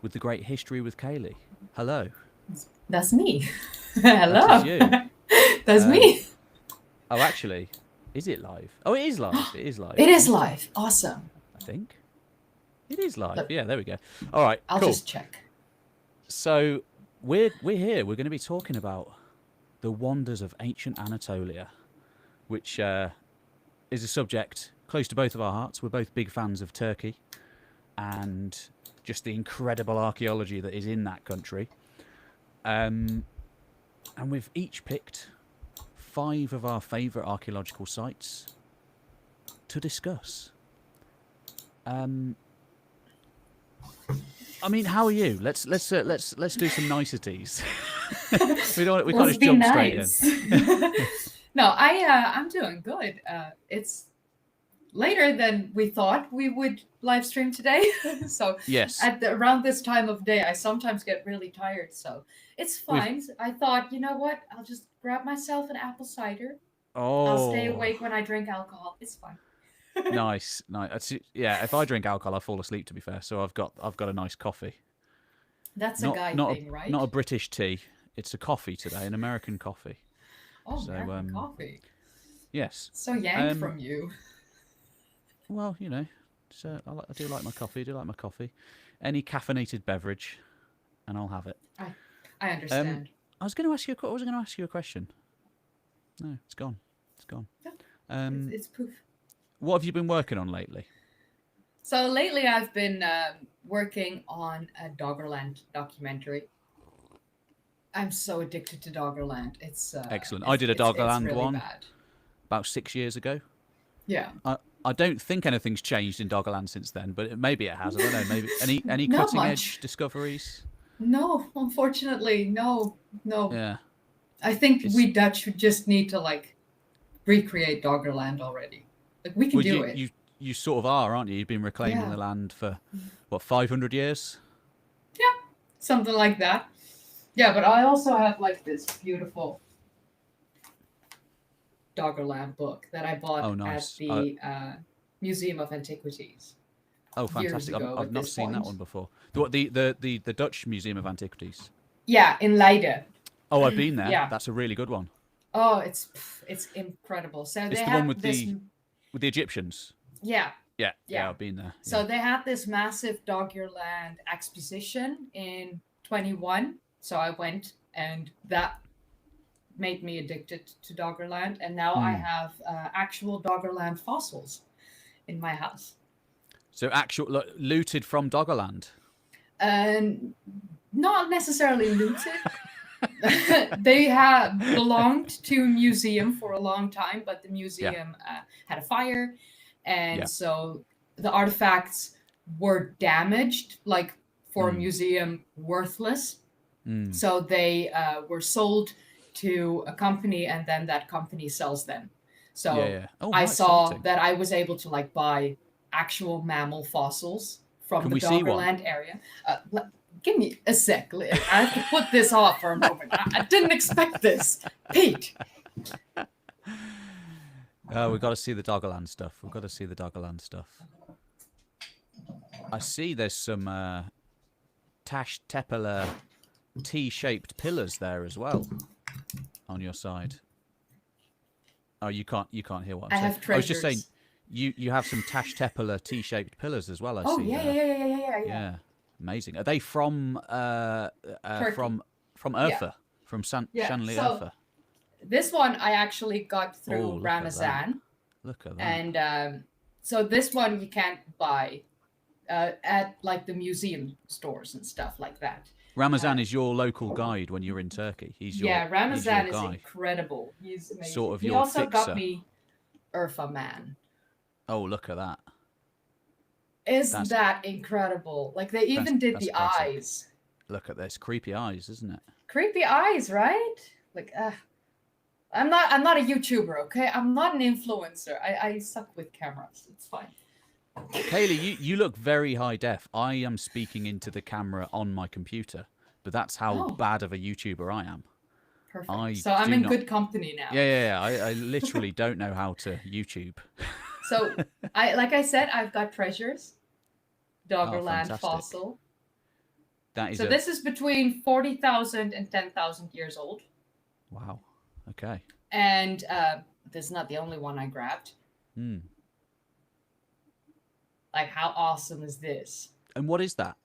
with the great History with Kaylee. Hello. That's me. That is Hello. you. That's Um, me. oh, actually, is it live? Oh, it is live. It is live. It I is must have, live. Awesome. I think. It is live. Look, Yeah, there we go. All right, I'll cool. just check. So we're here. We're going to be talking about the wonders of ancient Anatolia, which is a subject close to both of our hearts. We're both big fans of Turkey and just the incredible archaeology that is in that country. And we've each picked 5 of our favourite archaeological sites to discuss. I mean, how are you? Let's do some niceties. We can't Let's just be jump straight in. nice. No, I'm doing good. It's later than we thought we would live stream today. So Yes, around this time of day, I sometimes get really tired. So it's we've. fine. I thought, you know what? I'll just grab myself an apple cider. I'll stay Oh, awake when I drink alcohol. It's fine. nice, nice. Yeah, if I drink alcohol, I fall asleep. To be fair, so I've got a nice coffee. That's a Not guy not thing, not right? a British tea. It's a coffee today, an American coffee. Oh, So American coffee. yes. So yank Um, from you. well, so I do like my coffee. I do like my coffee. Any caffeinated beverage, and I'll have it. I I Um, understand. I was going to ask you. I was going to ask you a question. No, it's gone. It's gone. Yeah, Um, it's poof. what have you been working on lately? So lately, I've been working on a Doggerland documentary. I'm so addicted to Doggerland. Excellent. I did a It's Doggerland really one bad. about 6 years ago. Yeah. I don't think anything's changed in Doggerland since then, but maybe it has. I don't know. Maybe any Not cutting much. edge discoveries. No, unfortunately, no, no. Yeah, I think it's we Dutch would just need to like recreate Doggerland already. Like we can well, do it. you sort of are, aren't you? You've been reclaiming Yeah. the land for what 500 years. Yeah. Something like that. Yeah, but I also have like this beautiful Doggerland book that I bought Oh, at nice. the Museum of Antiquities Oh, years fantastic. ago I've at not this seen that point. one before. The Dutch Museum of Antiquities. Yeah, in Leiden. Oh, I've been there. Yeah. That's a really good one. Oh, it's incredible. So It's they the one have with this. the Egyptians. Yeah, Yeah, yeah. I've been there. So Yeah. they had this massive Doggerland exposition in 21. So I went, and that made me addicted to Doggerland. And now I Mm. have actual Doggerland fossils in my house. So actual looted from Doggerland. And not necessarily looted. They have belonged to a museum for a long time, but the Yeah. museum had a fire, and Yeah. so the artifacts were damaged, like for a Mm. museum, worthless. Mm. So they were sold to a company, and then that company sells them. Yeah. So Yeah. Oh, I how saw exciting! that I was able to like buy actual mammal fossils from Can the we see one? Doggerland area. Give me a sec. I have to put this off for a moment. I didn't expect this. Pete. Oh, we've got to see the Doggerland stuff. We've got to see the Doggerland stuff. I see there's some Tash Tepela T-shaped pillars there as well on your side. Oh, you can't hear what I I'm saying. have I was just saying treasures. you have some Tash Tepela T-shaped pillars as well. I Oh see yeah, yeah, there. yeah, yeah, yeah, yeah, yeah. Yeah, amazing. Are they from Turkey. from Yeah, Urfa, from yeah. Shanley So Urfa? this one I actually got Oh, through look at that! Ramazan, Look at that! and so this one you can't buy at like the museum stores and stuff like that. Uh, Ramazan is your local guide when you're in Turkey. yeah, He's your Ramazan is guy, incredible. He's sort amazing. of He your also got fixer. me Urfa Man. Oh, look at that! Is That's that incredible? Like they even did that's the classic. eyes. Look at this creepy eyes, isn't it? Creepy eyes, right? Like I'm not a YouTuber, okay? I'm not an influencer. I suck with cameras. It's fine. Kaylee, you look very high def. I am speaking into the camera on my computer, but that's how Oh, bad of a YouTuber I am. perfect. I So I'm do in not. good company now. Yeah. I literally don't know how to YouTube. So like I said, I've got treasures. Oh, Doggerland fantastic. fossil. That is So this is between 40,000 and 10,000 years old. wow. Okay. And this is not the only one I grabbed. Hmm. Like, how awesome is this? And what is that?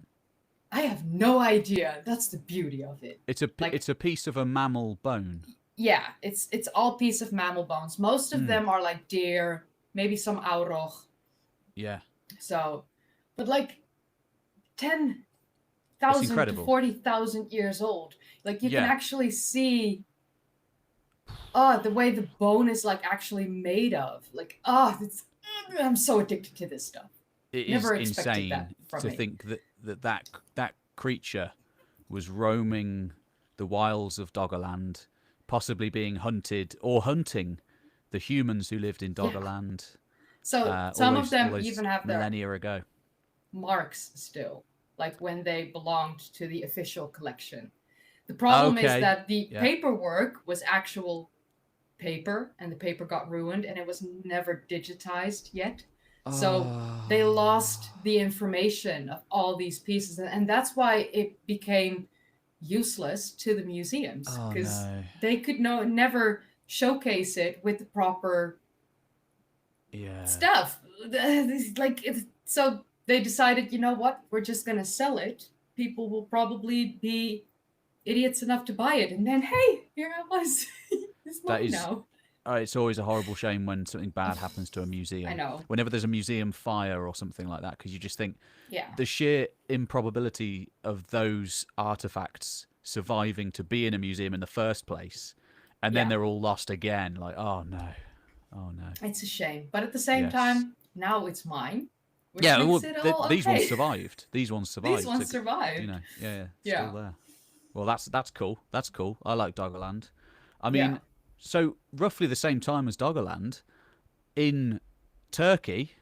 I have no idea. That's the beauty of it. It's a piece of a mammal bone. Yeah, it's all piece of mammal bones. Most of them are like deer, maybe some auroch. Yeah. So, but like 10,000 to 40,000 years old. Like you can actually see the way the bone is like actually made of. Like, I'm so addicted to this stuff. It Never is expected insane that from to me. think that creature was roaming the wilds of Doggerland, possibly being hunted or hunting the humans who lived in Doggerland. So some of them all even have their millennia ago marks still, like when they belonged to the official collection. The problem is that the paperwork was actual paper, and the paper got ruined, and it was never digitized yet. So they lost the information of all these pieces, and that's why it became useless to the museums, because they could never showcase it with the proper stuff. So they decided, you know what, we're just gonna sell it. People will probably be idiots enough to buy it, and then hey, here I was. It's mine now. It's always a horrible shame when something bad happens to a museum. I know. Whenever there's a museum fire or something like that, because you just think the sheer improbability of those artifacts surviving to be in a museum in the first place, and then they're all lost again. Like, oh no. It's a shame, but at the same time, now it's mine. Which yeah, makes well, it all these okay. ones survived. These ones survived. These ones survived. You know, still there. Well, that's cool. That's cool. I like Doggerland. I mean, so roughly the same time as Doggerland, in Turkey.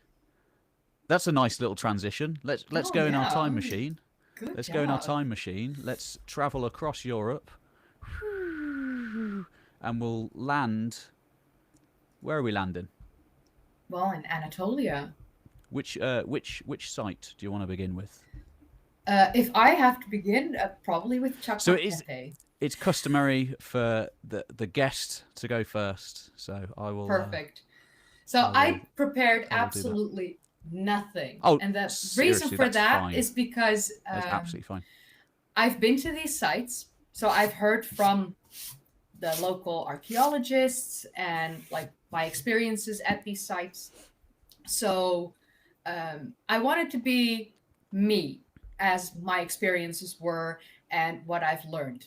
That's a nice little transition. Let's go in our time machine. Let's go in our time machine. Let's travel across Europe, and we'll land. Where are we landing? Well, in Anatolia. Which site do you want to begin with? If I have to begin, probably with Chakmak Tepe. It's customary for the guest to go first, so I will. Perfect. So I prepared absolutely nothing. Oh, and the reason for that is because that's absolutely fine. I've been to these sites, so I've heard from the local archaeologists and like my experiences at these sites. So I wanted to be me as my experiences were and what I've learned.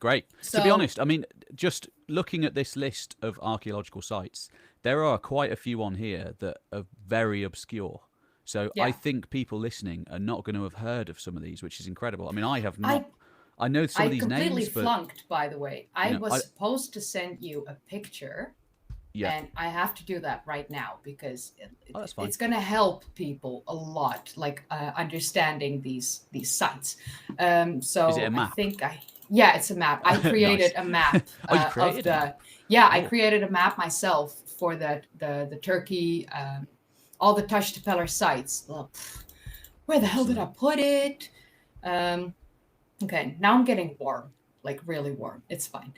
Great. So, to be honest, I mean, just looking at this list of archaeological sites, there are quite a few on here that are very obscure. So I think people listening are not going to have heard of some of these, which is incredible. I mean, I have not. I know some of these names, but... I completely flunked, by the way. I was supposed to send you a picture, and I have to do that right now because it's going to help people a lot, like understanding these sites. So is it a map? Yeah, it's a map. I created a map of the. Yeah, I created a map myself for the Turkey, all the Taştepeler sites. Well, where the hell did I put it? Okay, now I'm getting warm, like really warm. It's fine.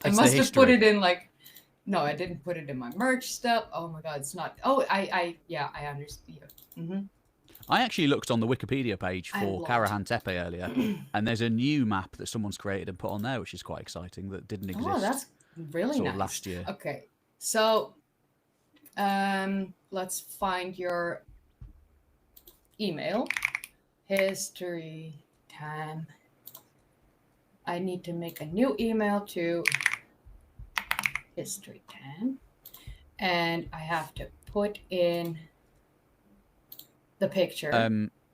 I must have put it in like. No, I didn't put it in my merch stuff. Oh my god, it's not. Oh, I understand. Mm-hmm. I actually looked on the Wikipedia page for Karahan Tepe earlier, and there's a new map that someone's created and put on there, which is quite exciting, that didn't exist. Oh, that's really nice. Last year. Okay, so let's find your email. History time. I need to make a new email to history time, and I have to put in the picture.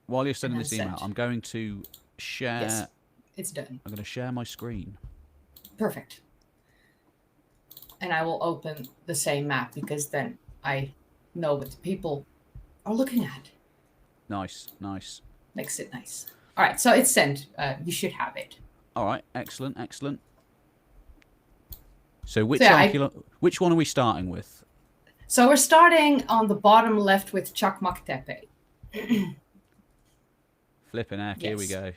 While you're sending this email, I'm going to share. Yes, it's done. I'm going to share my screen. Perfect. And I will open the same map because then I know what the people are looking at. Nice. Makes it nice. All right, so it's sent. You should have it. All right, excellent. So which one are we starting with? So we're starting on the bottom left with Çakmak Tepe. Flipping heck, here we Yes. go.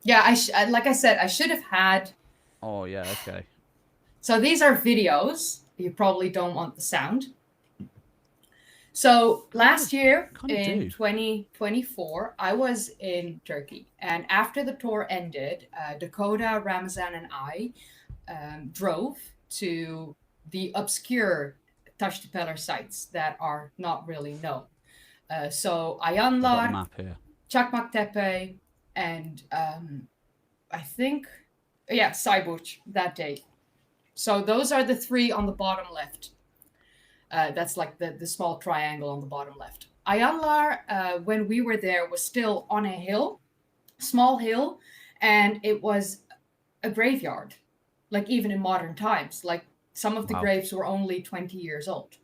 Yeah, like I said, I should have had. Oh yeah, okay. So these are videos. You probably don't want the sound. So last year Kind of in do. 2024, I was in Turkey, and after the tour ended, Dakota, Ramazan, and I drove to the obscure Taştepeler sites that are not really known. So I've got a Ayanlar, map here. Çakmaktepe, and I think, yeah, Sayburç that day. So those are the three on the bottom left. That's like the small triangle on the bottom left. Ayanlar, when we were there, was still on a hill, small hill, and it was a graveyard, like even in modern times. Like some of the graves were only 20 years old,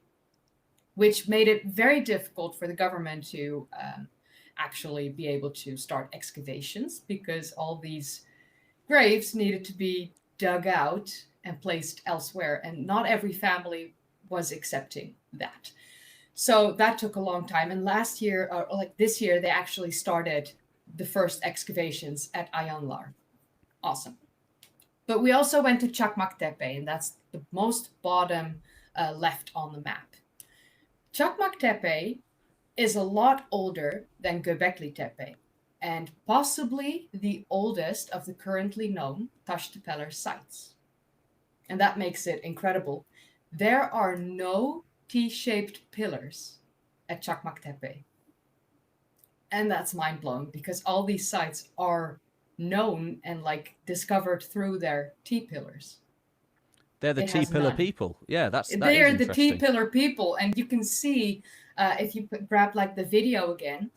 which made it very difficult for the government to actually be able to start excavations, because all these graves needed to be dug out and placed elsewhere, and not every family was accepting that. So that took a long time. And last year, or like this year, they actually started the first excavations at Ayanlar. Awesome. But we also went to Çakmaktepe, and that's the most bottom left on the map. Çakmaktepe is a lot older than Göbekli Tepe, and possibly the oldest of the currently known Taştepeler sites. And that makes it incredible. There are no T-shaped pillars at Çakmaktepe. And that's mind-blowing, because all these sites are known and like discovered through their T-pillars. They're the T-pillar people. Yeah, that they are is the interesting. T-pillar people, and you can see if you grab like the video again.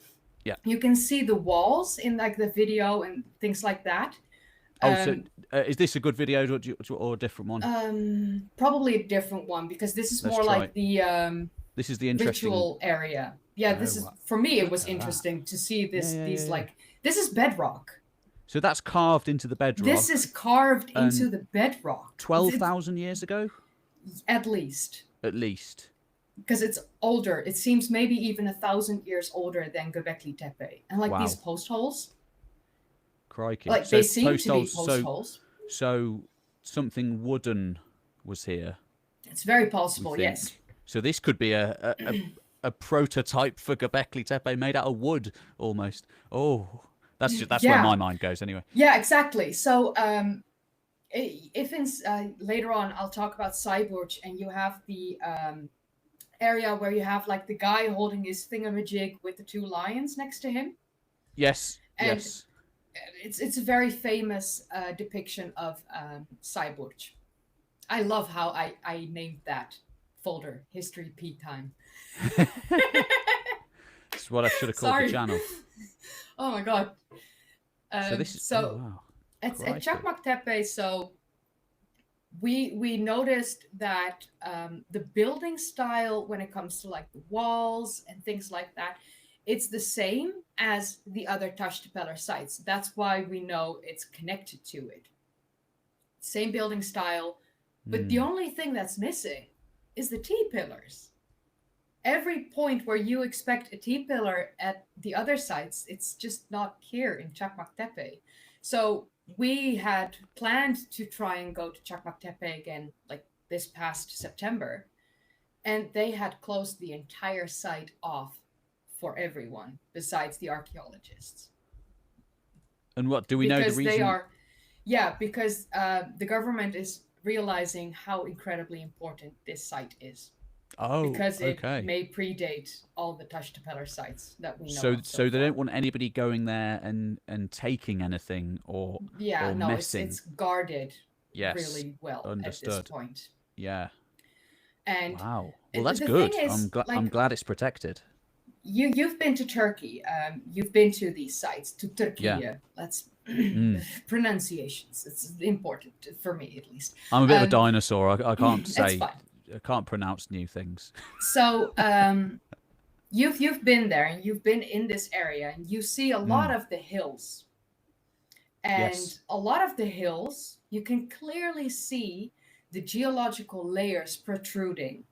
Yeah. You can see the walls in like the video and things like that. Oh, so is this a good video or a different one? Probably a different one, because this is Let's more try like the this is the interesting ritual area. Yeah, this is, for me, it was interesting to see this. These like, this is bedrock. So that's carved into the bedrock. This is carved into the bedrock. 12,000 years ago? At least. At least. Because it's older. It seems maybe even 1,000 years older than Göbekli Tepe. And like these post holes. Crikey. Like so they seem to be post holes. So something wooden was here. It's very possible, yes. So this could be a prototype for Göbekli Tepe made out of wood almost. Oh, that's where my mind goes anyway. Yeah, exactly. So if later on I'll talk about Sayburç, and you have the area where you have like the guy holding his thingamajig with the two lions next to him. Yes. And yes. It's a very famous depiction of Sayburç. I love how I named that folder, History P Time. That's what I should have called the channel. Oh my god. So this is at Çakmaktepe, so we noticed that the building style, when it comes to like the walls and things like that, it's the same as the other Taştepeler sites. That's why we know it's connected to it. Same building style, but the only thing that's missing is the T-pillars. Every point where you expect a T-pillar at the other sites, it's just not here in Çakmaktepe. So we had planned to try and go to Çakmaktepe again, like this past September, and they had closed the entire site off for everyone besides the archaeologists. And what do we know the reason? Because the government is realizing how incredibly important this site is. Oh, because it may predate all the Taştepeler sites that we know. So they don't want anybody going there and taking anything or messing. It's guarded really well at this point. Yeah. And wow, well that's good. I'm glad it's protected. You've been to Turkey. You've been to these sites, to Turkey. Yeah. Let's pronunciations. It's important for me, at least. I'm a bit of a dinosaur. I can't say. I can't pronounce new things. So you've been there, and you've been in this area, and you see a lot of the hills. And a lot of the hills, you can clearly see the geological layers protruding.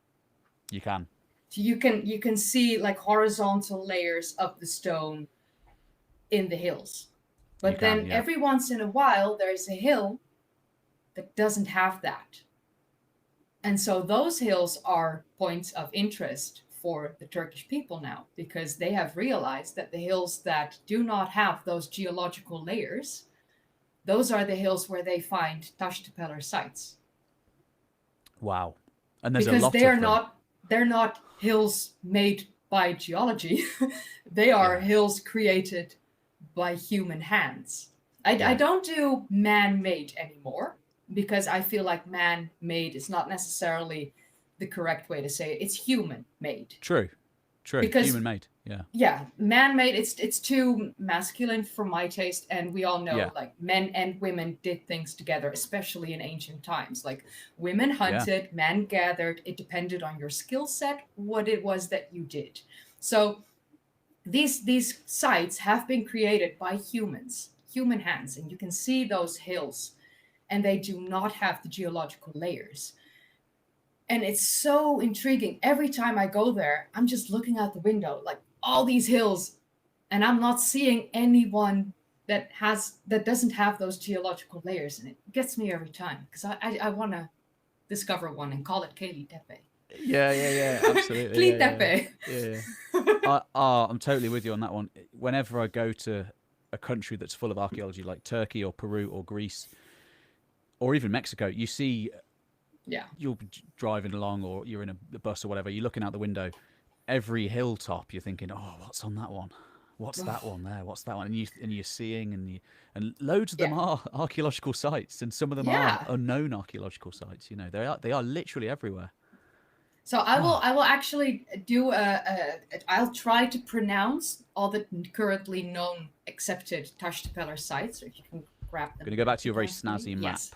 You can. You can see like horizontal layers of the stone in the hills. But then yeah. every once in a while, there's a hill that doesn't have that. And so those hills are points of interest for the Turkish people now, because they have realized that the hills that do not have those geological layers, those are the hills where they find Taştepeler sites. Wow. And there's because a lot they're of them. they're not hills made by geology. They are hills created by human hands. I don't do man-made anymore, because I feel like man-made is not necessarily the correct way to say it. It's human-made. True. Because human-made. Yeah. Yeah, man-made. It's too masculine for my taste, and we all know like men and women did things together, especially in ancient times. Like women hunted, men gathered. It depended on your skill set, what it was that you did. So these sites have been created by humans, human hands, and you can see those hills, and they do not have the geological layers. And it's so intriguing. Every time I go there, I'm just looking out the window, like all these hills, and I'm not seeing anyone that doesn't have those geological layers. And it gets me every time, because I want to discover one and call it Keli Tepe. Yeah, absolutely. I'm totally with you on that one. Whenever I go to a country that's full of archaeology, like Turkey or Peru or Greece, or even Mexico, you see, you'll be driving along, or you're in a bus or whatever, you're looking out the window, every hilltop, you're thinking, oh, what's on that one? What's that one there? What's that one? And you're seeing, and loads of them are archaeological sites, and some of them are unknown archaeological sites. You know, they are literally everywhere. So I will actually do I'll try to pronounce all the currently known accepted Taştepeler sites, so if you can grab them. I'm going to go back to your very snazzy map. Yes.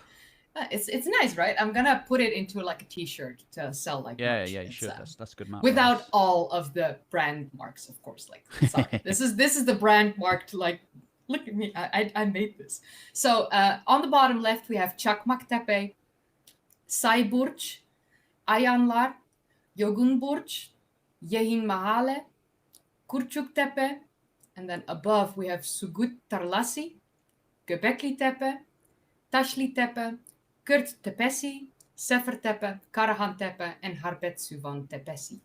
It's nice, right? I'm gonna put it into like a T-shirt to sell like you should. That's a good map. Without all of the brand marks, of course. Like, sorry, this is the brand marked. Like, look at me, I made this. So on the bottom left we have Çakmaktepe, Sayburç, Ayanlar, Yogunburç, Yehin Mahale, Kurçuktepe, and then above we have Sugut Tarlasi, Göbekli Tepe, Taşli Tepe, Kürt Tepesi, Sefer Tepe, Karahan Tepe, and Harbetsuvan Tepesi.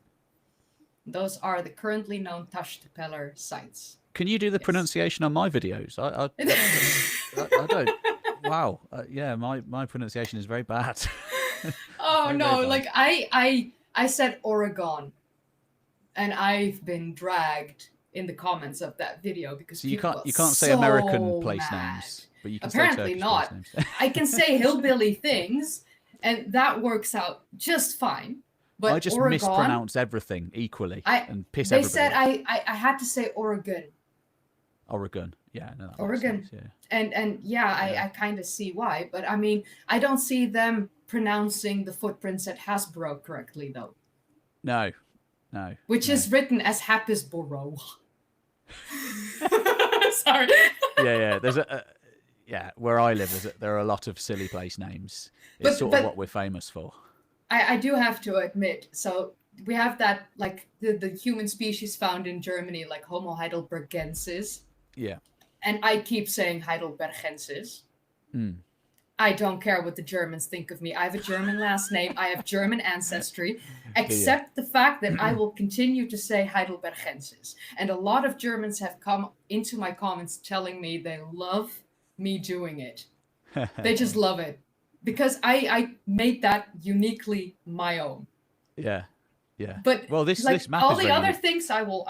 Those are the currently known Taştepeler sites. Can you do the pronunciation on my videos? I don't. Wow. My pronunciation is very bad. Oh very, no! very bad. Like I said Oregon, and I've been dragged in the comments of that video because so you can't say so American place mad. Names, but you can Apparently say Turkish not. place names. I can say hillbilly things, and that works out just fine. But I just Oregon, mispronounce everything equally and piss everybody. They said I had to say Oregon. Oregon, yeah, no, Oregon, sense, I kind of see why, but I mean, I don't see them pronouncing the footprints at Hasbro correctly, though. No. Which is written as Hapisboro. Sorry. Yeah. There's where I live, there are a lot of silly place names. It's sort of what we're famous for. I do have to admit, so we have that, like, the human species found in Germany, like Homo heidelbergensis. Yeah. And I keep saying Heidelbergensis. I don't care what the Germans think of me. I have a German last name. I have German ancestry, except the fact that I will continue to say Heidelbergensis. And a lot of Germans have come into my comments telling me they love me doing it. They just love it. Because I made that uniquely my own. Yeah. But this map all is the other things I will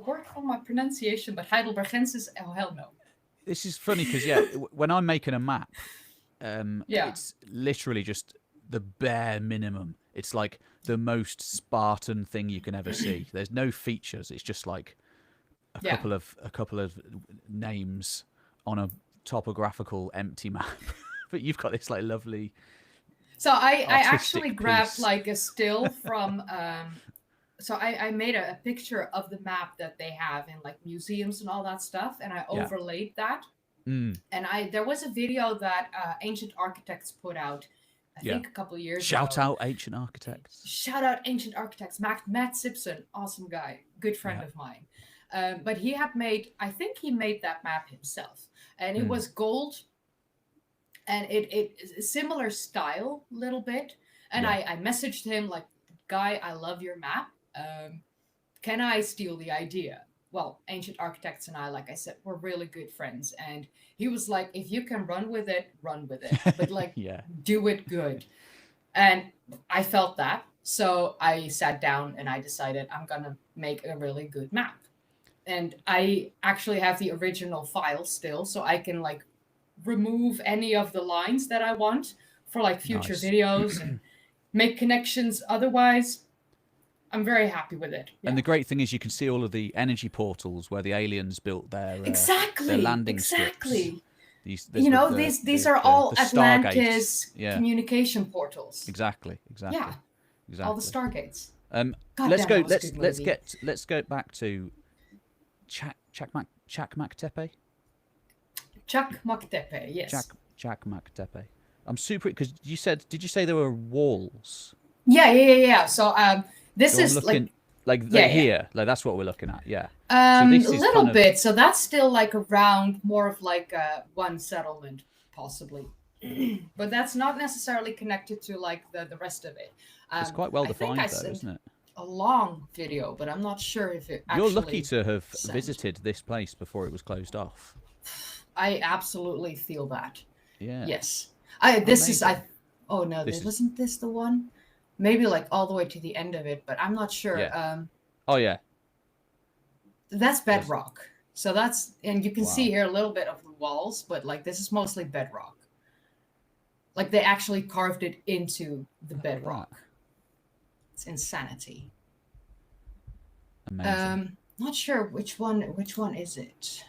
work on my pronunciation, but Heidelbergensis, oh hell no. This is funny because when I'm making a map, it's literally just the bare minimum. It's like the most Spartan thing you can ever see. There's no features. It's just like a couple of names on a topographical empty map. But you've got this like lovely. So I actually grabbed piece. like a still from. So I made a picture of the map that they have in like museums and all that stuff, and I overlaid that. And there was a video that Ancient Architects put out, I think a couple of years ago. Shout out Ancient Architects. Shout out Ancient Architects. Matt Simpson, awesome guy, good friend of mine. But he had made, I think he made that map himself, and it was gold, and it similar style a little bit. And I messaged him like, guy, I love your map. Can I steal the idea? Well, Ancient Architects and I, like I said, we're really good friends. And he was like, if you can run with it, run with it. But like, do it good. And I felt that. So I sat down and I decided I'm going to make a really good map. And I actually have the original file still, so I can like remove any of the lines that I want for like future videos and make connections. Otherwise, I'm very happy with it. And the great thing is you can see all of the energy portals where the aliens built their landing strips. These are all Atlantis communication portals. Exactly. Yeah. All the Stargates. Let's go back to Chakmaktepe. Chakmaktepe, yes. Chakmaktepe. I'm super because did you say there were walls? Yeah. So this is here. Like that's what we're looking at. Yeah. So this is a little bit. So that's still like around more of like one settlement, possibly. But that's not necessarily connected to like the rest of it. It's quite well defined, though, isn't it? A long video, but I'm not sure if it actually. You're lucky to have visited this place before it was closed off. I absolutely feel that. Yeah. Yes. Oh no, wasn't this the one? Maybe like all the way to the end of it, but I'm not sure. Yeah. That's bedrock. So and you can see here a little bit of the walls, but like this is mostly bedrock. Like they actually carved it into the bedrock. Wow. It's insanity. Amazing. Not sure which one is it.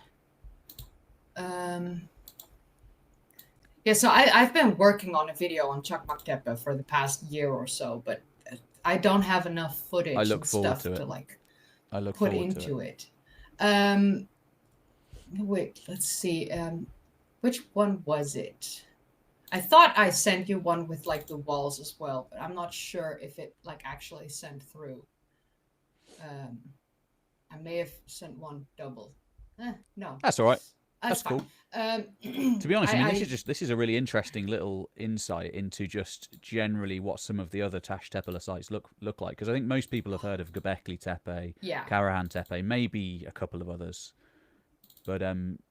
So I've been working on a video on Chakmaktepe for the past year or so, but I don't have enough footage and stuff to like put into it. Wait, let's see. Which one was it? I thought I sent you one with like the walls as well, but I'm not sure if it like actually sent through. I may have sent one double. No. That's all right. That's fine. Cool. To be honest, I mean, this is a really interesting little insight into just generally what some of the other Tash Tepe sites look like, because I think most people have heard of Göbekli Tepe, Karahan Tepe, maybe a couple of others, but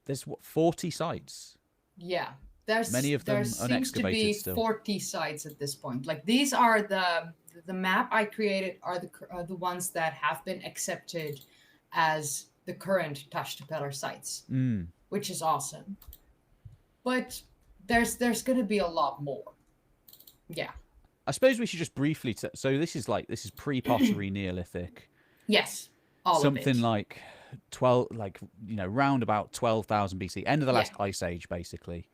there's 40 sites. Yeah, many of them unexcavated seems to be 40 sites at this point. Like these are the map I created are the ones that have been accepted as the current Tash Tepe sites. Which is awesome, but there's going to be a lot more. Yeah, I suppose we should just briefly. So this is pre-pottery Neolithic. Yes, something like 12, round about 12,000 BC, end of the last ice age, basically.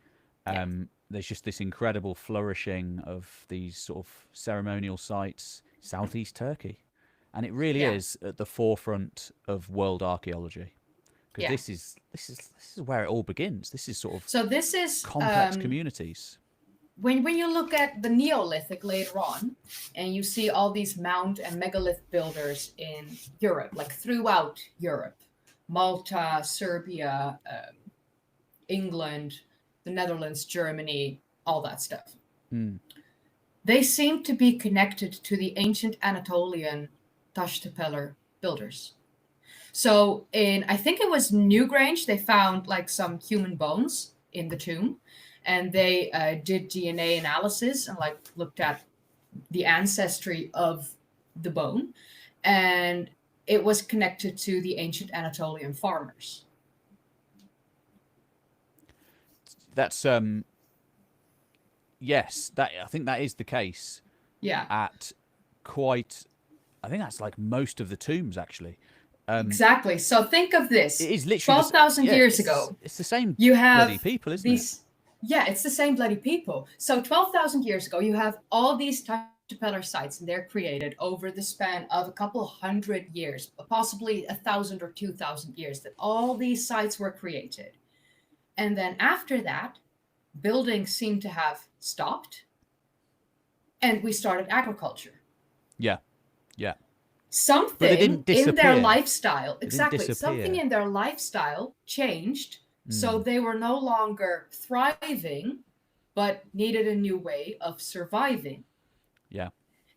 There's just this incredible flourishing of these sort of ceremonial sites, southeast Turkey, and it really is at the forefront of world archaeology. Because this is where it all begins. This is sort of complex communities. When you look at the Neolithic later on, and you see all these mound and megalith builders in Europe, like throughout Europe, Malta, Serbia, England, the Netherlands, Germany, all that stuff. They seem to be connected to the ancient Anatolian Taş Tepeler builders. So I think it was Newgrange, they found like some human bones in the tomb, and they did DNA analysis and like looked at the ancestry of the bone, and it was connected to the ancient Anatolian farmers. That's yes, I think that is the case. Yeah. I think that's like most of the tombs actually. Exactly. So think of this. It is literally 12,000 years ago. It's the same you have bloody people, isn't it? Yeah, it's the same bloody people. So 12,000 years ago, you have all these Taş Tepe sites, and they're created over the span of a couple hundred years, possibly 1,000 or 2,000 years, that all these sites were created. And then after that, buildings seem to have stopped, and we started agriculture. Yeah. But they something didn't in their disappear. lifestyle, They didn't exactly, something disappear. in their lifestyle changed. So they were no longer thriving, but needed a new way of surviving. Yeah.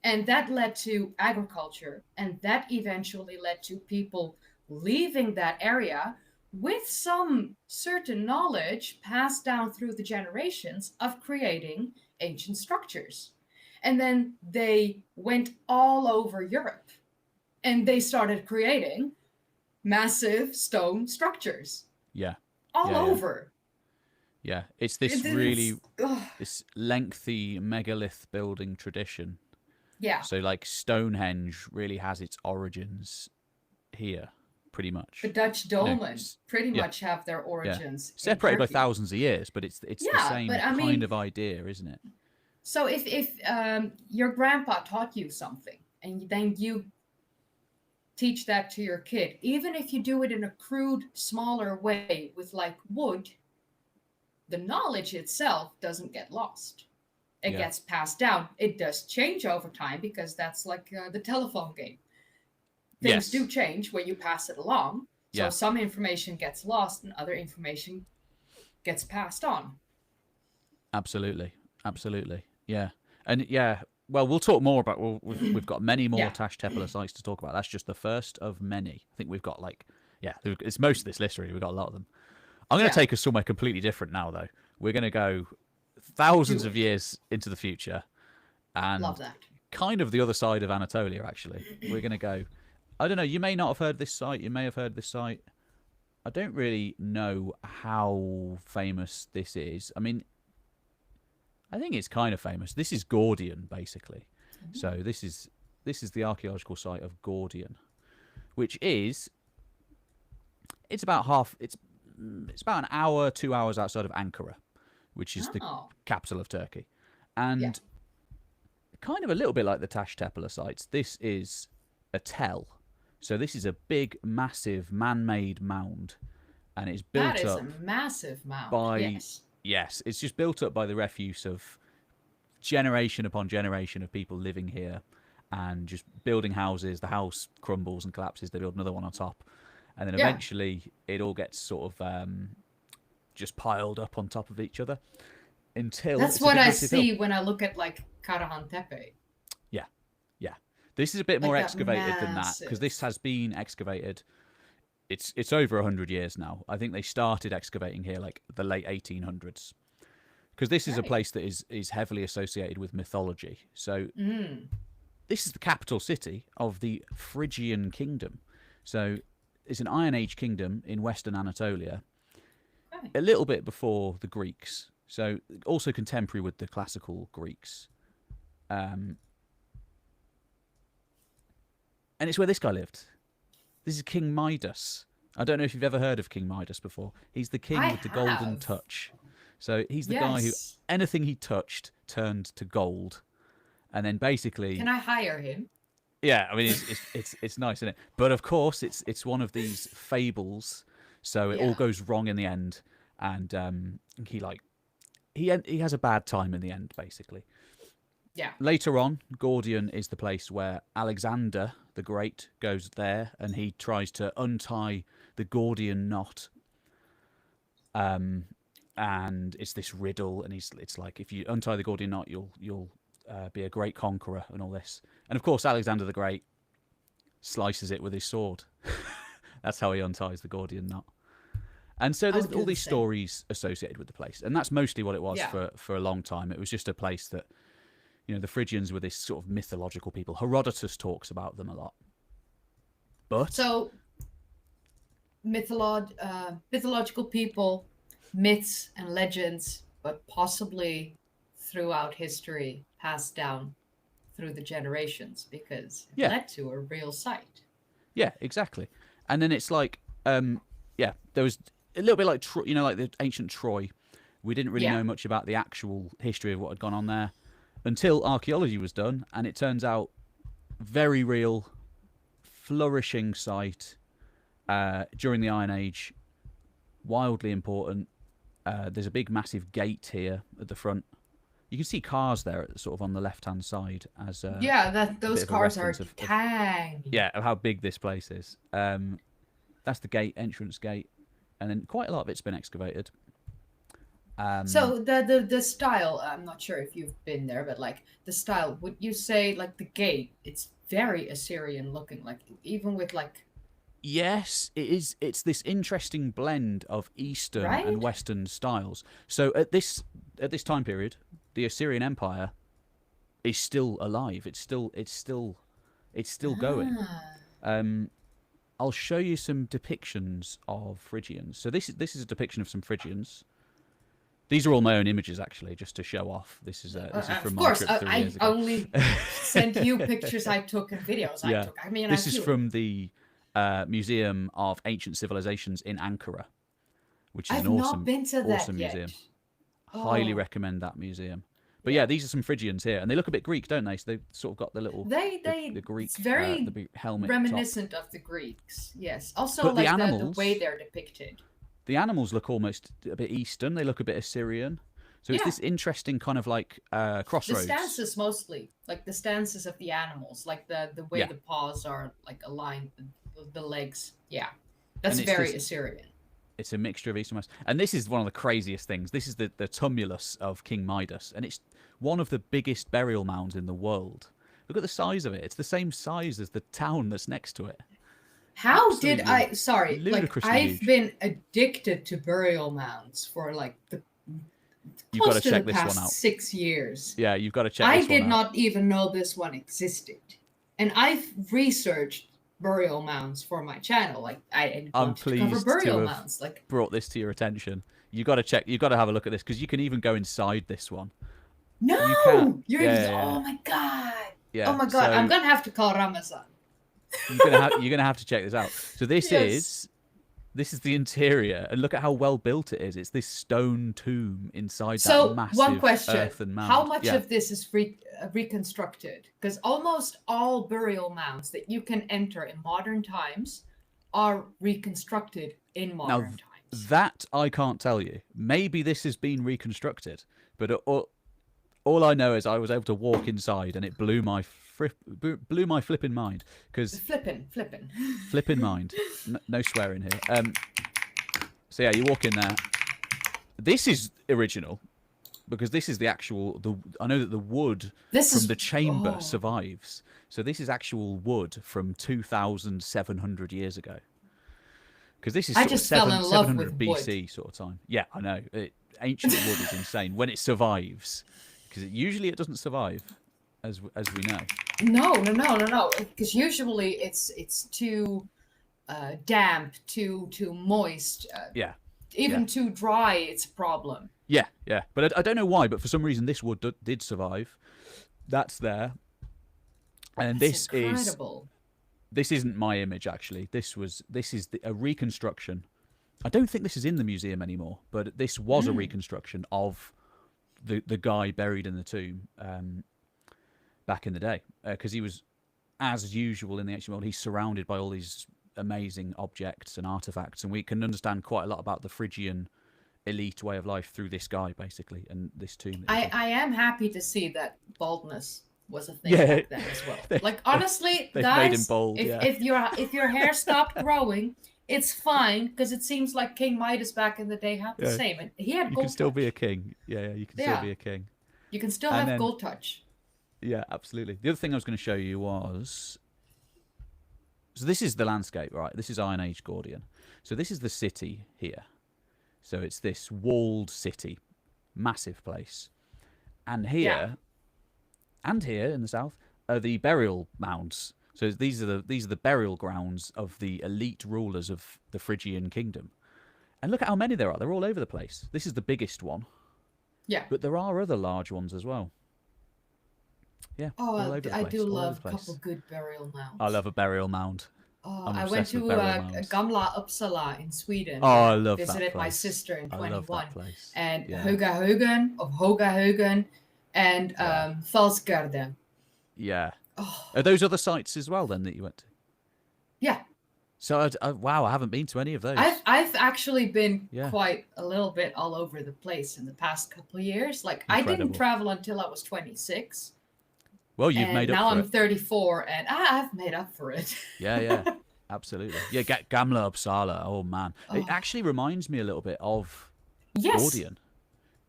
And that led to agriculture, and that eventually led to people leaving that area with some certain knowledge passed down through the generations of creating ancient structures. And then they went all over Europe and they started creating massive stone structures Yeah. all Yeah. Yeah. over. Yeah. It's this It's, really this lengthy megalith building tradition. yeah. So like Stonehenge really has its origins here, pretty The much. Dutch You know, dolmen pretty yeah, much have their yeah. origins in Separated by Turkey. thousands of years, but it's the Yeah, same but I kind mean, of idea, isn't it? so if your grandpa taught you something and then you teach that to your kid, even if you do it in a crude, smaller way with like wood, the knowledge itself doesn't get lost. It Yeah. gets passed down. It does change over time because that's like the telephone game. Things do Yes. change when you pass it along. So Yeah. some information gets lost and other information gets passed on. Absolutely. Absolutely. Yeah. And yeah, well, we'll talk more about. We've got many more Yeah. Tash Tepeler sites to talk about. That's just the first of many. I think we've got like, yeah, it's most of this list really. We've got a lot of them. I'm going to Yeah. take us somewhere completely different now, though. We're going to go thousands Do of it. years into the future, and Love that. kind of the other side of Anatolia. Actually, we're going to go. I don't know. You may not have heard this site. You may have heard this site. I don't really know how famous this is. I mean, I think it's kind of famous. This is Gordian, basically. So this is the archaeological site of Gordian, which is it's about half. It's about an hour, 2 hours outside of Ankara, which is the Oh, capital of Turkey, yeah. and kind of a little bit like the Tash Tepeler sites. This is a tell. So this is a big, massive, man-made mound, and it's That built is up a massive mound. by Yes. yes, it's just built up by the refuse of generation upon generation of people living here and just building houses. The house crumbles and collapses. They build another one on top, and then Yeah. eventually it all gets sort of just piled up on top of each other until That's it's a what big, I massive hill. see when I look at like Karahan Tepe. Yeah, yeah. This is a bit Like more that excavated than that because massive. this has been excavated. It's over 100 years now. I think they started excavating here like the late 1800s because this is a Right. place that is heavily associated with mythology. So Mm. this is the capital city of the Phrygian kingdom. So it's an Iron Age kingdom in western Anatolia, Okay. a little bit before the Greeks. So also contemporary with the classical Greeks. And it's where this guy lived. This is King Midas. I don't know if you've ever heard of King Midas before. He's the king I with the golden have. touch. So he's the guy who Yes. anything he touched turned to gold. And then basically Can I hire him? yeah, I mean it's nice, isn't it? But of course it's one of these fables, so it all Yeah. goes wrong in the end, and he has a bad time in the end, basically. Yeah. Later on, Gordian is the place where Alexander the Great goes there, and he tries to untie the Gordian knot. And it's this riddle, and it's like if you untie the Gordian knot, you'll be a great conqueror, and all this. And of course, Alexander the Great slices it with his sword. That's how he unties the Gordian knot. And so there's all these stories associated with the place, and that's mostly what it was for a long time. It was just a place that, the Phrygians were this sort of mythological people. Herodotus talks about them a lot. But So mythological people, myths and legends, but possibly throughout history passed down through the generations because it led to a real site. Yeah, exactly. And then it's like, there was a little bit like, like the ancient Troy. We didn't really know much about the actual history of what had gone on there until archaeology was done. And it turns out very real, flourishing site during the Iron Age, wildly important. There's a big, massive gate here at the front. You can see cars there, sort of on the left-hand side, as those cars are tiny. Of how big this place is. That's the gate, entrance gate, and then quite a lot of it's been excavated. So the style, I'm not sure if you've been there, but like the style, would you say like the gate? It's very Assyrian looking, like even with like. Yes, it is. It's this interesting blend of Eastern Right? and Western styles. So at this time period, the Assyrian Empire is still alive. It's still going. I'll show you some depictions of Phrygians. So this is a depiction of some Phrygians. These are all my own images, actually, just to show off. This is from my trip 3 years ago. I only sent you pictures I took and videos I took. I mean, this is from the Museum of Ancient Civilizations in Ankara, which is an awesome museum. Highly recommend that museum. But yeah, these are some Phrygians here, and they look a bit Greek, don't they? So they've sort of got the little the Greek it's very the helmet reminiscent top. of the Greeks. Yes, also but like the way they're depicted. The animals look almost a bit Eastern. They look a bit Assyrian. So it's this interesting kind of like crossroads. The stances mostly, like the stances of the animals, like the way the paws are like aligned, the legs. Yeah, that's very Assyrian. It's a mixture of East and West. And this is one of the craziest things. This is the tumulus of King Midas. And it's one of the biggest burial mounds in the world. Look at the size of it. It's the same size as the town that's next to it. How did I... Sorry, like I've huge. been addicted to burial mounds for like you've got to check this one out. 6 years. Yeah, you've got to check this one out. I did not even know this one existed. And I've researched burial mounds for my channel. Like I'm pleased to have mounds. Like brought this to your attention. You've got to have a look at this, because you can even go inside this one. No, oh my god. Yeah. Oh my god, so, I'm gonna have to call Ramazan. you're gonna have to check this out. So this is the interior, and look at how well built it is. It's this stone tomb inside that massive one question: earthen mound. How much of this is reconstructed? Because almost all burial mounds that you can enter in modern times are reconstructed in modern times. That I can't tell you. Maybe this has been reconstructed, but all I know is I was able to walk inside, and it blew my flipping mind. Because flipping mind. No swearing here. So yeah, you walk in there. This is original, because this is the actual. I know that the wood from the chamber survives. So this is actual wood from 2,700 years ago. Because this is 700 BC wood. Sort of time. Yeah, I know. Ancient wood is insane when it survives, because usually it doesn't survive, as we know. No. Because usually it's too damp, too moist. Even too dry, it's a problem. Yeah. But I don't know why, but for some reason this wood did survive. That's there. And That's incredible. This isn't my image, actually. This is a reconstruction. I don't think this is in the museum anymore, but this was a reconstruction of the guy buried in the tomb back in the day, because he was, as usual in the ancient world, he's surrounded by all these amazing objects and artifacts, and we can understand quite a lot about the Phrygian elite way of life through this guy, basically, and this tomb. I am happy to see that baldness was a thing back then as well. Like honestly, guys, made him bold, if your hair stopped growing, it's fine, because it seems like King Midas back in the day had the same, and he had. You can still be a king. Yeah, you can still be a king. You can still have gold touch. Yeah, absolutely. The other thing I was going to show you was. So this is the landscape, right? This is Iron Age Gordian. So this is the city here. So it's this walled city, massive place, and here. And here in the south are the burial mounds. So these are the burial grounds of the elite rulers of the Phrygian kingdom. And look at how many there are. They're all over the place. This is the biggest one. Yeah. But there are other large ones as well. Yeah. Oh, I do love a couple good burial mounds. I love a burial mound. Oh, I went to Gamla Uppsala in Sweden. Oh, I love that place. Visited my sister in 21. I love that place. And Höga and Falsgarden. Yeah. Oh. Are those other sites as well then that you went to? Yeah. So, wow, I haven't been to any of those. I've actually been Yeah, quite a little bit all over the place in the past couple of years. Like I didn't incredible. travel until I was 26, Well, you've and made up now for I'm it. 34, and I've made up for it. Yeah, yeah, absolutely. Yeah, Gamla Uppsala. Oh man, it Oh, actually reminds me a little bit of yes, Gordian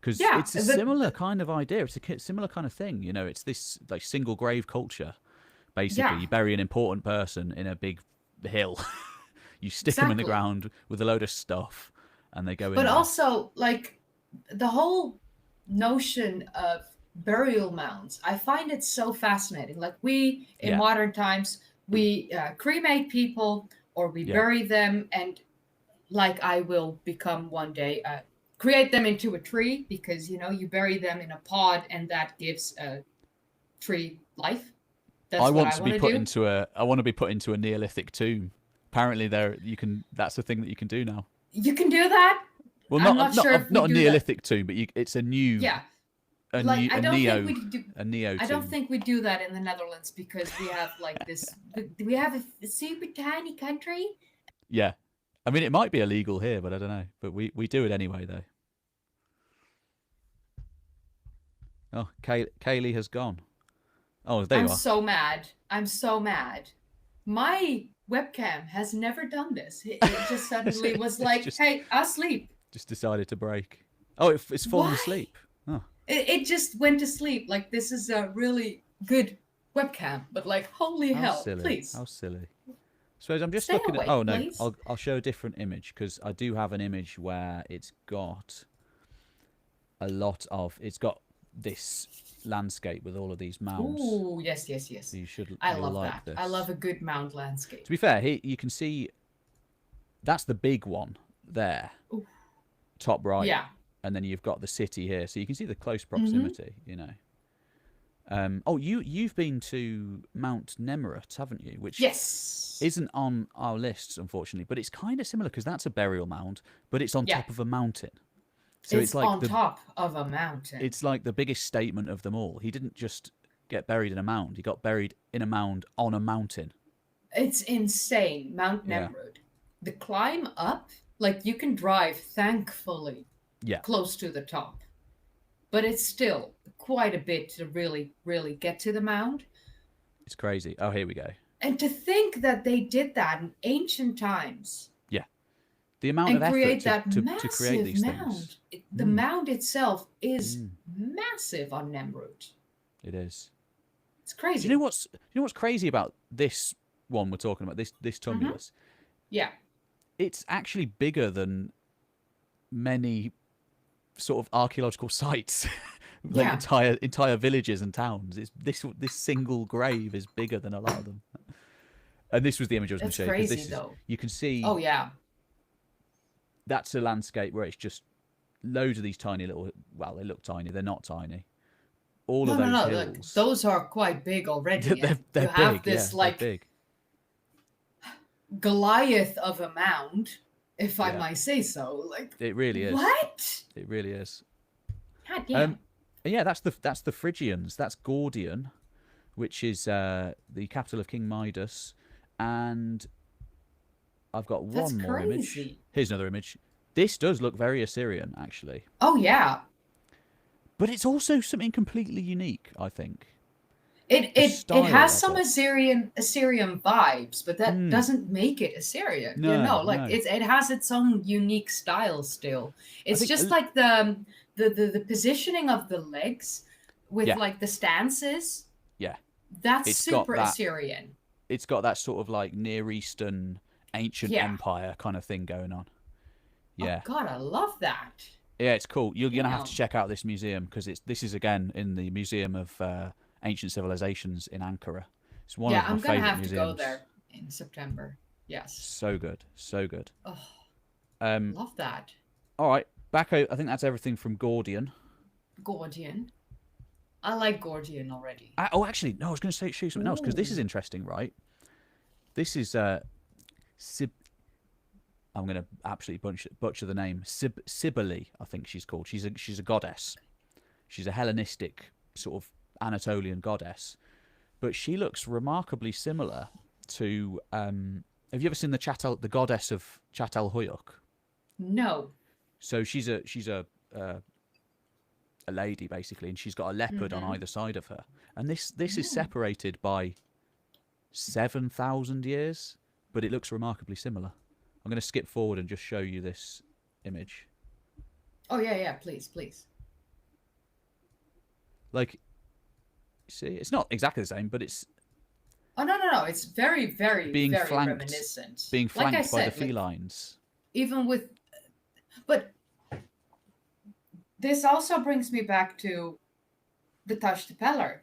because yeah, it's a similar kind of idea. It's a similar kind of thing. You know, it's this like single grave culture. Basically, yeah, you bury an important person in a big hill. You stick them in the exactly. ground with a load of stuff, and they go in But there. also, like the whole notion of burial mounds, I find it so fascinating. Like we in Yeah, modern times, we cremate people or we yeah. bury them, and like I will become one day, create them into a tree because you bury them in a pod and that gives a tree life. I That's what want I to want be to put do. into a. I want to be put into a Neolithic tomb. Apparently, there you can. That's a thing that you can do now. You can do that. Well, I'm not sure if we not a do that. Neolithic tomb, but it's a new Yeah, like I don't think we do. a neo I don't tomb. think we do that in the Netherlands because we have like this. We have a super tiny country. Yeah, I mean it might be illegal here, but I don't know. But we do it anyway, though. Oh, Kaylee has gone. Oh, there I'm you are. so mad. I'm so mad. My webcam has never done this. It just suddenly was It's like, "Hey, asleep." just decided to break. Oh, it's fallen Why? asleep. Oh, It just went to sleep. Like this is a really good webcam, but like, holy how hell, silly! please How silly! So I'm just stay looking at. Oh awake, no, please. I'll show a different image because I do have an image where it's got a lot of. It's got this landscape with all of these mounds. Ooh, yes, yes, yes. So I you'll love like that. I this. love a good mound landscape. To be fair, here you can see that's the big one there, Ooh, top right, yeah. and then you've got the city here, so you can see the close Mm-hmm. proximity. You know. Oh, you've been to Mount Nemrut, haven't you? Which Yes. isn't on our lists, unfortunately, but it's kind of similar because that's a burial mound, but it's on Yeah. top of a mountain. So It's on top of a mountain. it's like the biggest statement of them all. He didn't just get buried in a mound; he got buried in a mound on a mountain. It's insane. Mount Yeah, Nemrut. The climb up, like you can drive, thankfully, yeah, close to the top. But it's still quite a bit to really, really get to the mound. it's crazy. Oh, here we go. And to think that they did that in ancient times Yeah, the amount of and effort create that to create massive these things. mound. The mound itself is Mm, massive on Nemrut. it is. It's Do you know crazy. what's crazy about this one we're talking about? This Mm-hmm. tumulus. Yeah. It's actually bigger than many sort of archaeological sites, like Yeah. entire villages and towns. It's this single grave is bigger than a lot of them. And this was the image I was going to That's show you because crazy, this is though. you can see Oh, yeah. that's a landscape where it's just loads of these tiny little. Well, they look tiny. They're not tiny. All of No, no, those no. Like, hills. those are quite big already. And They're you have big. Yeah, this, they're like, big. Goliath of a mound, if I Yeah, might say so. Like, it really is. what? It really is. God damn. Yeah, that's the Phrygians. That's Gordian, which is the capital of King Midas, and I've got That's one more image. crazy. Here's another image. This does look very Assyrian, actually, Oh, yeah. but it's also something completely unique. I think It the it it style has of some it. Assyrian vibes, but that Hmm. doesn't make it Assyrian. No, Like no. it has its own unique style still. I It's think. just like the positioning of the legs with Yeah, like the stances. yeah. That's It's got super that. Assyrian. It's got that sort of like Near Eastern ancient Yeah. empire kind of thing going on. Oh Yeah. God, I love that. Yeah, it's cool. You're gonna have to Damn. check out this museum because this is again in the Museum of Ancient Civilizations in Ankara. It's one Yeah, of my I'm gonna favorite have to go museums. there in September. Yes. So good, so good. Oh, Um, love that. all right, back out. I think that's everything from Gordian. Gordian. I like Gordian already. Oh, actually, no, I was going to show you something else because this is Ooh. interesting, right? This is Sib. I'm going to absolutely butcher the name. Cybele, I think she's called. She's a goddess. She's a Hellenistic sort of Anatolian goddess, but she looks remarkably similar to Have you ever seen the goddess of Çatalhöyük? No. So she's a lady basically, and she's got a leopard on either side of her, and this is separated by 7,000 years, but it looks remarkably similar. I'm going to skip forward and just show you this image. Oh yeah, please. Like, see, it's not exactly the same, but it's. Oh no! It's very, very, being very flanked, reminiscent. being flanked like I by said, the felines. Even with, but this also brings me back to the Taştepeler,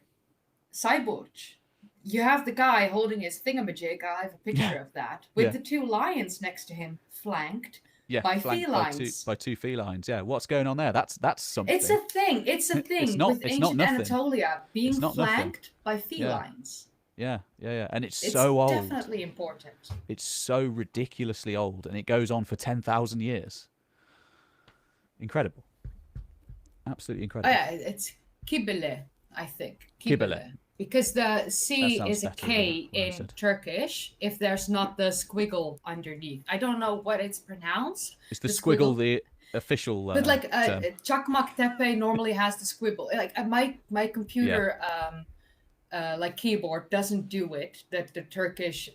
Cyborg. You have the guy holding his thingamajig. I have a picture of that with the two lions next to him, flanked by felines. By two felines. Yeah, what's going on there? That's something. It's a thing. It's a thing with ancient Anatolia being flanked by felines. Yeah. And it's so old. It's definitely important. It's so ridiculously old, and it goes on for 10,000 years. Incredible. Absolutely incredible. Oh, yeah, it's Kibele, I think. Kibele. Because the C is a K in Turkish. if there's not the squiggle underneath. I don't know what it's pronounced. Is the squiggle the official but like term? Çakmak Tepe normally has the squiggle. Like my computer like keyboard doesn't do it. The Turkish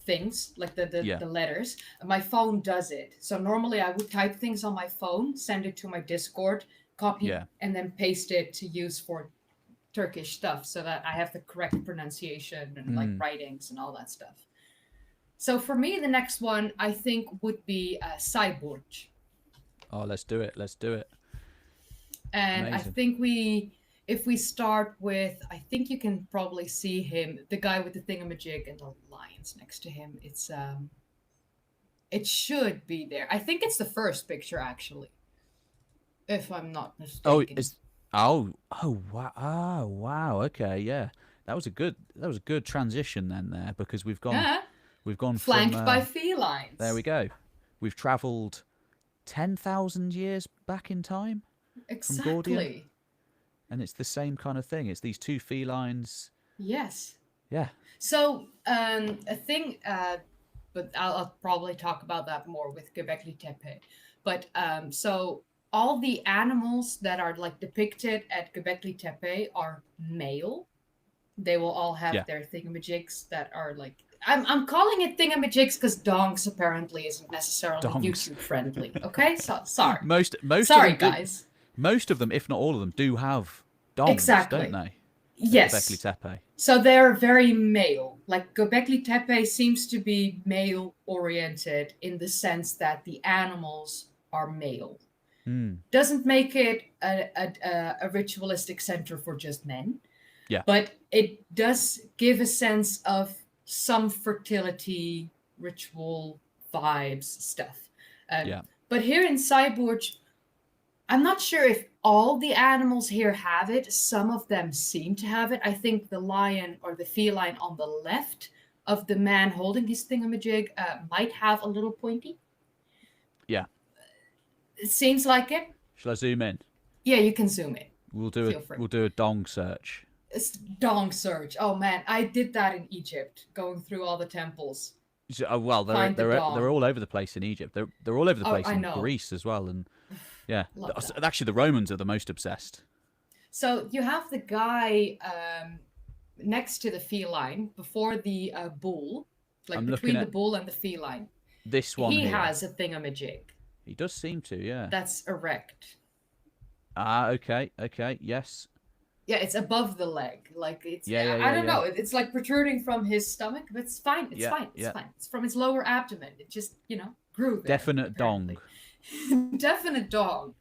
things like the letters. My phone does it. So normally I would type things on my phone, send it to my Discord, copy and then paste it to use for Turkish stuff so that I have the correct pronunciation and like writings and all that stuff. So for me, the next one I think would be Cyborg. Oh, let's do it. And amazing. I think if we start with, I think you can probably see him, the guy with the thingamajig and the lions next to him. It should be there. I think it's the first picture actually, if I'm not mistaken. Oh, wow. Okay, yeah. That was a good transition then there, because we've gone flanked from, by felines. There we go. We've travelled 10,000 years back in time. Exactly. From Gordian. And it's the same kind of thing. It's these two felines. Yes. Yeah. So a thing, but I'll probably talk about that more with Göbekli Tepe. But so all the animals that are like depicted at Göbekli Tepe are male. They will all have their thingamajigs that are like, I'm calling it thingamajigs because dongs apparently isn't necessarily YouTube friendly. Okay, so sorry. Most sorry guys. Most of them, if not all of them, do have dongs, don't they? Yes. Göbekli Tepe. So they're very male. Like Göbekli Tepe seems to be male oriented in the sense that the animals are male. Doesn't make it a ritualistic center for just men. Yeah. But it does give a sense of some fertility, ritual vibes stuff. But here in Cyborg, I'm not sure if all the animals here have it. Some of them seem to have it. I think the lion or the feline on the left of the man holding his thingamajig might have a little pointy. Yeah. It seems like it. Shall I zoom in? Yeah, you can zoom in. We'll do a dong search. It's dong search. Oh man, I did that in Egypt, going through all the temples. Well, they're all over the place in Egypt. They're all over the place in Greece as well, and yeah. Actually, the Romans are the most obsessed. So you have the guy next to the feline before the bull, like between the bull and the feline. This one. He has a thingamajig. He does seem to, yeah. That's erect. Okay, yes. Yeah, it's above the leg. Like it's I don't know. It's like protruding from his stomach, but it's fine. It's fine. It's from his lower abdomen. It just, grew there. Definite apparently. Dong. Definite dong.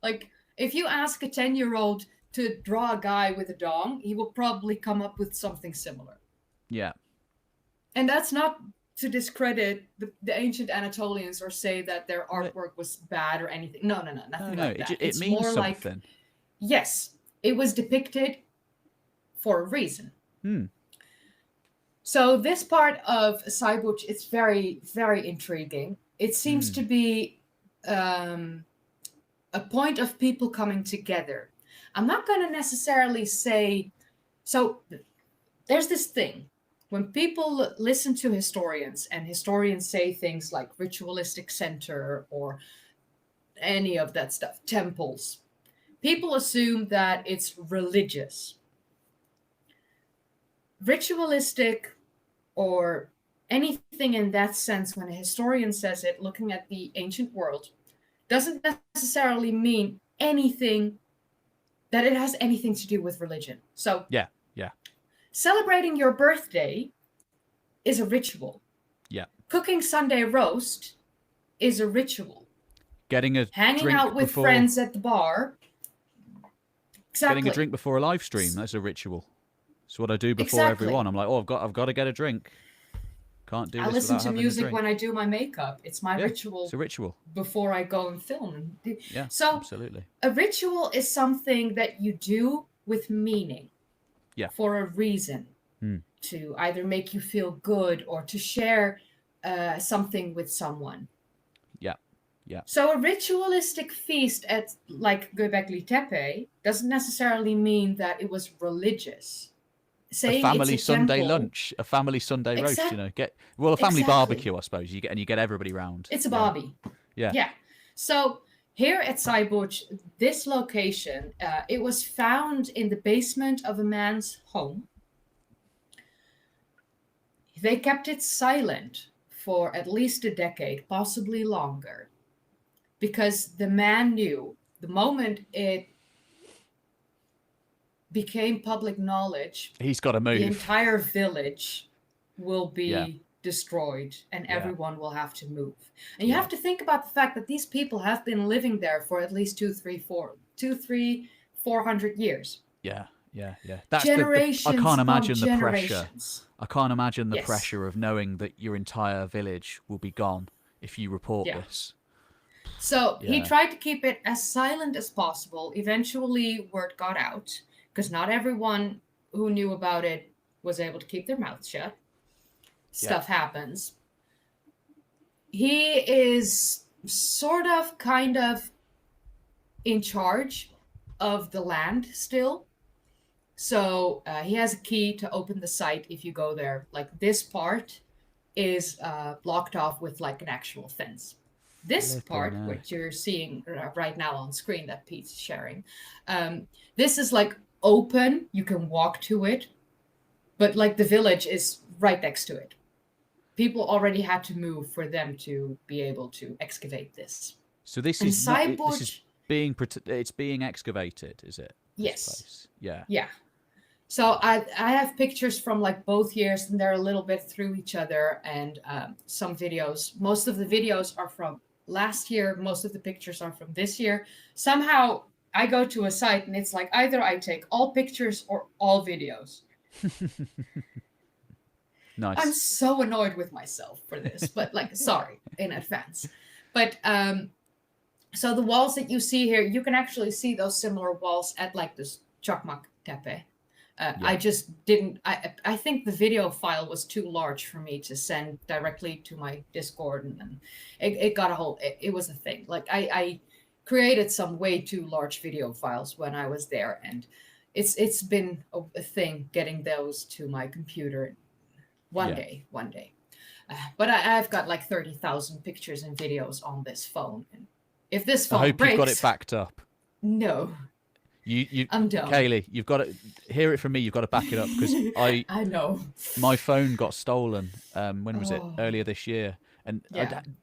Like if you ask a 10-year-old to draw a guy with a dong, he will probably come up with something similar. Yeah. And that's not to discredit the ancient Anatolians or say that their artwork was bad or anything. No, nothing like that. It means more something. Like, yes, it was depicted for a reason. So this part of Cyborg is very, very intriguing. It seems to be a point of people coming together. I'm not going to necessarily say... So there's this thing when people listen to historians and historians say things like ritualistic center or any of that stuff, temples, people assume that it's religious. Ritualistic or anything in that sense, when a historian says it, looking at the ancient world, doesn't necessarily mean anything that it has anything to do with religion. So yeah, celebrating your birthday is a ritual. Yeah. Cooking Sunday roast is a ritual. Getting a hanging drink out with before, friends at the bar. Exactly. Getting a drink before a live stream, that's a ritual. It's what I do before everyone. I'm like, oh, I've got to get a drink. Can't do this. I listen to music when I do my makeup. It's my ritual. It's a ritual before I go and film. Yeah, so absolutely. A ritual is something that you do with meaning. Yeah. For a reason. To either make you feel good or to share something with someone. Yeah. So a ritualistic feast at like Göbekli Tepe doesn't necessarily mean that it was religious. Saying a family Sunday lunch, a family Sunday roast, you know, a family barbecue, I suppose. You get everybody round. It's a barbie. Yeah. So here at Sayburç, this location, it was found in the basement of a man's home. They kept it silent for at least a decade, possibly longer, because the man knew the moment it became public knowledge, he's got to move. The entire village will be destroyed and everyone will have to move. And you have to think about the fact that these people have been living there for at least 400 years. Yeah. That's generations. I can't imagine the pressure. I can't imagine the pressure of knowing that your entire village will be gone if you report this. So he tried to keep it as silent as possible. Eventually, word got out because not everyone who knew about it was able to keep their mouth shut. Stuff happens. He is sort of, kind of in charge of the land still. So he has a key to open the site if you go there. Like this part is blocked off with like an actual fence. This part, which you're seeing right now on screen that Pete's sharing, this is like open. You can walk to it, but like the village is right next to it. People already had to move for them to be able to excavate this. So this is being excavated, is it? Yes. Yeah. So I have pictures from like both years, and they're a little bit through each other, and some videos. Most of the videos are from last year. Most of the pictures are from this year. Somehow I go to a site and it's like either I take all pictures or all videos. Nice. I'm so annoyed with myself for this, but like, sorry in advance. But so the walls that you see here, you can actually see those similar walls at like this Çakmak Tepe. I just didn't. I think the video file was too large for me to send directly to my Discord, and it got a whole. It was a thing. Like I created some way too large video files when I was there, and it's been a thing getting those to my computer. One day. But I've got like 30,000 pictures and videos on this phone, and if this phone breaks, you've got it backed up. No. I'm done. Kaylee, you've got to hear it from me. You've got to back it up because I know my phone got stolen. When was it? Earlier this year, and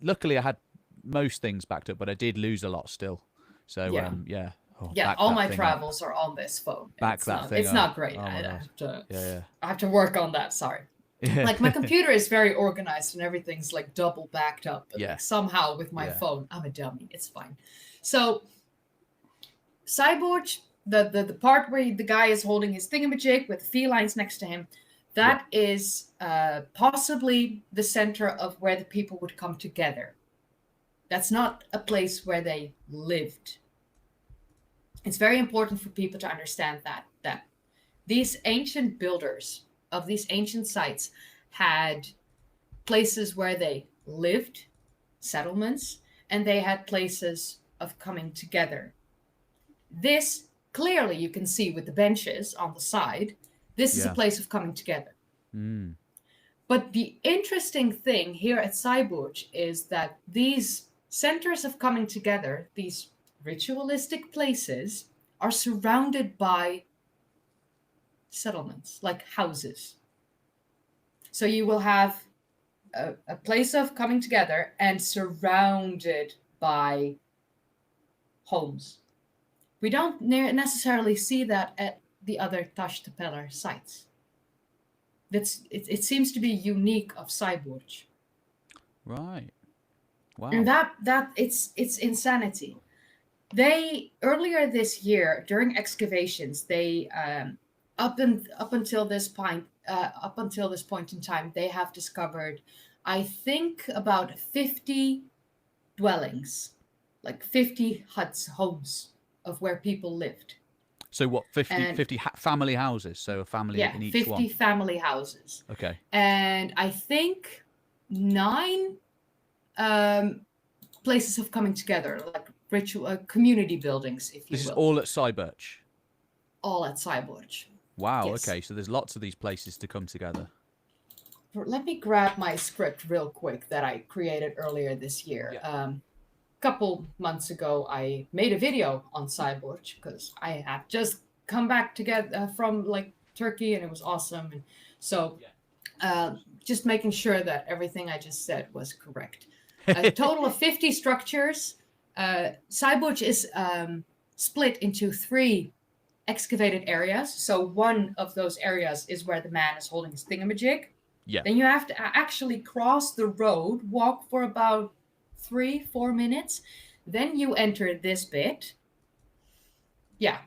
luckily I had most things backed up, but I did lose a lot still. So all my travels are on this phone. It's not great. I have to work on that. Sorry. Like my computer is very organized and everything's like double backed up. But like somehow with my phone, I'm a dummy. It's fine. So Sayburç, the part where the guy is holding his thingamajig with felines next to him, that is possibly the center of where the people would come together. That's not a place where they lived. It's very important for people to understand that these ancient builders of these ancient sites had places where they lived, settlements, and they had places of coming together. This, clearly you can see with the benches on the side, this is a place of coming together. But the interesting thing here at Cyborg is that these centers of coming together, these ritualistic places, are surrounded by settlements, like houses. So you will have a place of coming together and surrounded by homes. We don't necessarily see that at the other Tashtapeller sites. It seems to be unique of Cyborg. Right. Wow. And that it's insanity. They earlier this year during excavations, they up until this point in time, they have discovered, I think, about 50 dwellings, like 50 huts, homes of where people lived. So what, 50 family houses? So a family in each 50 one? 50 family houses. Okay. And I think 9 places of coming together, like ritual community buildings, if you will. This is all at Cyberch? All at Cyborg. Wow, Yes. okay. So there's lots of these places to come together. Let me grab my script real quick that I created earlier this year. Yeah. Couple months ago, I made a video on Cyborg because I had just come back together from like Turkey, and it was awesome. And so, just making sure that everything I just said was correct. A total of 50 structures. Cyborg is split into 3 excavated areas. So one of those areas is where the man is holding his thingamajig. Yeah. Then you have to actually cross the road, walk for about 3-4 minutes. Then you enter this bit. Yeah.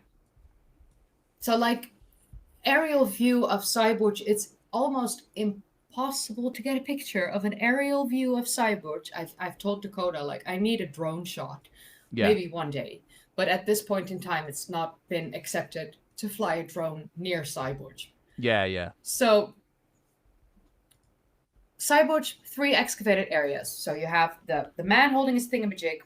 So like aerial view of Cyborg, it's almost impossible to get a picture of an aerial view of Cyborg. I've told Dakota, like, I need a drone shot. Yeah. Maybe one day. But at this point in time, it's not been accepted to fly a drone near Cyborg. Yeah. So Cyborg, 3 excavated areas. So you have the man holding his thingamajig.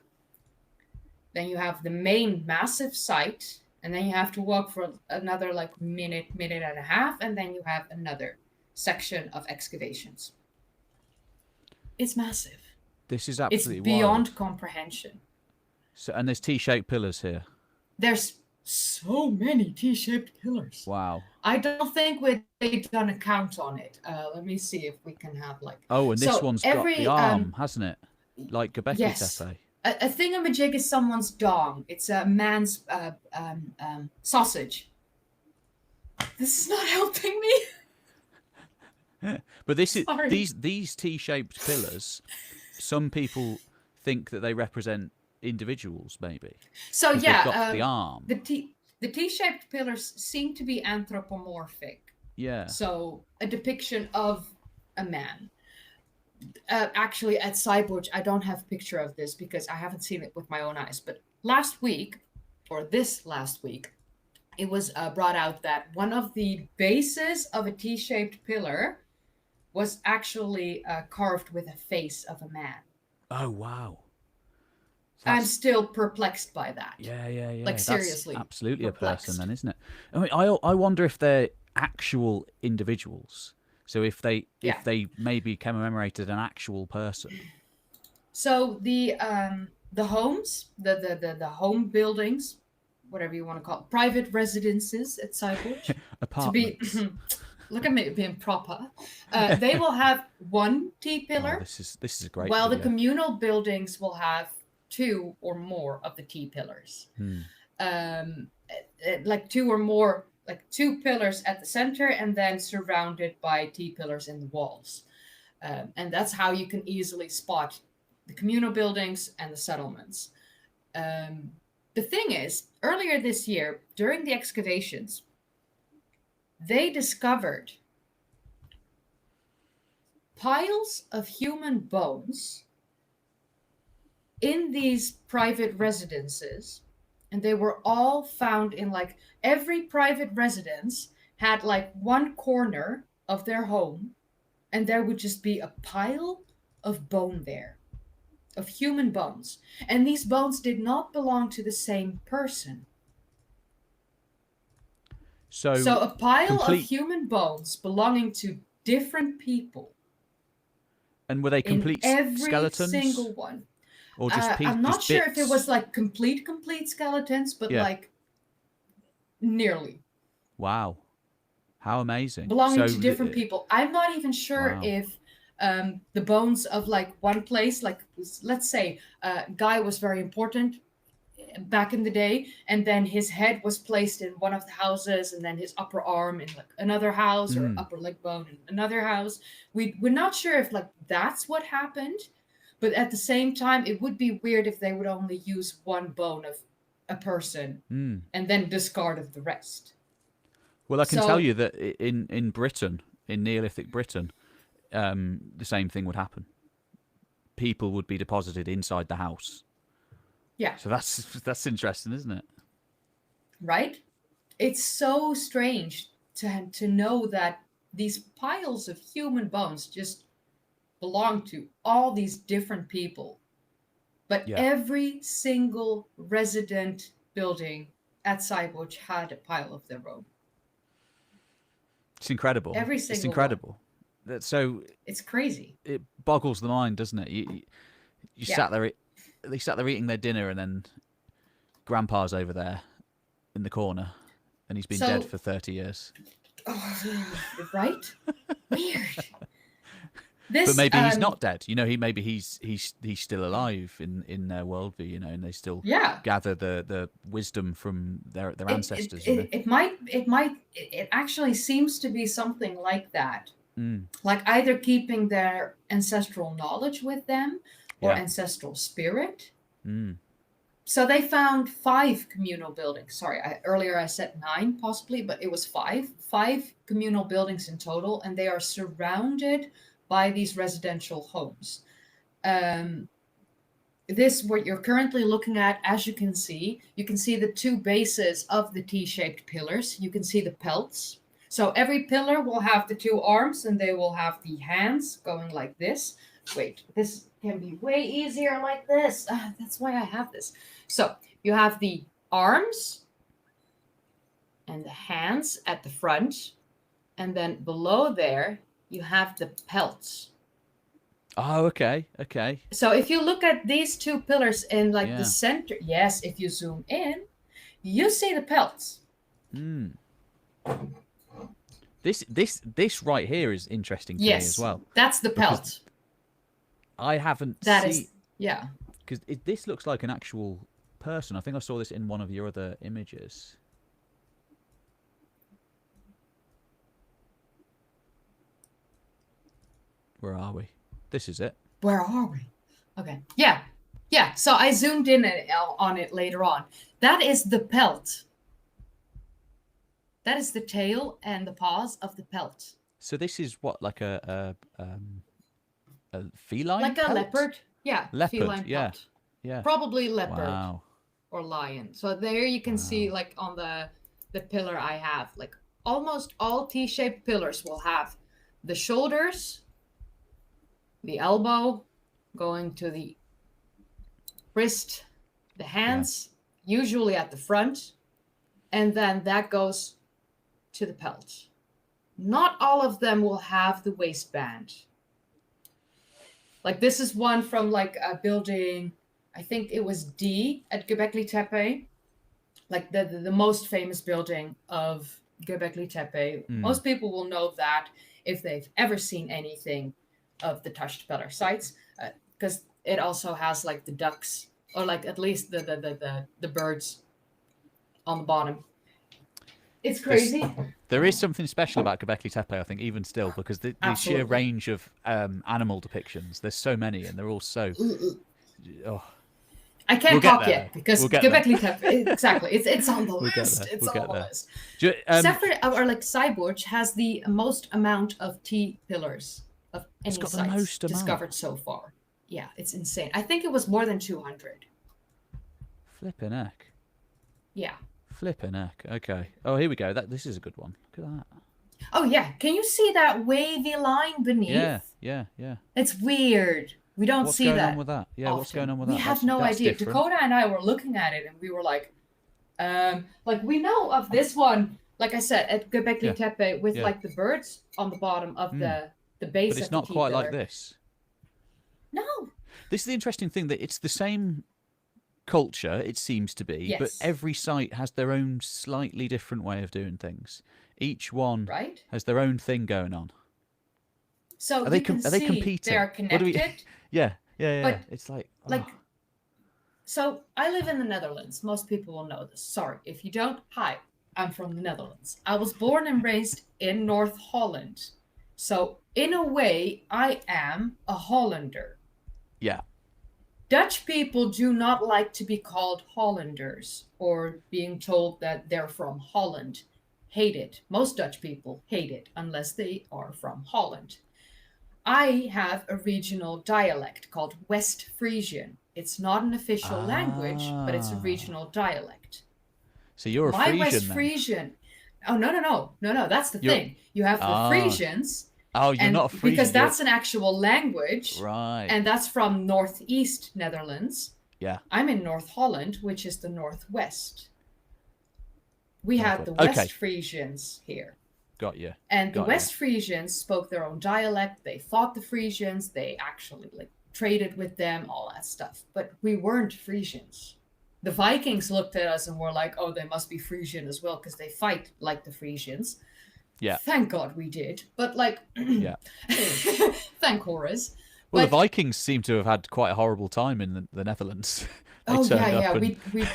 Then you have the main massive site. And then you have to walk for another like minute and a half. And then you have another section of excavations. It's massive. This is absolutely It's beyond wild. comprehension. So, and there's T-shaped pillars here. There's so many T-shaped pillars. Wow. I don't think we've done a count on it. Let me see if we can have like. Oh, and this one's got the arm, hasn't it? Like Göbekli yes. Tepe. A thingamajig is someone's dong. It's a man's sausage. This is not helping me. But this is these T-shaped pillars. Some people think that they represent individuals, maybe. So yeah, they've got the arm. The T-shaped pillars seem to be anthropomorphic. Yeah. So a depiction of a man. Actually, at Cyborg, I don't have a picture of this because I haven't seen it with my own eyes. But last week, it was brought out that one of the bases of a T-shaped pillar was actually carved with a face of a man. Oh, wow. I'm still perplexed by that. Yeah. Like, seriously. That's absolutely perplexed. A person then, isn't it? I mean, I wonder if they're actual individuals. So if they maybe commemorated an actual person. So the homes, the home buildings, whatever you want to call it, private residences at Cyborg. Apartments. Look at me being proper. They will have 1 T-pillar. Oh, this is a great. While video. the communal buildings will have 2 or more of the T-pillars. Like 2 or more. Like 2 pillars at the center and then surrounded by T-pillars in the walls. And that's how you can easily spot the communal buildings and the settlements. The thing is, earlier this year, during the excavations, they discovered piles of human bones in these private residences. And they were all found in like every private residence had like one corner of their home, and there would just be a pile of bone there, of human bones. And these bones did not belong to the same person. So a pile of human bones belonging to different people And were they in complete every skeletons? single one. Or just pieces? I'm not sure if it was like complete skeletons, but like nearly. Wow. How amazing. Belonging to different people. I'm not even sure if the bones of like one place, like let's say a guy was very important back in the day, and then his head was placed in one of the houses, and then his upper arm in like another house, or upper leg bone in another house. We're not sure if like that's what happened, but at the same time, it would be weird if they would only use one bone of a person and then discarded the rest. Well, I can tell you that in Britain, in Neolithic Britain, the same thing would happen. People would be deposited inside the house. Yeah. So that's interesting, isn't it? Right? It's so strange to know that these piles of human bones just belong to all these different people. But every single resident building at Cyborg had a pile of their own. It's incredible. Every single It's incredible. So it's crazy. It boggles the mind, doesn't it? You sat there. They sat there eating their dinner, and then Grandpa's over there in the corner, and he's been dead for 30 years. Oh, right? Weird. But maybe he's not dead. You know, he's still alive in their worldview. You know, and they still gather the wisdom from their ancestors. It actually seems to be something like that. Like either keeping their ancestral knowledge with them or ancestral spirit. So they found 5 communal buildings. Sorry, earlier I said 9 possibly, but it was 5. 5 communal buildings in total, and they are surrounded by these residential homes. This, what you're currently looking at, as you can see the 2 bases of the T-shaped pillars. You can see the pelts. So every pillar will have the 2 arms, and they will have the hands going like this. Wait, this can be way easier like this. That's why I have this. So you have the arms and the hands at the front, and then below there you have the pelts. Oh, okay. So if you look at these 2 pillars in like the center, yes, if you zoom in, you see the pelts. This right here is interesting to me as well. That's the pelt. I haven't seen. Because this looks like an actual person. I think I saw this in one of your other images. Where are we? This is it. Where are we? Okay. Yeah. So I zoomed in on it later on. That is the pelt. That is the tail and the paws of the pelt. So this is what, like a feline? Like a pelt? Leopard. Yeah. Leopard. Feline pelt. Yeah. Probably leopard or lion. So there you can see, like on the pillar I have, like almost all T-shaped pillars will have the shoulders, the elbow, going to the wrist, the hands, usually at the front, and then that goes to the pelt. Not all of them will have the waistband. Like this is one from like a building, I think it was D at Göbekli Tepe, like the most famous building of Göbekli Tepe. Most people will know that if they've ever seen anything of the touched pillar sites, because it also has like the ducks, or like at least the birds on the bottom. It's crazy. There is something special about Göbekli Tepe, I think, even still, because the sheer range of animal depictions. There's so many, and they're all so. Oh. I can't talk yet because Göbekli Tepe. Exactly, it's on the list. It's on the list. Separate or like Cyborg has the most amount of T pillars of any sites discovered so far. Yeah, it's insane. I think it was more than 200. Flippin' heck. Yeah. Flippin' heck. Okay. Oh, here we go. This is a good one. Look at that. Oh yeah. Can you see that wavy line beneath? Yeah. It's weird. We don't see that. What's going on with that? Yeah, often. What's going on with that? We have no idea. Different. Dakota and I were looking at it, and we were like we know of this one, like I said, at Göbekli Tepe with like the birds on the bottom of the base. But it's not quite like this. No. This is the interesting thing, that it's the same culture, it seems to be, but Yes. every site has their own slightly different way of doing things. Each one Right? has their own thing going on. So Are they you can are they see they competing? are What do we? connected, Yeah, yeah, yeah. but It's like, oh, like, so I live in the Netherlands. Most people will know this. Sorry. If you don't, hi, I'm from the Netherlands. I was born and raised in North Holland. So in a way, I am a Hollander. yeah, Dutch people do not like to be called Hollanders or being told that they're from Holland. Hate it. Most Dutch people hate it unless they are from Holland. I have a regional dialect called West Frisian. It's not an official language, but it's a ah. regional dialect. So you're a My West Frisian then? Frisian. Oh, no, no, no. No, no. That's the You're thing. You have the ah. Frisians, Oh, you're and not a because Frisian. You're that's an actual language, right. and that's from Northeast Netherlands. Yeah, I'm in North Holland, which is the Northwest. We had the Northwest. West Okay, Frisians here. got you. And the Got you. West Frisians spoke their own dialect. They fought the Frisians. They actually like traded with them, all that stuff. But we weren't Frisians. The Vikings looked at us and were like, "Oh, they must be Frisian as well because they fight like the Frisians." Yeah, Thank God we did. But like, yeah. thank Horus. Well, the But Vikings seem to have had quite a horrible time in the Netherlands. They oh yeah, turned up yeah, and we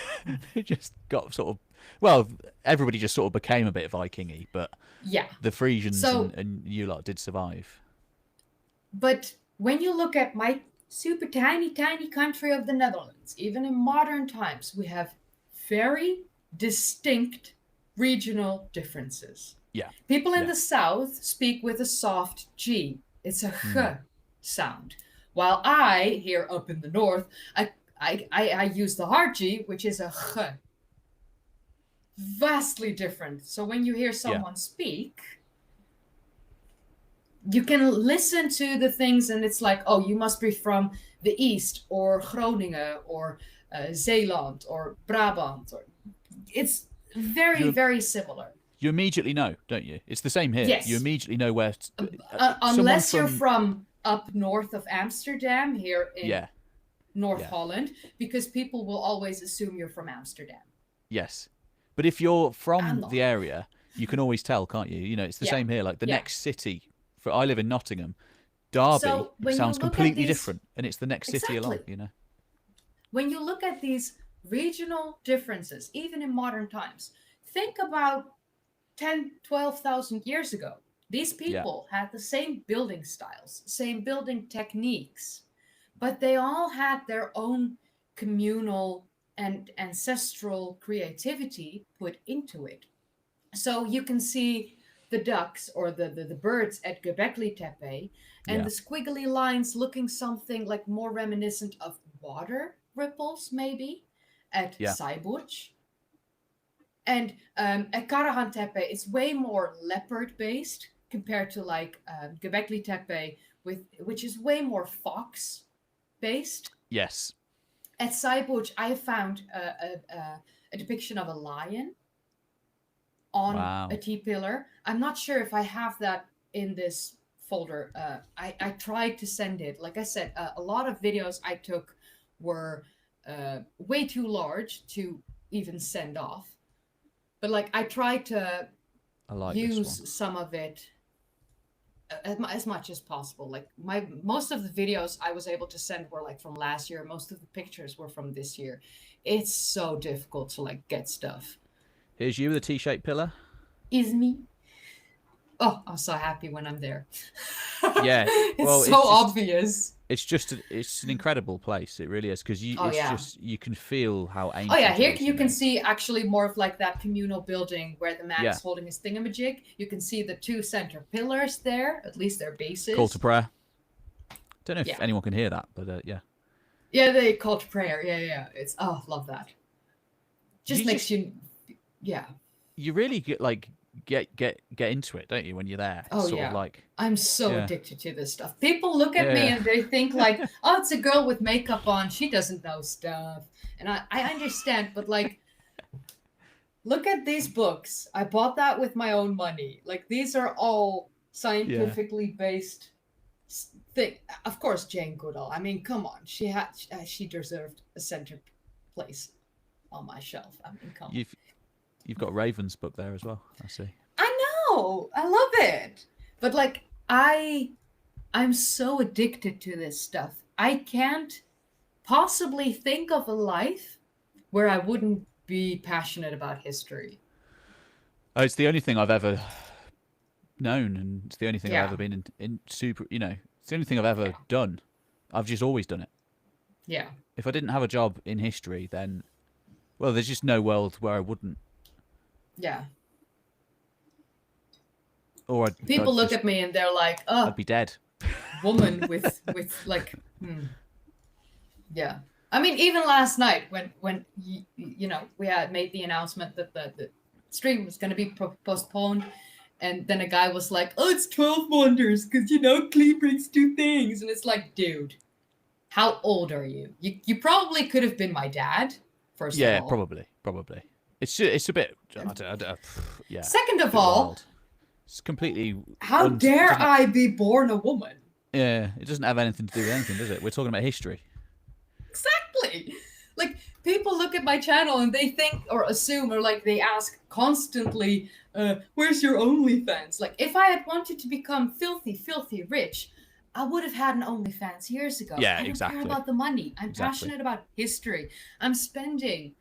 they just got sort of, well, everybody just sort of became a bit Viking-y, but yeah. the Frisians So, and you lot did survive. but when you look at my super tiny, tiny country of the Netherlands, even in modern times, we have very distinct regional differences. Yeah, People in yeah. the south speak with a soft G. It's a Mm. h sound. While I, here up in the north, I use the hard G, which is a h. Vastly different. So when you hear Yeah, someone speak, you can listen to the things and it's like, oh, you must be from the east or Groningen or Zeeland or Brabant. Or it's very, you very similar. you immediately know, don't you? It's the same here. You Yes. immediately know where someone Unless you're from. from up north of Amsterdam, here in Yeah, North yeah, Holland, because people will always assume you're from Amsterdam. yes. But if you're I'm from the not. area, you can always tell, can't you? You know, it's the Yeah. same here. Like the Yeah. next city, for I live in Nottingham, Derby So when you sounds look at completely these, different, and it's the next city along. exactly. You know. When you look at these regional differences, even in modern times, think about 10, 12,000 years ago. These Yeah, people had the same building styles, same building techniques, but they all had their own communal and ancestral creativity put into it. So you can see the ducks or the birds at Göbekli Tepe and yeah, the squiggly lines looking something like more reminiscent of water ripples, maybe, at yeah. Saibuch. And at Karahan Tepe, it's way more leopard based compared to like Göbekli Tepe, which is way more fox based. Yes. At Saibuch, I found a depiction of a lion on a Wow. T pillar. I'm not sure if I have that in this folder. I tried to send it. Like I said, a lot of videos I took were way too large to even send off. But like I tried to I like this one. use some of it as much as possible. Like my most of the videos I was able to send were like from last year. Most of the pictures were from this year. It's so difficult to like get stuff. Here's you with a T-shaped pillar. Is me. Oh, I'm so happy when I'm there. Yeah. Well, It's so obvious. it's an incredible place. It really is, because Oh it's yeah. just, you can feel how ancient. Oh yeah, it here is, you can know? see actually more of like that communal building where the man Yeah. is holding his thingamajig. You can see the two center pillars there, at least their bases. Call to prayer. Don't know if Yeah. anyone can hear that, but yeah. Yeah, they call to prayer. Yeah, yeah. It's love that. Just makes you yeah. You really get into it, don't you, when you're there? It's Oh sort yeah. of like, I'm so yeah, addicted to this stuff. People look at me yeah, and they think like, oh, it's a girl with makeup on. She doesn't know stuff. And I understand, but like, look at these books. I bought that with my own money. Like, these are all yeah, scientifically based thing. Of course, Jane Goodall. I mean, come on. She deserved a center place on my shelf. I mean, come on. You've got Raven's book there as well. I see. I know. I love it. But like I'm so addicted to this stuff. I can't possibly think of a life where I wouldn't be passionate about history. Oh, it's the only thing I've ever known, and it's the only thing I've Yeah. ever been in super. It's the only thing I've ever done. I've just always done it. Yeah. If I didn't have a job in history, then, well, there's just no world where I wouldn't. Yeah. Or People look at me and they're like, "Oh, I'd be dead." woman with like, yeah." I mean, even last night when we had made the announcement that the stream was going to be postponed, and then a guy was like, "Oh, it's 12 wonders because Clee brings 2 things," and it's like, dude, how old are you? You probably could have been my dad. First of all, yeah, probably. It's a bit. Yeah. Second of all, wild. It's completely. How dare I be born a woman? Yeah, it doesn't have anything to do with anything, does it? We're talking about history. Exactly. Like, people look at my channel and they think or assume or like they ask constantly, where's your OnlyFans? Like, if I had wanted to become filthy rich, I would have had an OnlyFans years ago. Yeah, I don't exactly. care about the money. I'm passionate about history. I'm spending,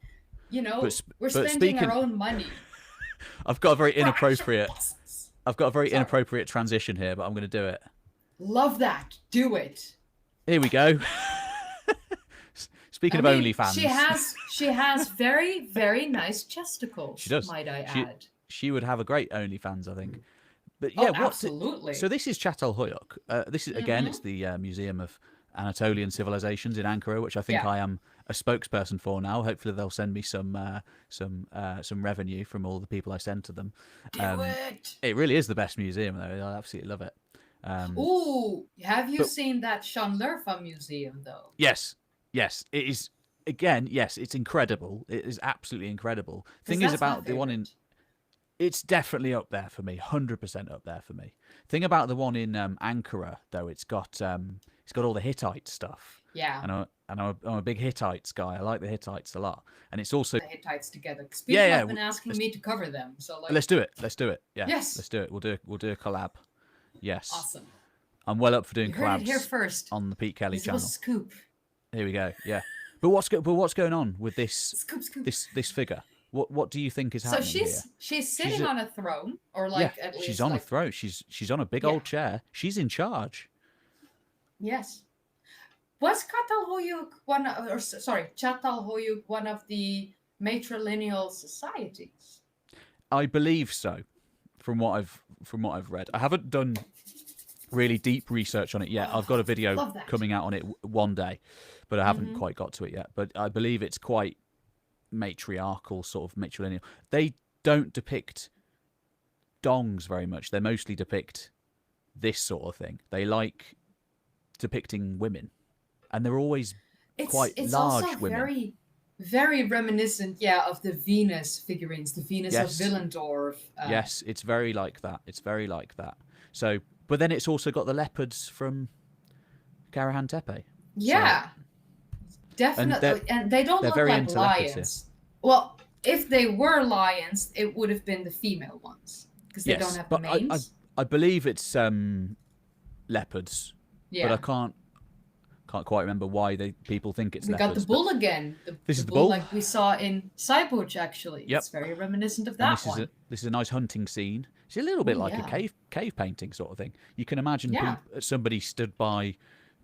we're spending our own money. I've got a very inappropriate transition here, but I'm going to do it. Love that. Do it. Here we go. Speaking of OnlyFans, she has very, very nice chesticles. She does. Might I add? She would have a great OnlyFans, I think. But yeah, absolutely. So this is Çatalhöyük. This is again, it's the Museum of Anatolian Civilizations in Ankara, which I think I am a spokesperson for now. Hopefully, they'll send me some revenue from all the people I send to them. Do it. It really is the best museum, though. I absolutely love it. Ooh, have you seen that Şanlıurfa museum though? Yes, it is. Again, yes, it's incredible. It is absolutely incredible. Thing is about the one in. It's definitely up there for me, 100% up there for me. Thing about the one in Ankara, though, it's got all the Hittite stuff. Yeah. And I'm a big Hittites guy. I like the Hittites a lot, and it's also the Hittites together. People have been asking me to cover them, so like. Let's do it. Yeah. Yes. Let's do it. We'll do a collab. Yes. Awesome. I'm well up for doing you heard collabs it here first. on the Pete Kelly channel. Was a scoop. Here we go. Yeah. But what's going on with this scoop. this figure? What do you think is happening here? She's sitting on a throne, or like at least she's on a throne. She's on a big old chair. She's in charge. Yes. Was Çatalhöyük Çatalhöyük one of the matrilineal societies? I believe so, from what I've read. I haven't done really deep research on it yet. I've got a video coming out on it one day, but I haven't quite got to it yet. But I believe it's quite matriarchal, sort of matrilineal. They don't depict dongs very much. They mostly depict this sort of thing. They like depicting women, and they're always quite large also women. Very, very reminiscent, of the Venus figurines, the Venus of Willendorf. Yes, it's very like that. So, but then it's also got the leopards from Karahan Tepe. Yeah. So, definitely, and they don't look like lions. Well, if they were lions, it would have been the female ones because they don't have the manes. I believe it's leopards, but I can't quite remember why people think it's leopards. We got the bull again. This is the bull, like we saw in Cybuch. Actually, it's very reminiscent of that one. This is a nice hunting scene. It's a little bit like a cave painting sort of thing. You can imagine somebody stood by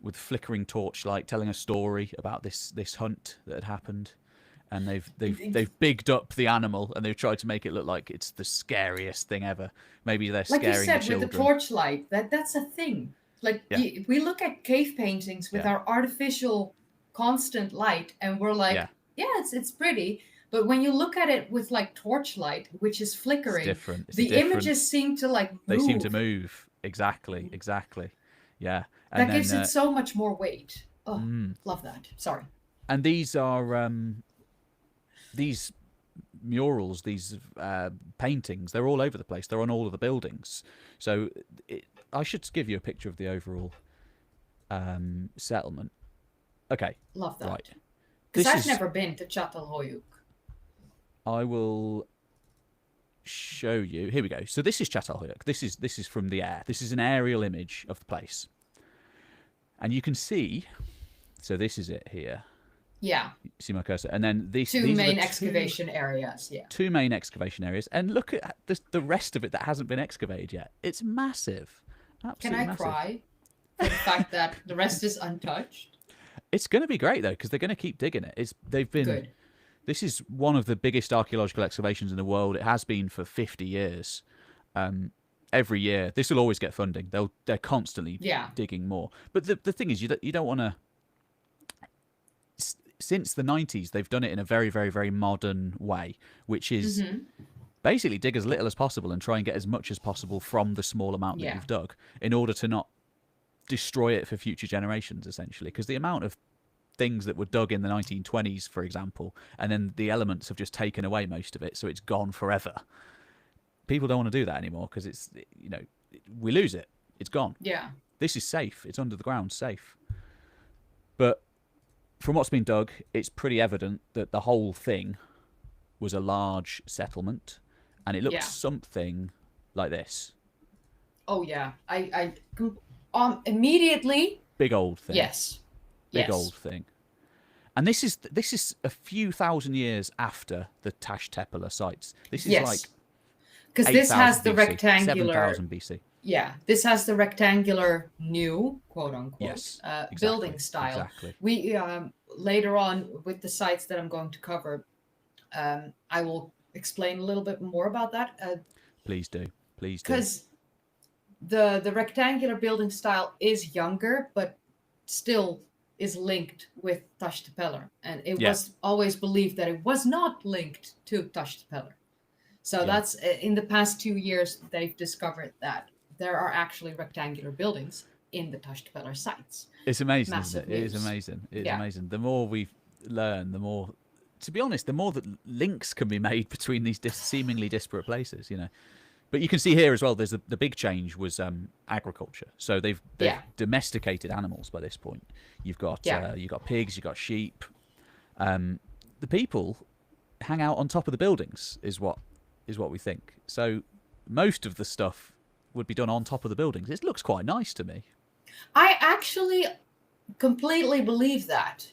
with flickering torchlight, telling a story about this hunt that had happened, and they've bigged up the animal and they've tried to make it look like it's the scariest thing ever. Maybe they're scaring the children. Like you said, with the torchlight, that's a thing. Like we look at cave paintings with our artificial constant light, and we're like, it's pretty. But when you look at it with like torchlight, which is flickering, the images seem to like move. They seem to move. Exactly. Yeah. And that gives it so much more weight. Oh, love that. Sorry. And these are these murals, these paintings. They're all over the place. They're on all of the buildings. So I should give you a picture of the overall settlement. Okay, Love that. right. Because This I've is. never been to Çatalhöyük. I will show you. Here we go. So this is Çatalhöyük. This is from the air. This is an aerial image of the place, and you can see. So this is it here. Yeah. See my cursor, and then these Two these main are the excavation areas. Yeah. two main excavation areas, and look at the rest of it that hasn't been excavated yet. It's massive. Can Absolutely I massive. cry for the fact that the rest is untouched? It's going to be great though, because they're going to keep digging it. They've been. Good. This is one of the biggest archaeological excavations in the world. It has been for 50 years. Every year, this will always get funding. They're constantly digging more. But the thing is, you don't want to. Since the 90s, they've done it in a very, very, very modern way, which is basically dig as little as possible and try and get as much as possible from the small amount that you've dug, in order to not destroy it for future generations, essentially. Because the amount of things that were dug in the 1920s, for example, and then the elements have just taken away most of it, so it's gone forever. People don't want to do that anymore because it's, we lose it. It's gone. Yeah. This is safe. It's under the ground, safe. But from what's been dug, it's pretty evident that the whole thing was a large settlement, and it looks something like this. Oh yeah, I immediately. Big old thing. Yes. Big old thing. And this is a few thousand years after the Taş Tepeler sites. This is like because this has the BC, rectangular 7,000 BC. Yeah, this has the rectangular new quote unquote building style. Exactly. We later on with the sites that I'm going to cover, I will explain a little bit more about that. Please do. Because the rectangular building style is younger, but still is linked with Taş Tepeler, and it was always believed that it was not linked to Taş Tepeler. So that's in the past 2 years they've discovered that there are actually rectangular buildings in the Taş Tepeler sites. It's amazing, isn't it? It is amazing. It's amazing. The more we learn, the more, to be honest, the more that links can be made between these seemingly disparate places, But you can see here as well, there's the big change was agriculture. So they've domesticated animals by this point. You've got pigs, you've got sheep. The people hang out on top of the buildings is what we think. So most of the stuff would be done on top of the buildings. It looks quite nice to me. I actually completely believe that.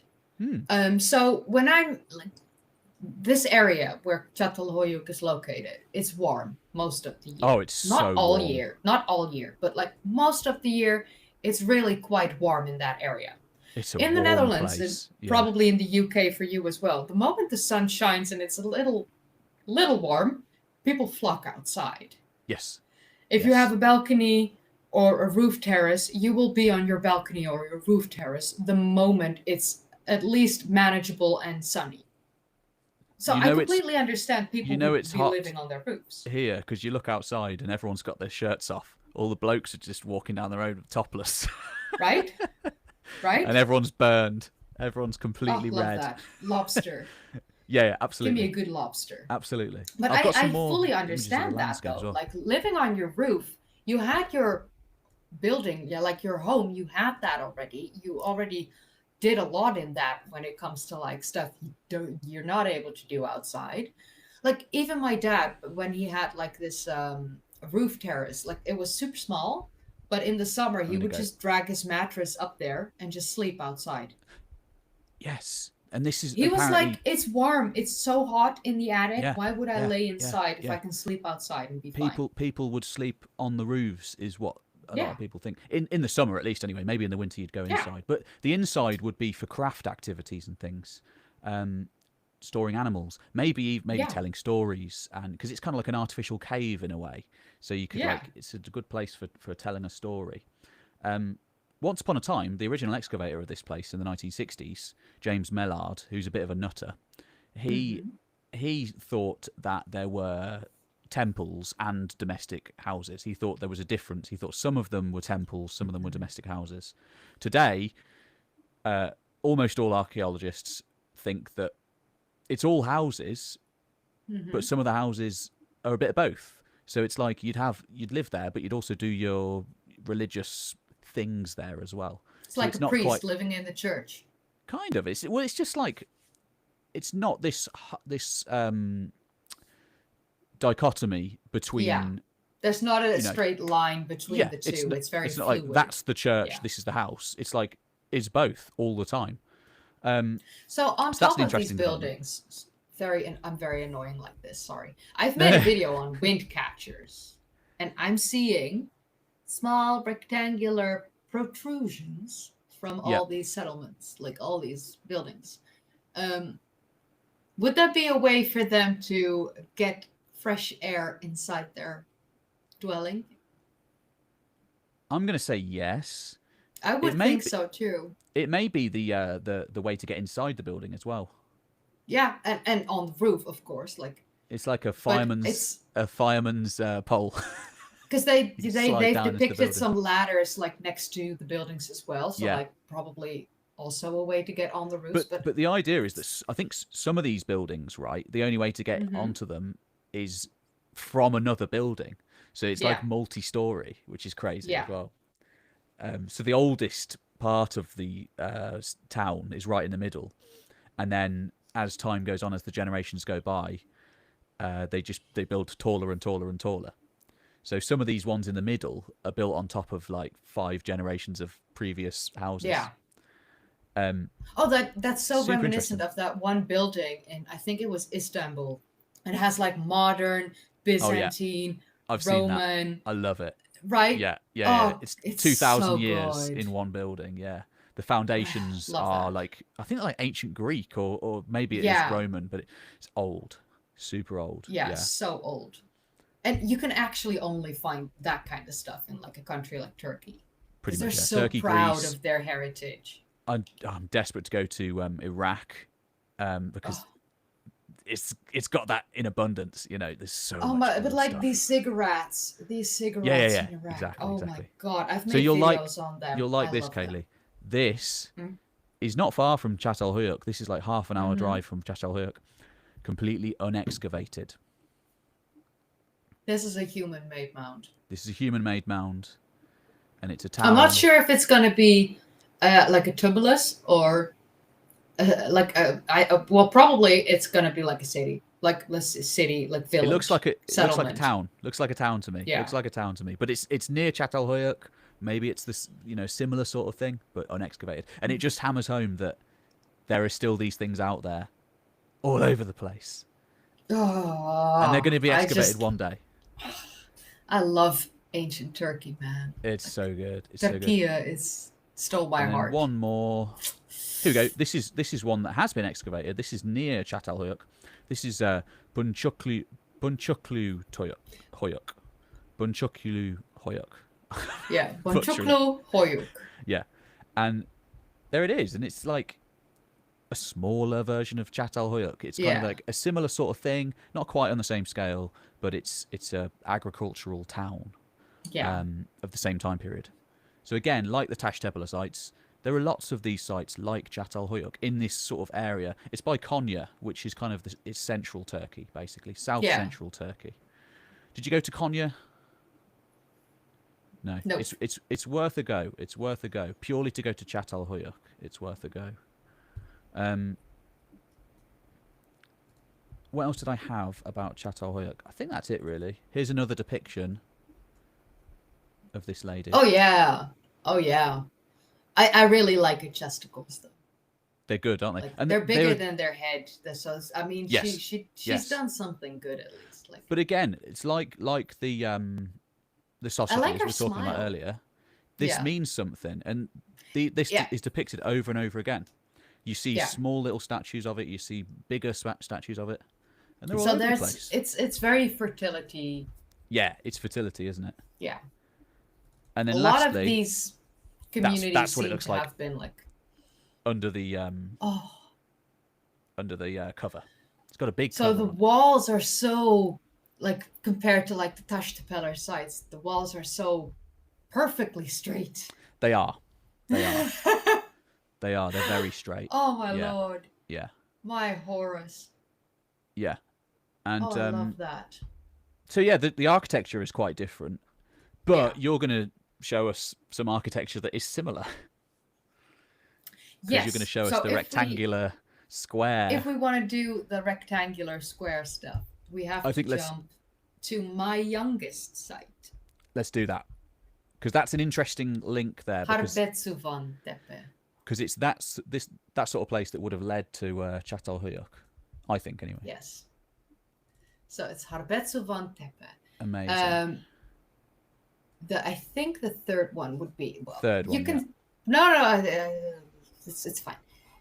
So when I'm this area where Çatalhöyük is located, it's warm most of the year. Oh, it's not so all warm. year, not all year, but like most of the year, it's really quite warm in that area. It's a in the warm Netherlands, place. and probably in the UK for you as well. The moment the sun shines and it's a little warm, people flock outside. Yes. If you have a balcony or a roof terrace, you will be on your balcony or your roof terrace the moment it's at least manageable and sunny. So I completely understand people who be living on their roofs. Here, because you look outside and everyone's got their shirts off. All the blokes are just walking down the road topless. Right? Right? And everyone's burned. Everyone's completely love red. That. Lobster. Yeah, absolutely. Give me a good lobster. Absolutely. But I fully understand that, though. Well. Like, living on your roof, you had your building, like your home, you had that already. You already did a lot in that when it comes to, like, stuff you're not able to do outside. Like, even my dad, when he had, like, this roof terrace, like, it was super small, but in the summer, he would just drag his mattress up there and just sleep outside. Yes. And this is he was like, it's warm, it's so hot in the attic, why would I lay inside if I can sleep outside and be fine? People would sleep on the roofs is what a lot of people think, in the summer at least anyway. Maybe in the winter you'd go inside, but the inside would be for craft activities and things, storing animals, maybe telling stories, and because it's kind of like an artificial cave in a way, so you could it's a good place for telling a story. Once upon a time, the original excavator of this place in the 1960s, James Mellard, who's a bit of a nutter, he thought that there were temples and domestic houses. He thought there was a difference. He thought some of them were temples, some of them were domestic houses. Today, almost all archaeologists think that it's all houses, but some of the houses are a bit of both. So it's like you'd live there, but you'd also do your religious things there as well. It's So like it's a not priest quite living in the church. kind of. It's just like it's not this dichotomy Yeah. between There's not a you know straight line between yeah the two. It's very it's not like fluid. that's the church, Yeah. this is the house. It's like it's both all the time. Um, So on so that's top an of these interesting development. buildings, I'm very annoying like this. Sorry. I've made a video on wind catchers, and I'm seeing small rectangular protrusions from Yeah, all these settlements, like all these buildings. Um, would that be a way for them to get fresh air inside their dwelling? I'm gonna say yes. I It would may think be, so too. it may be the way to get inside the building as well. Yeah, and on the roof, of course, like, It's like a but fireman's it's pole. because You can slide they've down into the depicted building. some ladders like next to the buildings as well, so Yeah, like probably also a way to get on the roofs. But but the idea is that it's I think some of these buildings, right, the only way to get hmm onto them is from another building. So it's yeah, like multi-story, which is crazy as yeah, well. So the oldest part of the town is right in the middle, and then as time goes on, as the generations go by, they build taller and taller and taller. So some of these ones in the middle are built on top of like 5 generations of previous houses. yeah. Um, Oh, that's so super reminiscent interesting. of that one building in, I think it was Istanbul, and it has like modern Oh yeah, Byzantine, I've seen that. Roman, I love it. right? Yeah, yeah, yeah. Oh, It's it's 2,000 so years good. in one building. Yeah, the foundations Love are that. like I think like ancient Greek or maybe it is Yeah, Roman, but it's old, super old. yeah, Yeah, so old. And you can actually only find that kind of stuff in like a country like Turkey pretty because they're much. Yeah, so Turkey, proud Greece. of their heritage. I'm desperate to go to Iraq because Oh, it's got that in abundance. You know, there's so oh much my, but good like stuff. these Yeah, yeah, cigarettes yeah. in Iraq. Exactly, Oh my exactly. God, I've So made videos on them. you'll like I this, love them. Kaylee. This Mm. is not far from Çatalhöyük. This is like half an hour Mm-hmm. drive from Çatalhöyük, completely unexcavated. This is a human-made mound. This is a human-made mound, and it's a I'm not town. sure if it's going to be like a tumulus or well, probably it's going to be like a city, like let's say city, like It looks village, like it looks like a settlement. town. Looks like a town to me. Yeah. Looks like a town to me. But it's near Çatalhöyük. Maybe it's this similar sort of thing, but unexcavated. And it just hammers home that there are still these things out there, all over the place, and they're going Oh, to be excavated one day. I love ancient Turkey, man. It's so good. It's so good. Turkey is stole my And then heart. one more. Here we go. This is one that has been excavated. This is near Çatalhöyük. This is Bunchuklu Hoyuk. Bunchuklu Hoyuk. Yeah, Butchering it. Bonchuklu Hoyuk. Yeah, and there it is, and it's like a smaller version of Çatalhöyük. It's kind of Yeah, like a similar sort of thing, not quite on the same scale, but it's a agricultural town yeah, of the same time period. So again, like the Taştepe'li sites, there are lots of these sites like Çatalhöyük in this sort of area. It's by Konya, which is kind of it's central Turkey, basically south yeah. central Turkey. Did you go to Konya? No, No, it's worth a go. It's worth a go purely to go to Çatalhöyük. It's worth a go. What else did I have about Çatalhöyük? I think that's it really. Here's another depiction of this lady. oh yeah, oh yeah. I really like her chesticles though. They're good, aren't they? Like And they're bigger they're than their head. So I mean, yes, she's yes. done something good at least. Like But again, it's like the I sausages like we her were talking about smile. earlier. This Yeah, means something, and this yeah, is depicted over and over again. You see yeah. small little statues of it. You see bigger statues of it, and they're all So over the there's place. it's very fertility. Yeah, it's fertility, isn't it? Yeah, And a then lot of lastly, these communities that's what it seem looks to like have been like, under the oh. cover. It's got a big So cover the on. walls are so like compared to like the Taştepe'ler sites, the walls are so perfectly straight. They are, they are, they are. They're very straight. Oh my Yeah, lord, yeah, my Horus. yeah. And Oh, I love that. so yeah, the architecture is quite different, Yeah. but you're going to show us some architecture that is similar. Because you're going to show us the rectangular square. If we want to do the rectangular square stuff, we have to jump to my youngest site. Let's do that. Because that's an interesting link there. Harbetsuvan Tepe. Because it's that sort of place that would have led to Çatalhöyük, I think, anyway. Yes. So it's Harbetsuvan Tepe. Amazing. I think the third one would be third one. You can no, it's fine.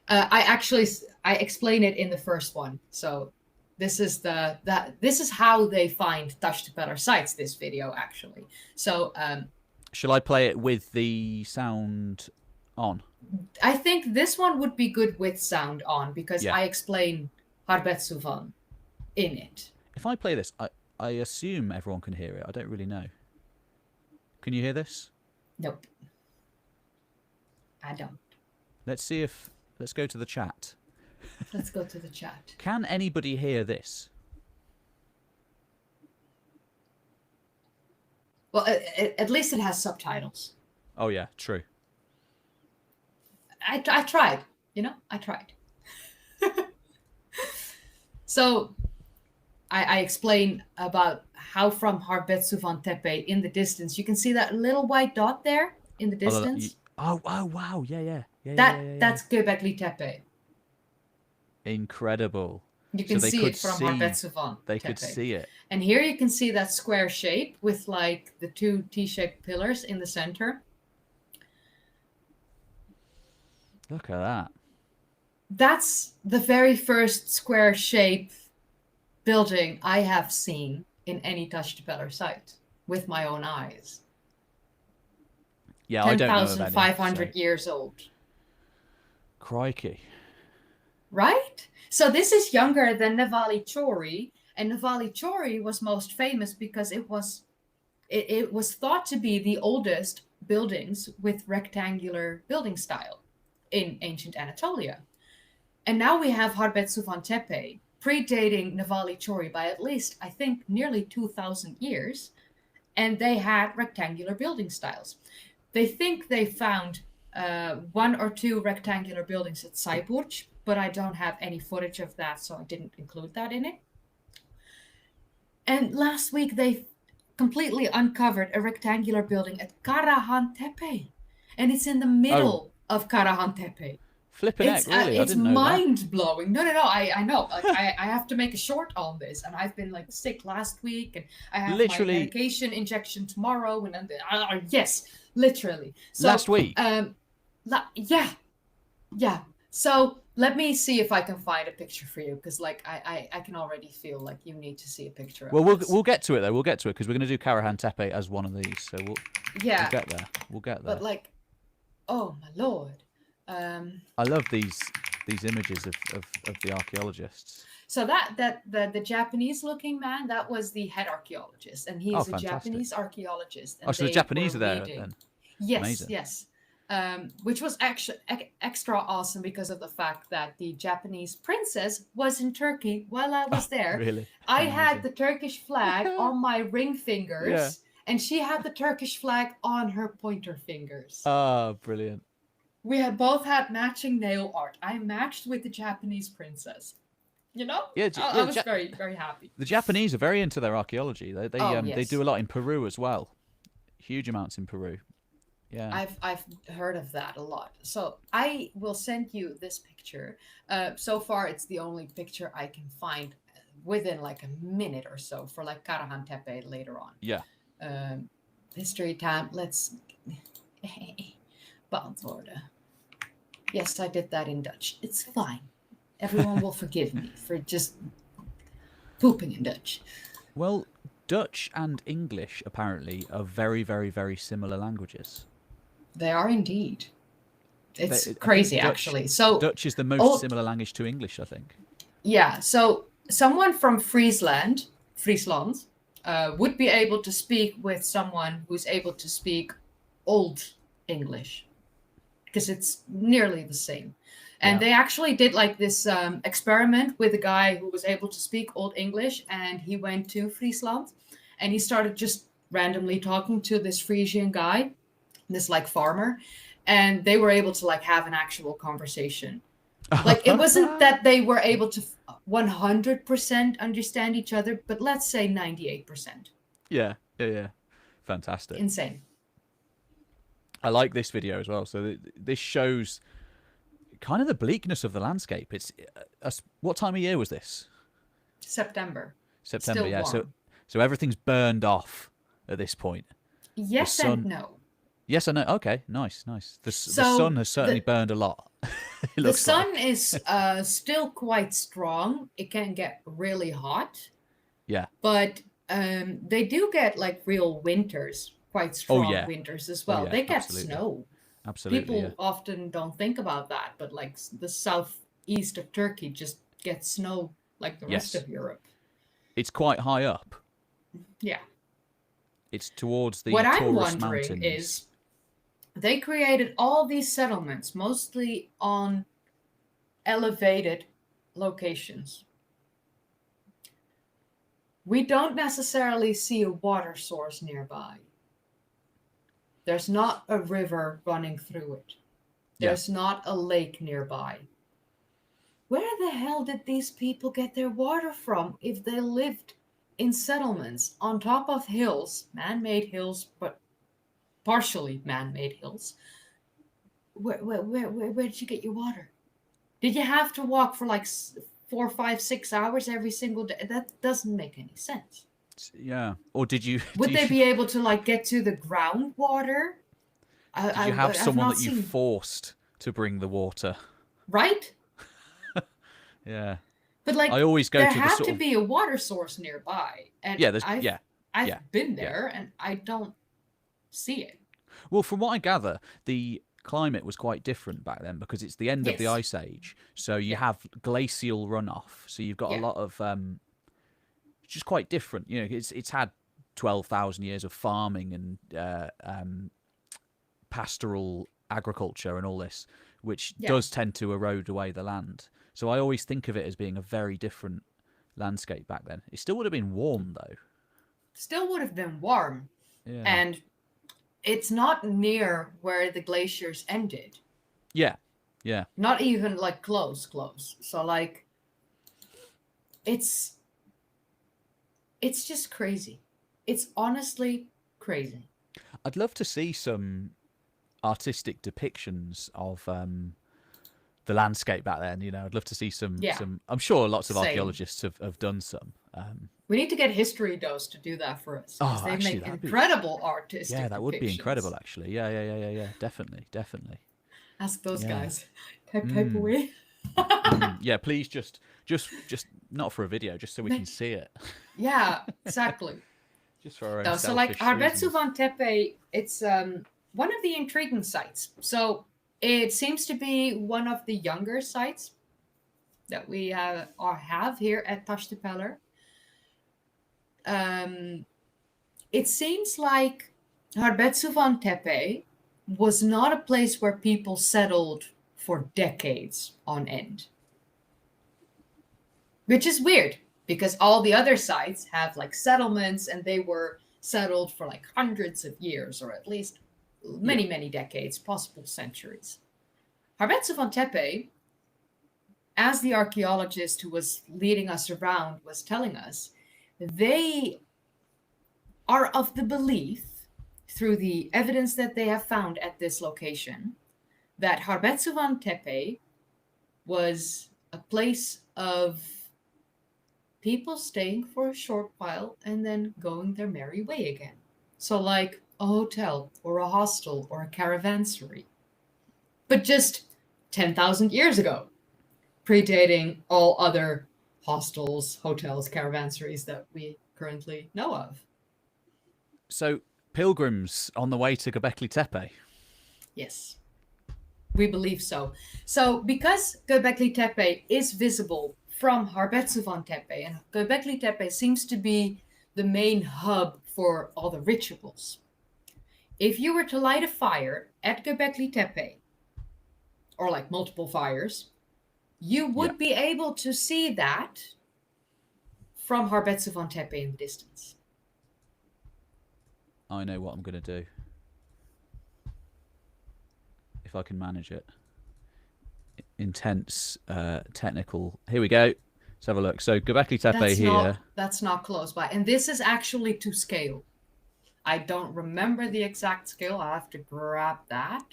I explain it in the first one. So this is this is how they find Taştepeler sites. This video actually. So shall I play it with the sound on? I think this one would be good with sound on because I explain Harbetsuvan in it. If I play this, I assume everyone can hear it. I don't really know. Can you hear this? Nope. I don't. Let's go to the chat. Let's go to the chat. Can anybody hear this? Well, at least it has subtitles. Oh yeah, true. I tried, I tried. So I explain about how from Harbetsuvan Tepe in the distance, you can see that little white dot there in the distance. Oh wow, yeah. That's Göbekli Tepe. Incredible. You can see it from Harbetsuvan They Tepe. could see it. And here you can see that square shape with like the two T-shaped pillars in the center. Look at that. That's the very first square shape building I have seen in any Taştepeler site with my own eyes. Yeah, I don't know of any. 10,500 years old. Crikey. Right? So this is younger than Nevali Chori, and Nevali Chori was most famous because it was thought to be the oldest buildings with rectangular building style in ancient Anatolia. And now we have Harbetsuvan Tepe, predating Nevali Chori by at least, I think, nearly 2,000 years, and they had rectangular building styles. They think they found one or two rectangular buildings at Sayburç, but I don't have any footage of that, so I didn't include that in it. And last week they completely uncovered a rectangular building at Karahan Tepe, and it's in the middle of Karahan Tepe. Flipping heck, really? I didn't know mind blowing. No. I know. Like, I have to make a short on this, and I've been like sick last week, and I have my medication injection tomorrow, and yes, literally. So, last week. Yeah. So let me see if I can find a picture for you, because like I can already feel like you need to see a picture. We'll get to it though. We'll get to it because we're going to do Karahan Tepe as one of these. So we'll get there. We'll get there. But like, oh my lord. I love these images of the archaeologists. So the Japanese looking man, that was the head archaeologist, and he's a Japanese archaeologist. And so the Japanese are there then? Yes, amazing. Yes. Which was actually extra awesome because of the fact that the Japanese princess was in Turkey while I was there. Really? I had the Turkish flag on my ring fingers, and she had the Turkish flag on her pointer fingers. Oh, brilliant. We both had matching nail art. I matched with the Japanese princess. Yeah, I was very, very happy. The Japanese are very into their archaeology. They do a lot in Peru as well. Huge amounts in Peru. Yeah. I've heard of that a lot. So I will send you this picture. So far, it's the only picture I can find within like a minute or so for like Karahan Tepe later on. Yeah. History time. Let's beantwoorden. Yes, I did that in Dutch. It's fine. Everyone will forgive me for just pooping in Dutch. Well, Dutch and English apparently are very, very, very similar languages. They are indeed. It's crazy, actually. So Dutch is the most similar language to English, I think. Yeah. So someone from Friesland, would be able to speak with someone who's able to speak Old English, because it's nearly the same. And they actually did like this experiment with a guy who was able to speak Old English, and he went to Friesland, and he started just randomly talking to this Frisian guy, this like farmer, and they were able to like have an actual conversation. Like it wasn't that they were able to 100% understand each other, but let's say 98%. Yeah. Fantastic. Insane. I like this video as well. So this shows kind of the bleakness of the landscape. It's what time of year was this? September. September, Still yeah. warm. So everything's burned off at this point. Yes and no. Yes, I know. Okay, nice. The sun has certainly burned a lot. The sun is still quite strong. It can get really hot. Yeah. But they do get like real winters, quite strong winters as well. They get snow. Absolutely. People often don't think about that, but like the southeast of Turkey just gets snow like the rest of Europe. It's quite high up. Yeah. It's towards the What Taurus I'm wondering Mountains. is they created all these settlements mostly on elevated locations. We don't necessarily see a water source nearby. There's not a river running through it. There's not a lake nearby. Where the hell did these people get their water from if they lived in settlements on top of hills, man-made hills, but partially man-made hills? Where did you get your water? Did you have to walk for like 4, 5, 6 hours every single day? That doesn't make any sense. Yeah. Or did you? Would they be able to like get to the groundwater? Did you have someone that you forced to bring the water? Right. Yeah. But like, I always go there to have to be a water source nearby, and I've been there, and I don't see it. Well, from what I gather, the climate was quite different back then because it's the end of the Ice Age, so you have glacial runoff. So you've got a lot of it's just quite different. You know, it's had 12,000 years of farming and pastoral agriculture and all this, which does tend to erode away the land. So I always think of it as being a very different landscape back then. It still would have been warm, though. Still would have been warm. Yeah. And it's not near where the glaciers ended. Yeah. Not even, like, close. So, like, it's just crazy. It's honestly crazy. I'd love to see some artistic depictions of the landscape back then. You know, I'd love to see some. I'm sure lots of archaeologists have done some. We need to get History Dose to do that for us. Oh, they actually, make incredible artistic. Yeah, that would be incredible. Actually, yeah. Definitely. Ask those guys. Type away. Yeah, please just not for a video, just so we can see it. Yeah, exactly. Just for our own. So, like Harbetsu von Tepe, it's one of the intriguing sites. So it seems to be one of the younger sites that we have here at Taştepeler. It seems like Harbetsu von Tepe was not a place where people settled for decades on end. Which is weird, because all the other sites have like settlements and they were settled for like hundreds of years, or at least many decades, possible centuries. Harbetsu von Tepe, as the archaeologist who was leading us around was telling us, they are of the belief, through the evidence that they have found at this location, that Harbetsu von Tepe was a place of people staying for a short while and then going their merry way again. So like a hotel or a hostel or a caravansary. But just 10,000 years ago, predating all other hostels, hotels, caravansaries that we currently know of. So, pilgrims on the way to Göbekli Tepe? Yes, we believe so. So, because Göbekli Tepe is visible from Harbetsu von Tepe, and Göbekli Tepe seems to be the main hub for all the rituals. If you were to light a fire at Göbekli Tepe, or like multiple fires, you would be able to see that from Harbetsu von Tepe in the distance. I know what I'm going to do. if I can manage it. Intense technical. Here we go. Let's have a look. So Göbekli Tepe here. That's not close by. And this is actually to scale. I don't remember the exact scale. I'll have to grab that.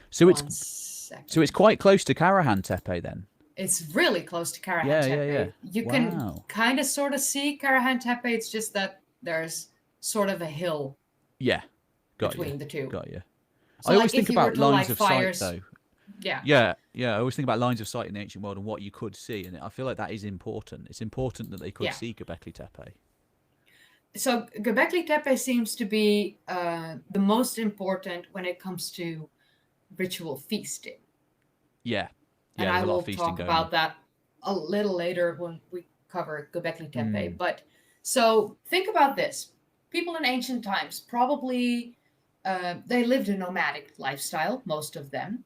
So it's quite close to Karahan Tepe then. It's really close to Karahan Tepe. Yeah. You can kind of sort of see Karahan Tepe. It's just that there's sort of a hill. Yeah. Between the two. Got you. So I always think about lines of sight though. Yeah. I always think about lines of sight in the ancient world and what you could see, and I feel like that is important. It's important that they could see Göbekli Tepe. So Göbekli Tepe seems to be the most important when it comes to ritual feasting. Yeah. And I will talk about that a little later when we cover Göbekli Tepe. But so think about this. People in ancient times probably they lived a nomadic lifestyle, most of them.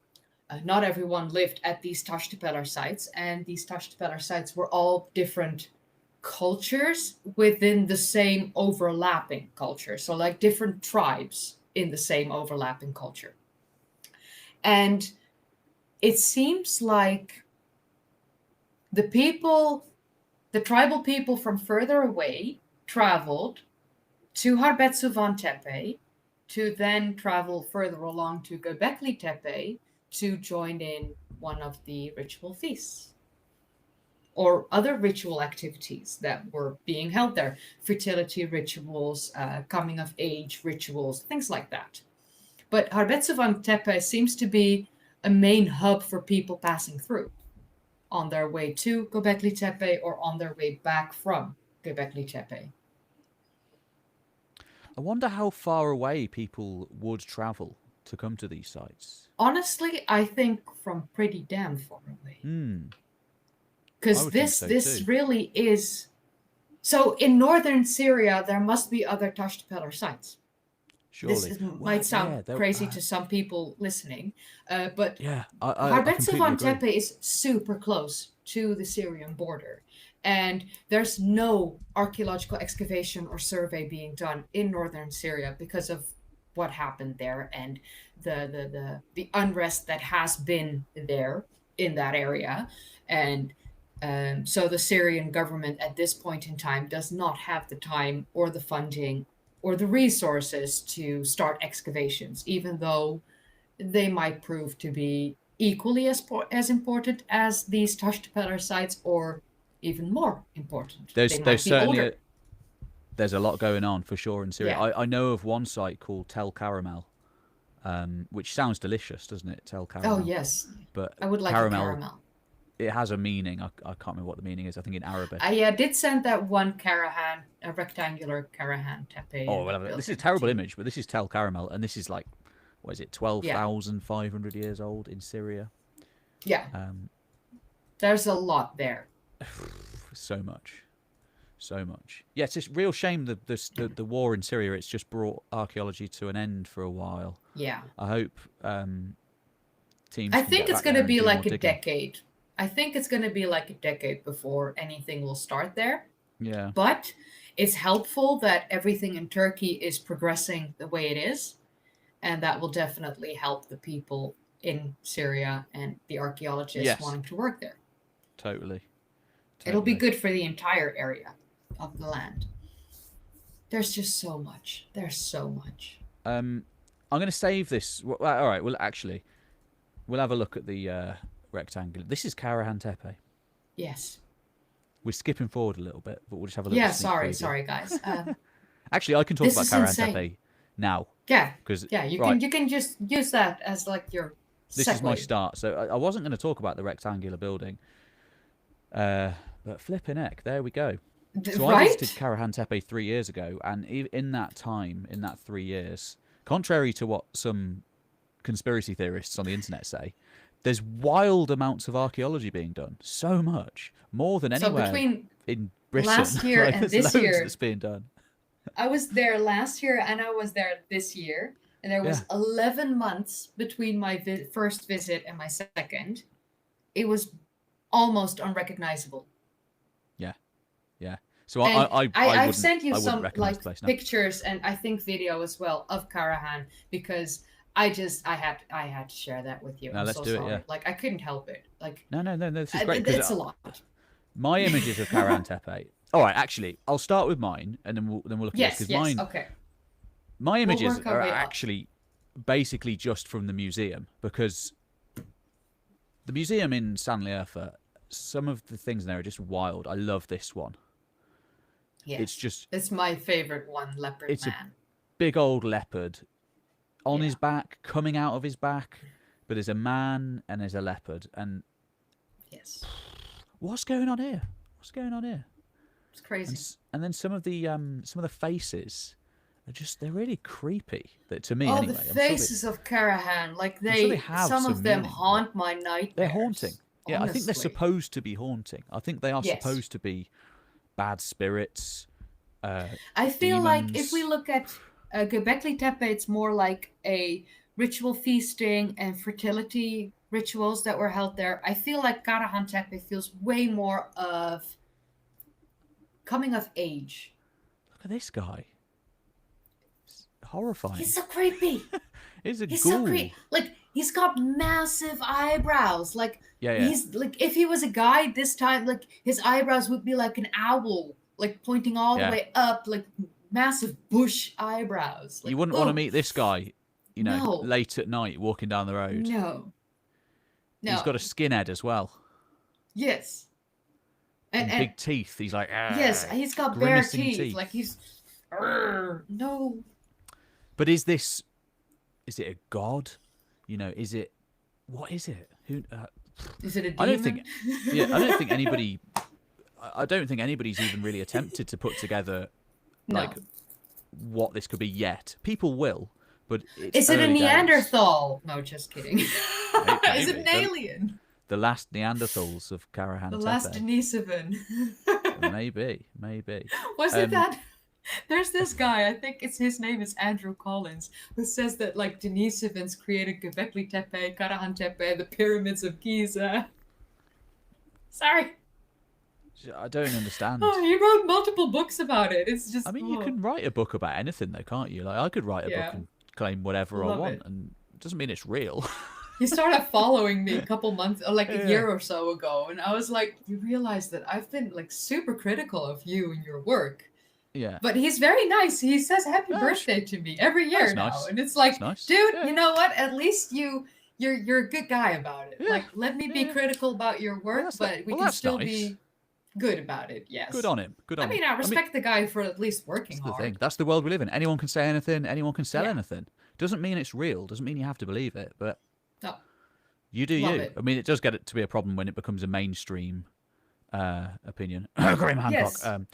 Not everyone lived at these Taştepeler sites, and these Taştepeler sites were all different cultures within the same overlapping culture. So like different tribes in the same overlapping culture. And it seems like the tribal people from further away traveled to Harbetsuvan Tepe to then travel further along to Göbekli Tepe to join in one of the ritual feasts or other ritual activities that were being held there. Fertility rituals, coming of age rituals, things like that. But Harbetsuvan Tepe seems to be a main hub for people passing through on their way to Göbekli Tepe or on their way back from Göbekli Tepe. I wonder how far away people would travel to come to these sites. Honestly, I think from pretty damn far away. Because this really is... So in northern Syria, there must be other Taştepeler sites. Surely. This might sound crazy to some people listening, but Harbetsuvan Tepe is super close to the Syrian border. And there's no archaeological excavation or survey being done in northern Syria because of what happened there and the unrest that has been there in that area. And so the Syrian government at this point in time does not have the time or the funding or the resources to start excavations, even though they might prove to be equally as important as these Taştepeler sites or even more important. There's certainly there's a lot going on for sure in Syria. I know of one site called Tel Caramel, which sounds delicious, doesn't it? Tel Caramel. Oh yes, but I would like caramel. It has a meaning. I can't remember what the meaning is. I think in Arabic. I did send that one Karahan, a rectangular Karahan Tepe. Oh, well, this is a terrible image, but this is Tel Caramel, and this is like, what is it, 12,500 years old in Syria? Yeah. There's a lot there. So much. Yeah, it's a real shame that the war in Syria. It's just brought archaeology to an end for a while. Yeah. I hope teams. I think it's going to be like a decade. I think it's going to be like a decade before anything will start there. Yeah. But it's helpful that everything in Turkey is progressing the way it is, and that will definitely help the people in Syria and the archaeologists wanting to work there. Totally. It'll be good for the entire area of the land. There's just so much. There's so much. I'm going to save this. All right. Well, actually, we'll have a look at the rectangle. This is Karahan Tepe. Yes. We're skipping forward a little bit, but we'll just have a look. Yeah, sorry, guys. Actually, I can talk about Karahan Tepe now. Yeah. Because you can just use that as like your. This is my start. So I wasn't going to talk about the rectangular building. But flipping heck, there we go. So I visited Karahan Tepe 3 years ago, and in that time, in that 3 years, contrary to what some conspiracy theorists on the internet say, there's wild amounts of archaeology being done. So much. More than anywhere in Britain. Last year and this year that's being done. I was there last year and I was there this year. And there was 11 months between my first visit and my second. It was almost unrecognizable. Yeah. So I've sent you some like pictures and I think video as well of Karahan because I had to share that with you. Now I'm let's so do it. sorry. Yeah. Like I couldn't help it. Like No. This is great it's a because lot. my images of Karahan Tepe. All right, actually, I'll start with mine, and then we'll look at yours Yes, because yes, mine. okay. My We'll images work our are way up. actually basically just from the museum because the museum in Sanlierfa, some of the things in there are just wild. I love this one. Yes, it's my favorite one, Leopard It's a Man. big old leopard on Yeah. his back, coming out of his back, but there's a man and there's a leopard. And yes, what's going on here? What's going on here? It's crazy. And then some of the faces are they're really creepy. That to me, Oh, anyway. the faces of Karahan, like have some of them meaning, haunt my nightmares. They're haunting. Yeah, honestly. I think they're supposed to be haunting. I think they are Yes. supposed to be bad spirits. I feel like if we look at Göbekli Tepe, it's more like a ritual feasting and fertility rituals that were held there. I feel like Karahan Tepe feels way more of coming of age. Look at this guy. It's horrifying. He's so creepy. He's He's ghoul. so creepy. Like he's got massive eyebrows. Like Yeah. he's like if he was a guy this time, like his eyebrows would be like an owl, like pointing all the way up, like massive bush eyebrows. Like, you wouldn't want to meet this guy, No. late at night walking down the road. No. He's got a skinhead as well. Yes. And big teeth. He's like, yes, he's got bare teeth. Like he's no. But is it a god? Is it what is it? Who is it a demon? I don't think I don't think anybody's even really attempted to put together like what this could be yet. People will, but is it a Neanderthal? No, just kidding. Maybe. Is it an alien? The last Neanderthals of Karahan Tepe. The last Denisovan. Maybe. Was it that? There's this guy, I think his name is Andrew Collins, who says that like Denisovans created Göbekli Tepe, Karahan Tepe, the pyramids of Giza. Sorry. I don't understand. Oh, he wrote multiple books about it. It's just. I mean, you can write a book about anything, though, can't you? Like, I could write a book and claim whatever I want, and it doesn't mean it's real. He started following me a couple months, like a year or so ago, and I was like, you realize that I've been like super critical of you and your work. Yeah. But he's very nice. He says happy birthday to me every year now, and it's like, dude, you know what? At least you're a good guy about it. Like, let me be critical about your work, but we can still be good about it. Yes. Good on him. I mean, I respect the guy for at least working hard. That's the thing. That's the world we live in. Anyone can say anything. Anyone can sell anything. Doesn't mean it's real. Doesn't mean you have to believe it. But you do you. I mean, it does get it to be a problem when it becomes a mainstream opinion. Graham Hancock.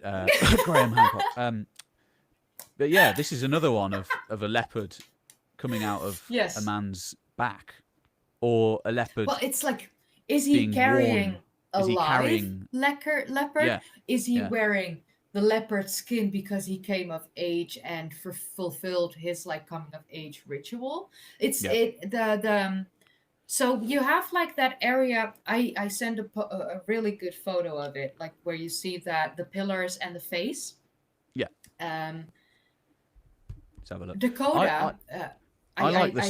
Yes. Graham Hancock. But yeah, this is another one of a leopard coming out of a man's back, or a leopard. Well, it's like, is he carrying a live leopard? Yeah. Is he wearing the leopard skin because he came of age and fulfilled his like coming of age ritual? So you have like that area. I sent a really good photo of it, like where you see that the pillars and the face. Yeah. Let's have a look. Dakota. I like the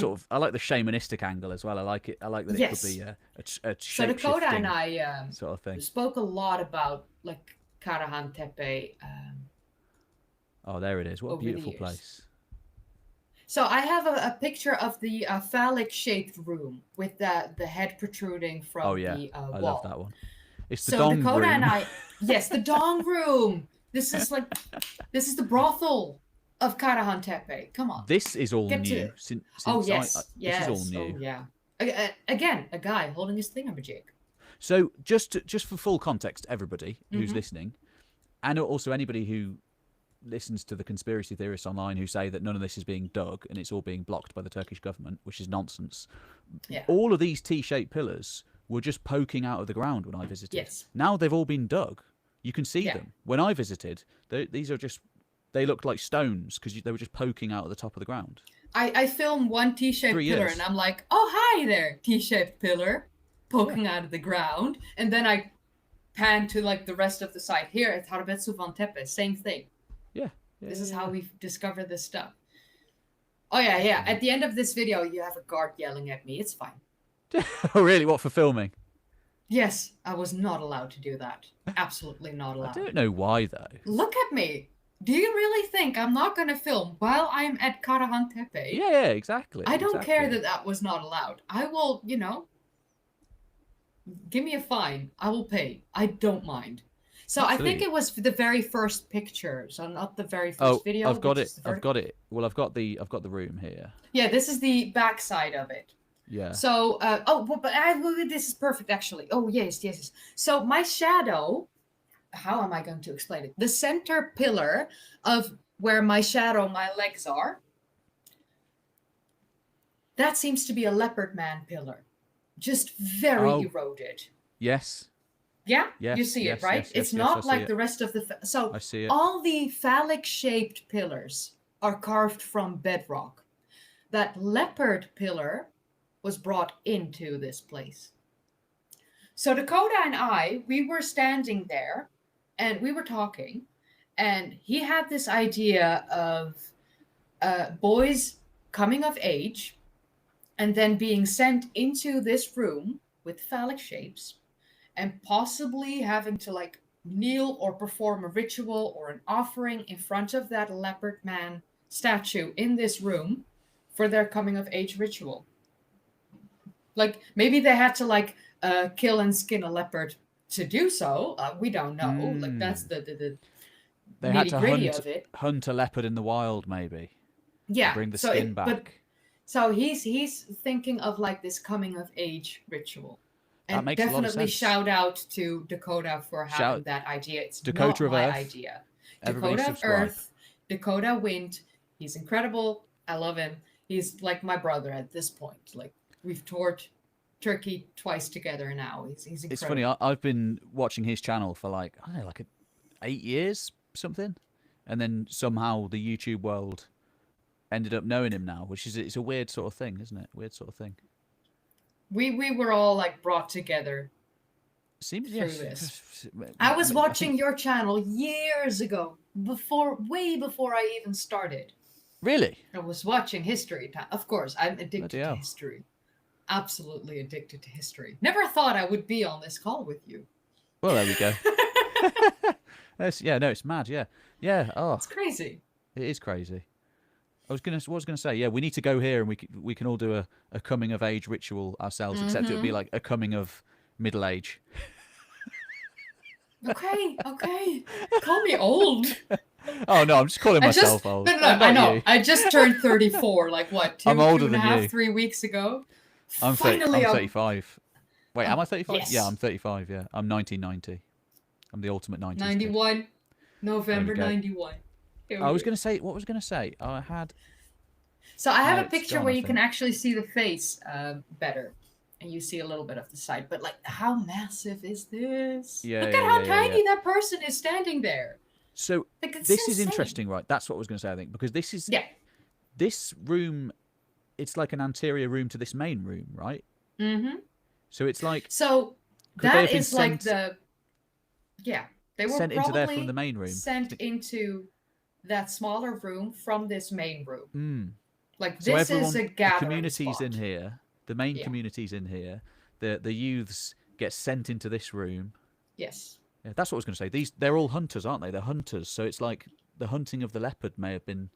shamanistic angle as well. I like it. I like that it could be a so Dakota and I sort of thing. spoke a lot about like Karahan Tepe. Oh, there it is. What a beautiful place. So I have a picture of the phallic-shaped room with the head protruding from the wall. I love that one. It's the so dong Dakota room. And I, yes, the dong room. This is the brothel of Karahan Tepe. Come on. This is all new. Since yes. This is all new. Oh, yeah. Again, a guy holding his thingamajig. So just for full context, everybody who's listening, and also anybody who listens to the conspiracy theorists online who say that none of this is being dug and it's all being blocked by the Turkish government, which is nonsense. Yeah. All of these T-shaped pillars were just poking out of the ground when I visited. Yes. Now they've all been dug. You can see them. When I visited, they looked like stones because they were just poking out of the top of the ground. I filmed one T-shaped pillar and I'm like, oh, hi there, T-shaped pillar poking out of the ground. And then I pan to like the rest of the site here at Harbetsu van Tepe, same thing. Yeah. This is how we discover this stuff. Oh yeah. At the end of this video, you have a guard yelling at me. It's fine. Oh really? What, for filming? Yes, I was not allowed to do that. Absolutely not I allowed. don't know why though. Look at me. Do you really think I'm not going to film while I'm at Karahan Tepe? Yeah, exactly. I don't exactly. care that that was not allowed. I will, give me a fine. I will pay. I don't mind. So Absolutely. I think it was the very first picture, so not the very first video. I've got it. I've got it. Well, I've got the room here. Yeah, this is the back side of it. Yeah. So, this is perfect actually. Oh yes. So my shadow, how am I going to explain it? The center pillar of where my legs are, that seems to be a leopard man pillar, just very eroded. Yes. Yeah, you see it, right? It's not like the rest of the... So I see it. All the phallic-shaped pillars are carved from bedrock. That leopard pillar was brought into this place. So Dakota and I, we were standing there, and we were talking, and he had this idea of boys coming of age and then being sent into this room with phallic shapes and possibly having to like kneel or perform a ritual or an offering in front of that leopard man statue in this room for their coming of age ritual. Like maybe they had to like kill and skin a leopard to do so. We don't know. Like that's the they had to hunt a leopard in the wild, maybe. Yeah, bring the skin back. So he's thinking of like this coming of age ritual. And that makes definitely a lot of sense. Shout out to Dakota for having that idea. It's Dakota not my Earth. idea. Everybody Dakota subscribe. Earth, Dakota Wind. He's incredible. I love him. He's like my brother at this point. Like we've toured Turkey twice together now. He's incredible. It's funny. I've been watching his channel for like 8 years, something, and then somehow the YouTube world ended up knowing him now, which is it's a weird sort of thing, isn't it? Weird sort of thing. We were all like brought together. Seems through this. I was watching your channel years ago, way before I even started. Really? I was watching History Time. Of course, I'm addicted to history. Absolutely addicted to history. Never thought I would be on this call with you. Well, there we go. It's mad. Yeah. Oh, it's crazy. It is crazy. I was gonna say, yeah, we need to go here and we can all do a coming of age ritual ourselves, except it would be like a coming of middle age. Okay. Call me old. Oh no, I'm just calling myself old. No, I know. You. I just turned 34. Like what? I'm older than you. 3 weeks ago. I'm 35. Wait, am I 35? Yes. Yeah, I'm 35. Yeah, I'm 1990. I'm the ultimate 90s. 91. Kid. November 91. I was going to say, what was I going to say? I had... So I have a picture where you can actually see the face better. And you see a little bit of the side. But like, how massive is this? Yeah, Look at how tiny that person is standing there. So like, this is interesting, right? That's what I was going to say, I think. Because this is... Yeah. This room, it's like an anterior room to this main room, right? Mm-hmm. So it's like... So that is like the... Yeah. They were sent into there from the main room. Sent into that smaller room from this main room. Mm. Like this so is a gathering the community's spot. in here. The main community's in here. The youths get sent into this room. Yes. Yeah, that's what I was going to say. They're all hunters, aren't they? They're hunters. So it's like the hunting of the leopard may have been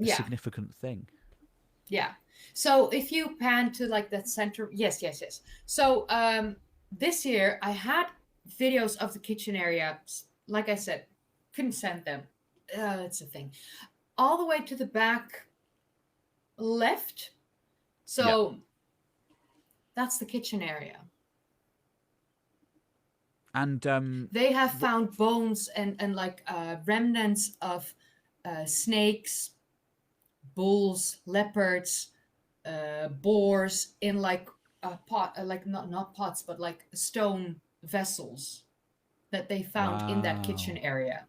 a significant thing. Yeah. So if you pan to like that center, yes. So this year I had videos of the kitchen area. Like I said, couldn't send them. It's a thing. All the way to the back left. So that's the kitchen area. And they have found bones and like remnants of snakes, bulls, leopards, boars in like a pot, like not pots, but like stone vessels that they found in that kitchen area.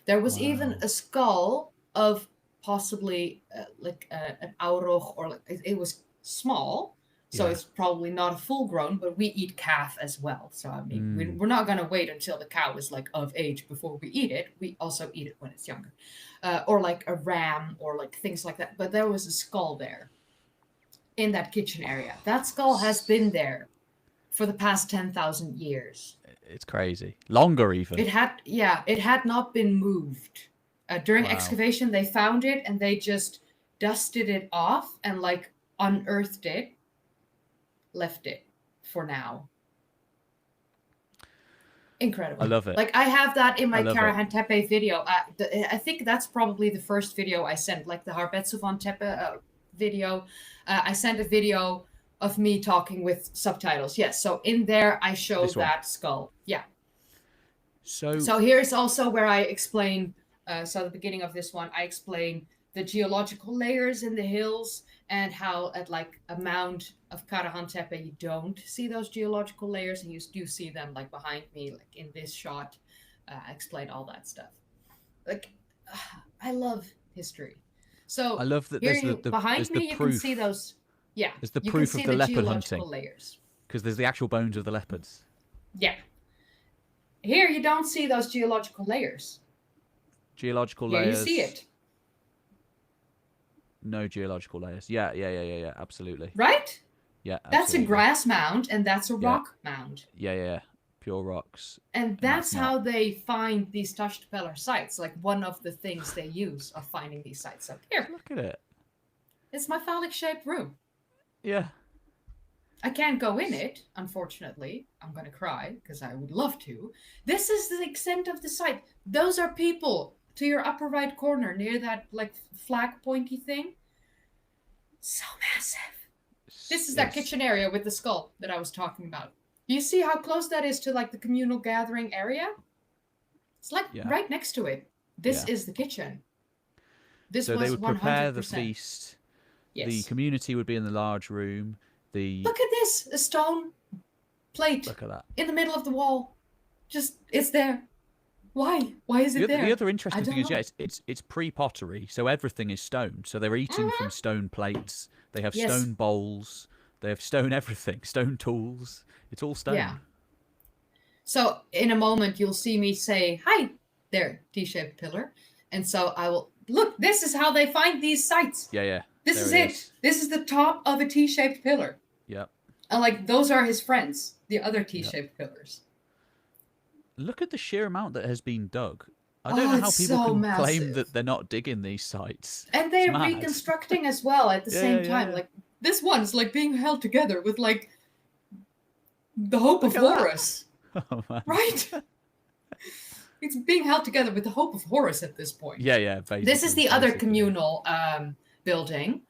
There was even a skull of possibly like an auroch, or like it was small, So it's probably not a full grown, but we eat calf as well. So I mean, we're not going to wait until the cow is like of age before we eat it. We also eat it when it's younger, or like a ram or like things like that. But there was a skull there in that kitchen area. That skull has been there for the past 10,000 years. It's crazy. Longer even. It had not been moved. During excavation, they found it and they just dusted it off and like unearthed it, left it for now. Incredible. I love it. Like I have that in my Karahan Tepe video. I think that's probably the first video I sent, like the Harbetsu von Tepe video. I sent a video of me talking with subtitles. Yes. So in there, I show that skull. Yeah. So here's also where I explain. So at the beginning of this one, I explain the geological layers in the hills and how at like a mound of Karahan Tepe, you don't see those geological layers and you do see them like behind me, like in this shot. I explain all that stuff. Like, I love history. So I love that behind me, you can see those. Yeah. There's the proof of the leopard hunting. Layers. Because there's the actual bones of the leopards. Yeah. Here, you don't see those geological layers. Geological layers. You see it. No geological layers. Yeah, absolutely. Right? Yeah, absolutely. That's a grass mound and that's a rock mound. Yeah. Pure rocks. And that's how they find these Tashtepeller sites. Like one of the things they use of finding these sites. So here. Look at it. It's my phallic-shaped room. Yeah. I can't go in it, unfortunately. I'm going to cry because I would love to. This is the extent of the site. Those are people to your upper right corner near that like flag pointy thing. So massive. This is that kitchen area with the skull that I was talking about. Do you see how close that is to like the communal gathering area? It's like right next to it. This is the kitchen. This so was they would 100%. Prepare the feast. Yes. The community would be in the large room. Look at this, a stone plate. Look at that. In the middle of the wall. Just, it's there. Why? Why is it there? The other interesting thing is, it's pre-pottery, so everything is stone. So they're eating from stone plates. They have stone bowls. They have stone everything, stone tools. It's all stone. Yeah. So in a moment, you'll see me say, hi there, T-shaped pillar. And so I will, look, this is how they find these sites. Yeah. This is it. This is the top of a T-shaped pillar. Yep. And like, those are his friends, the other T-shaped pillars. Look at the sheer amount that has been dug. I don't know how people can claim that they're not digging these sites. And they're reconstructing as well at the same time. Like, this one's like being held together with like the hope of Horus. Oh, right? It's being held together with the hope of Horus at this point. Yeah. This is the other communal building.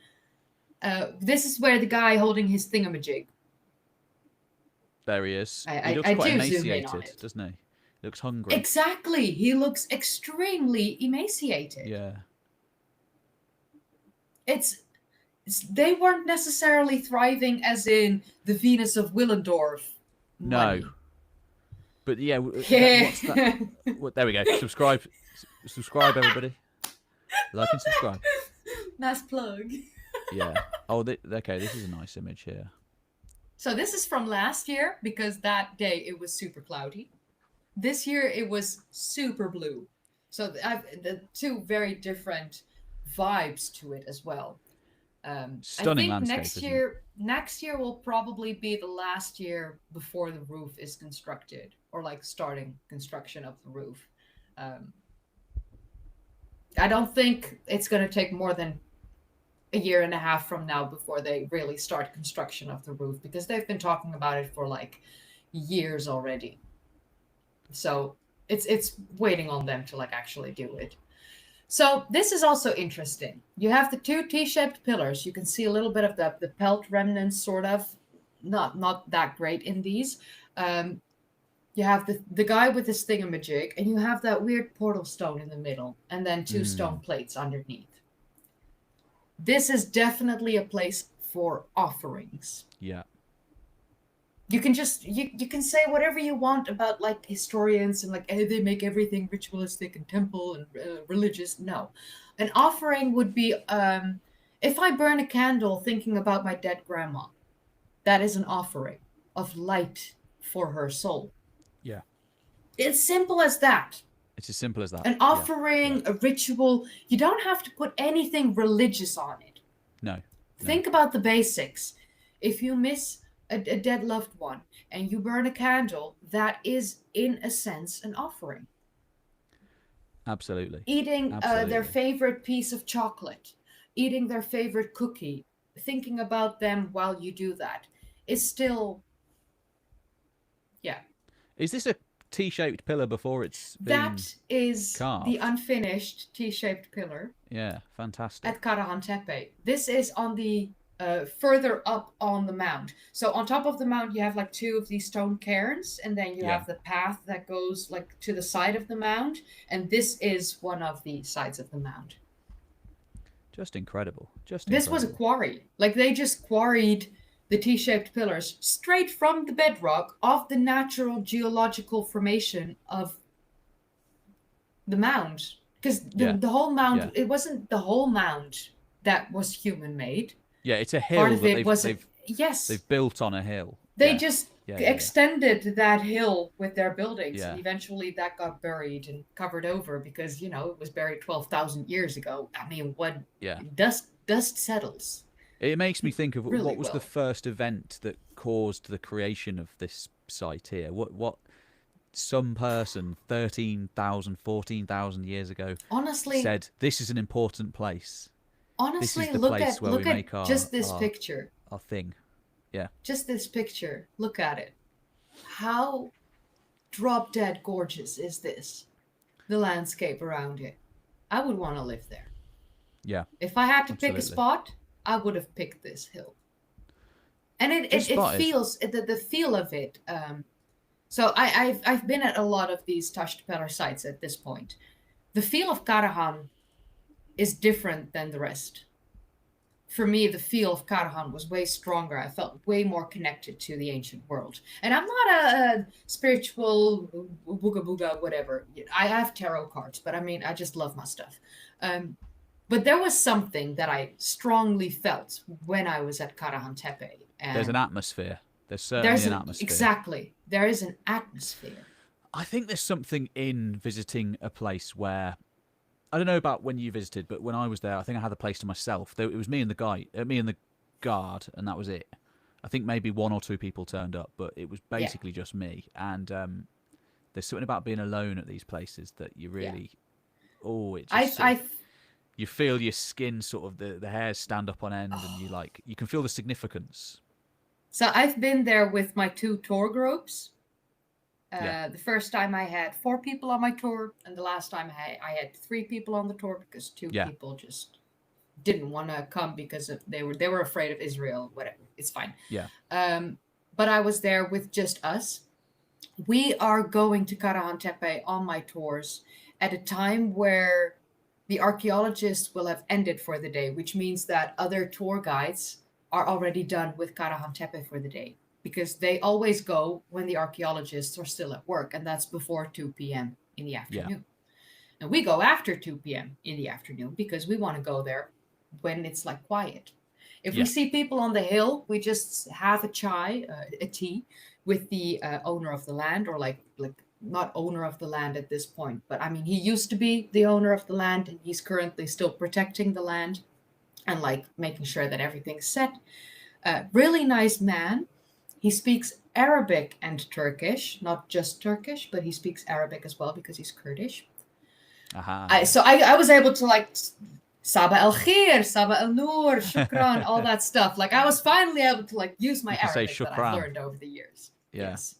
This is where the guy holding his thingamajig. There he is. He looks quite emaciated, doesn't he? He looks hungry. Exactly. He looks extremely emaciated. Yeah. They weren't necessarily thriving as in the Venus of Willendorf. Money. No. But yeah, what's that? There we go. Subscribe, everybody. Like and subscribe. Nice plug. Yeah. Oh, okay. This is a nice image here. So this is from last year because that day it was super cloudy. This year it was super blue. So the two very different vibes to it as well. Stunning I think landscape. next year will probably be the last year before the roof is constructed, or like starting construction of the roof. I don't think it's going to take more than a year and a half from now before they really start construction of the roof, because they've been talking about it for like years already. So it's waiting on them to like actually do it. So this is also interesting. You have the two T-shaped pillars. You can see a little bit of the pelt remnants, sort of. Not that great in these. You have the guy with his thingamajig, and you have that weird portal stone in the middle, and then two stone plates underneath. This is definitely a place for offerings. Yeah. You can just you can say whatever you want about like historians and like, hey, they make everything ritualistic and temple and religious. No, an offering would be if I burn a candle thinking about my dead grandma. that is an offering of light for her soul. Yeah. It's simple as that. It's as simple as that. An offering, a ritual. You don't have to put anything religious on it. No. Think about the basics. If you miss a dead loved one and you burn a candle, that is, in a sense, an offering. Absolutely. Eating their favorite piece of chocolate, eating their favorite cookie, thinking about them while you do that is still, yeah. Is this a T-shaped pillar before it's been That is carved? the unfinished T-shaped pillar. Yeah, fantastic. At Karahan Tepe. This is on the further up on the mound. So on top of the mound, you have like two of these stone cairns, and then you have the path that goes like to the side of the mound, and this is one of the sides of the mound. Just incredible. This was a quarry. Like they just quarried the T-shaped pillars straight from the bedrock of the natural geological formation of the mound. Because the whole mound, it wasn't the whole mound that was human made. Yeah, it's a hill. Part of it was yes. They've built on a hill. They just extended that hill with their buildings, and eventually that got buried and covered over because it was buried 12,000 years ago. I mean, what? Yeah. Dust settles. It makes me think of what was the first event that caused the creation of this site here. What? Some person 13,000, 14,000 years ago said this is an important place. Honestly, look at just this picture. Our thing. Yeah. Just this picture. Look at it. How drop dead gorgeous is this? The landscape around it. I would want to live there. Yeah. If I had to pick a spot, I would have picked this hill. And it feels the feel of it. So I've been at a lot of these touched pillar sites at this point. The feel of Karahan is different than the rest. For me, the feel of Karahan was way stronger. I felt way more connected to the ancient world. And I'm not a spiritual booga booga whatever. I have tarot cards, but I mean, I just love my stuff. But there was something that I strongly felt when I was at Karahan Tepe. There's an atmosphere. There's certainly an atmosphere. Exactly. There is an atmosphere. I think there's something in visiting a place where, I don't know about when you visited, but when I was there, I think I had the place to myself. It was me and the guard, and that was it. I think maybe one or two people turned up, but it was basically just me. And there's something about being alone at these places that you really, you feel your skin sort of the hairs stand up on end, and you can feel the significance. So I've been there with my 2 tour groups. The first time I had 4 people on my tour, and the last time I had 3 people on the tour because 2 people just didn't want to come because they were afraid of Israel. Whatever, it's fine. Yeah. But I was there with just us. We are going to Karahan Tepe on my tours at a time where the archaeologists will have ended for the day, which means that other tour guides are already done with Karahan Tepe for the day, because they always go when the archaeologists are still at work, and that's before 2 p.m. in the afternoon. Yeah. And we go after 2 p.m. in the afternoon because we want to go there when it's like quiet. If we see people on the hill, we just have a chai, a tea with the owner of the land, or like not owner of the land at this point, but I mean, he used to be the owner of the land, and he's currently still protecting the land and like making sure that everything's set. Really nice man. He speaks Arabic and Turkish, not just Turkish, but he speaks Arabic as well because he's Kurdish. So I was able to like Sabah el Khair, Sabah el Noor, Shukran, all that stuff. Like I was finally able to like use my Arabic that I've learned over the years. Yeah. Yes.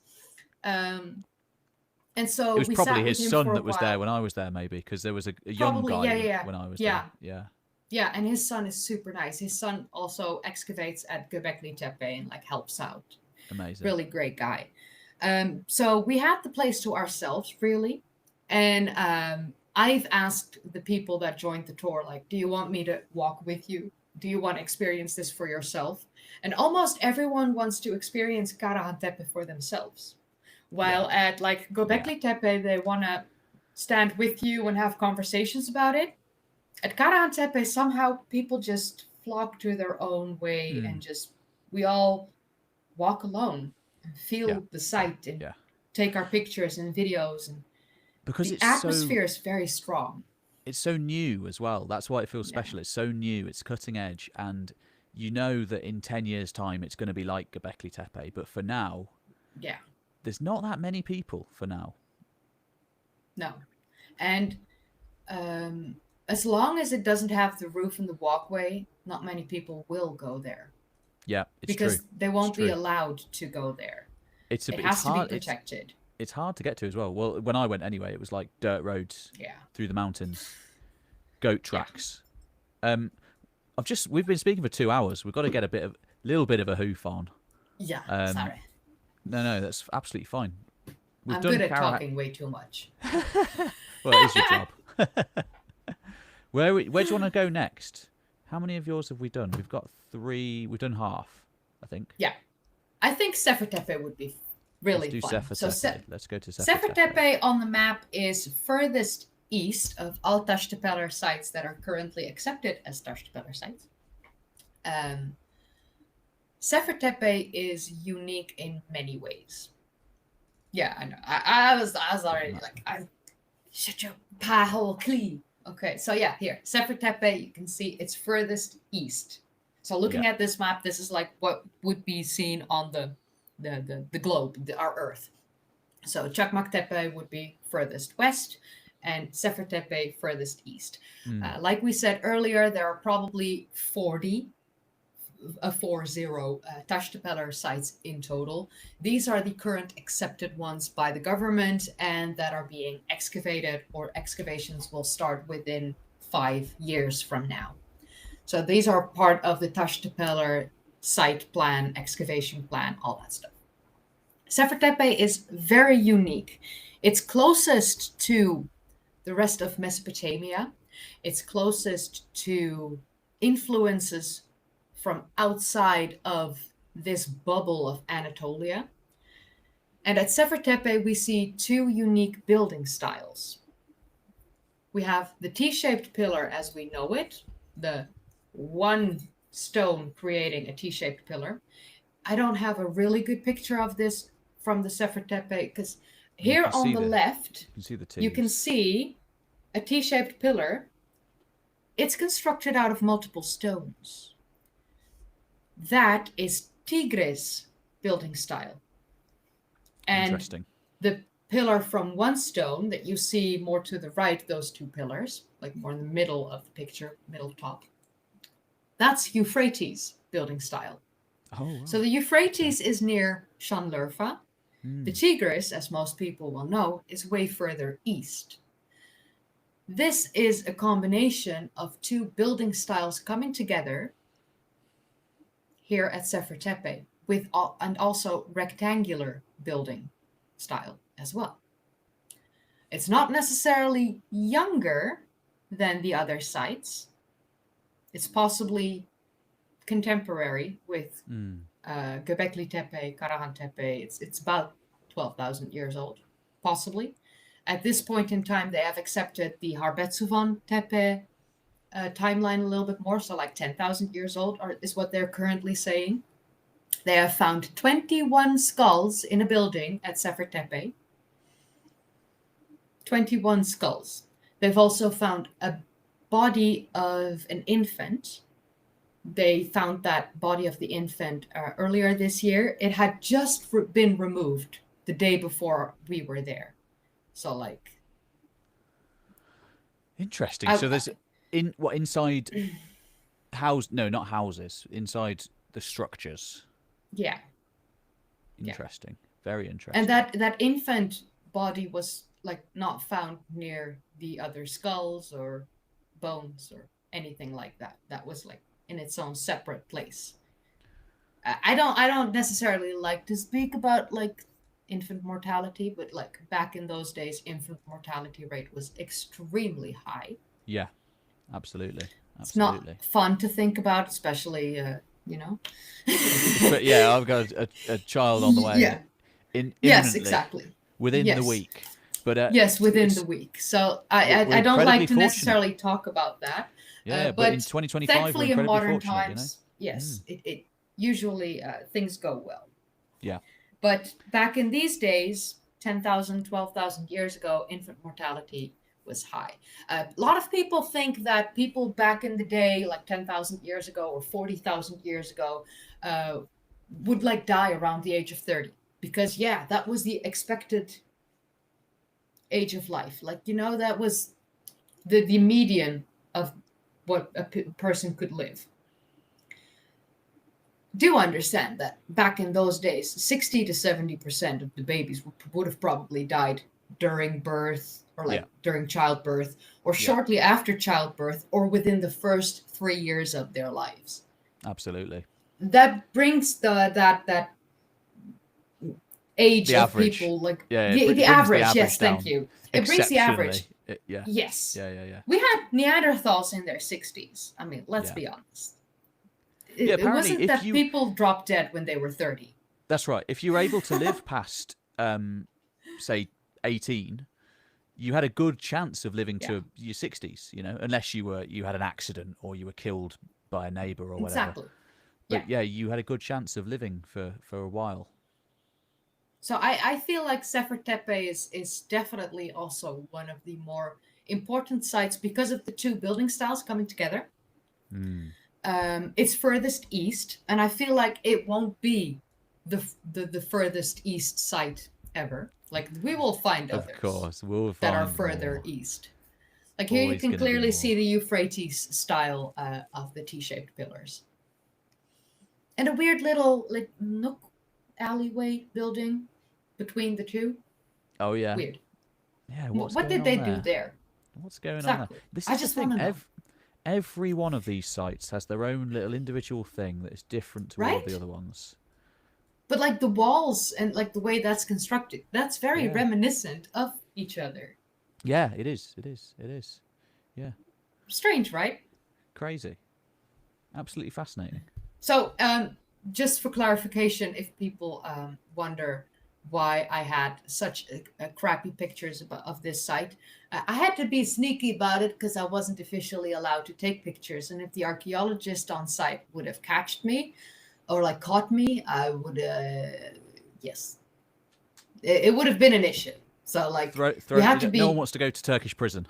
And so it was probably his son that was there when I was there, maybe, because there was a young guy when I was there. Yeah, and his son is super nice. His son also excavates at Göbekli Tepe and like helps out. Amazing. Really great guy. So we had the place to ourselves, really. And I've asked the people that joined the tour, like, do you want me to walk with you? Do you want to experience this for yourself? And almost everyone wants to experience Karahan Tepe for themselves. While at like Göbekli Tepe, they want to stand with you and have conversations about it. At Karahan Tepe, somehow people just flock to their own way and just, we all walk alone and feel the site and take our pictures and videos, and because the atmosphere is very strong. It's so new as well. That's why it feels special. It's so new. It's cutting edge, and you know that in 10 years' time it's going to be like Göbekli Tepe. But for now, there's not that many people for now. No, and as long as it doesn't have the roof and the walkway, not many people will go there. Yeah, because they won't be allowed to go there. It has to be protected. It's hard to get to as well. Well, when I went anyway, it was like dirt roads through the mountains, goat tracks. We've been speaking for 2 hours. We've got to get a little bit of a hoof on. Yeah, sorry. No, that's absolutely fine. I'm good at talking way too much. Well, it is your job. Where do you want to go next? How many of yours have we done? We've got 3. We've done half, I think. Yeah. I think Sefer Tepe would be really fun. Let's go to Sefer Tepe on the map is furthest east of all Taştepeler sites that are currently accepted as Taştepeler sites. Sefer Tepe is unique in many ways. Yeah, I know. I was already like, shut your pie hole clean. Okay, so yeah, here, Sefer Tepe, you can see it's furthest east. So looking at this map, this is like what would be seen on the globe, our Earth. So Çakmak Tepe would be furthest west, and Sefer Tepe furthest east. Like we said earlier, there are probably 40 Taştepeler sites in total. These are the current accepted ones by the government and that are being excavated, or excavations will start within 5 years from now. So these are part of the Taştepeler site plan, excavation plan, all that stuff. Sefer Tepe is very unique. It's closest to the rest of Mesopotamia. It's closest to influences from outside of this bubble of Anatolia. And at Sefer Tepe, we see 2 unique building styles. We have the T-shaped pillar as we know it, the one stone creating a T-shaped pillar. I don't have a really good picture of this from the Sefer Tepe, because here on the left, you can see a T-shaped pillar. It's constructed out of multiple stones. That is Tigris building style. And interesting. The pillar from one stone that you see more to the right, those 2 pillars, like more in the middle of the picture, middle top, that's Euphrates building style. Oh, wow. So the Euphrates is near Şanlıurfa. The Tigris, as most people will know, is way further east. This is a combination of 2 building styles coming together here at Sefer Tepe, and also rectangular building style as well. It's not necessarily younger than the other sites. It's possibly contemporary with Göbekli Tepe, Karahan Tepe. It's about 12,000 years old, possibly. At this point in time, they have accepted the Harbetsuvan Tepe timeline a little bit more, so like 10,000 years old is what they're currently saying. They have found 21 skulls in a building at Sefer Tepe. 21 skulls. They've also found a body of an infant. They found that body of the infant earlier this year. It had just been removed the day before we were there. So like... Interesting. So there's... inside not houses, inside the structures. Yeah. Interesting. Very interesting. And that infant body was like not found near the other skulls or bones or anything like that. That was like in its own separate place. I don't necessarily like to speak about like infant mortality, but like back in those days, infant mortality rate was extremely high. Yeah. Absolutely. It's not fun to think about, especially, But yeah, I've got a child on the way. Yeah. Yes, exactly. Within the week. But yes, within the week. So I don't like to necessarily talk about that. Yeah, but in 2025, thankfully, we're in modern fortunate, times, yes, it usually things go well. Yeah. But back in these days, 10,000, 12,000 years ago, infant mortality was high. A lot of people think that people back in the day, like 10,000 years ago or 40,000 years ago, would like die around the age of 30. Because, yeah, that was the expected age of life. Like, you know, that was the median of what a person could live. Do understand that back in those days, 60 to 70% of the babies would have probably died during birth or like during childbirth or shortly after childbirth or within the first 3 years of their lives. Absolutely. That brings that age the of average. people like the average. The average Yes, down thank you. It brings the average. Yeah. Yes. Yeah. We had Neanderthals in their 60s. I mean, let's be honest. It wasn't that people dropped dead when they were 30. That's right. If you were able to live past, say, 18, you had a good chance of living to your 60s, you know, unless you had an accident or you were killed by a neighbor or whatever. Exactly. But you had a good chance of living for a while. So I feel like Sefer Tepe is definitely also one of the more important sites because of the two building styles coming together. It's furthest east, and I feel like it won't be the furthest east site ever. Like we will find others, of course, we'll find that are further east. Like here, you can clearly see the Euphrates style of the T-shaped pillars, and a weird little like nook alleyway building between the two. Oh yeah, weird. Yeah, what did they do there? What's going on there? This is the thing. Every one of these sites has their own little individual thing that is different to all of the other ones. But like the walls and like the way that's constructed, that's very reminiscent of each other. Yeah, it is. Yeah. Strange, right? Crazy. Absolutely fascinating. So, just for clarification, if people wonder why I had such crappy pictures of this site, I had to be sneaky about it because I wasn't officially allowed to take pictures. And if the archaeologist on site would have catched me or like caught me, I would, yes, it would have been an issue. So like, we had to be. No one wants to go to Turkish prison.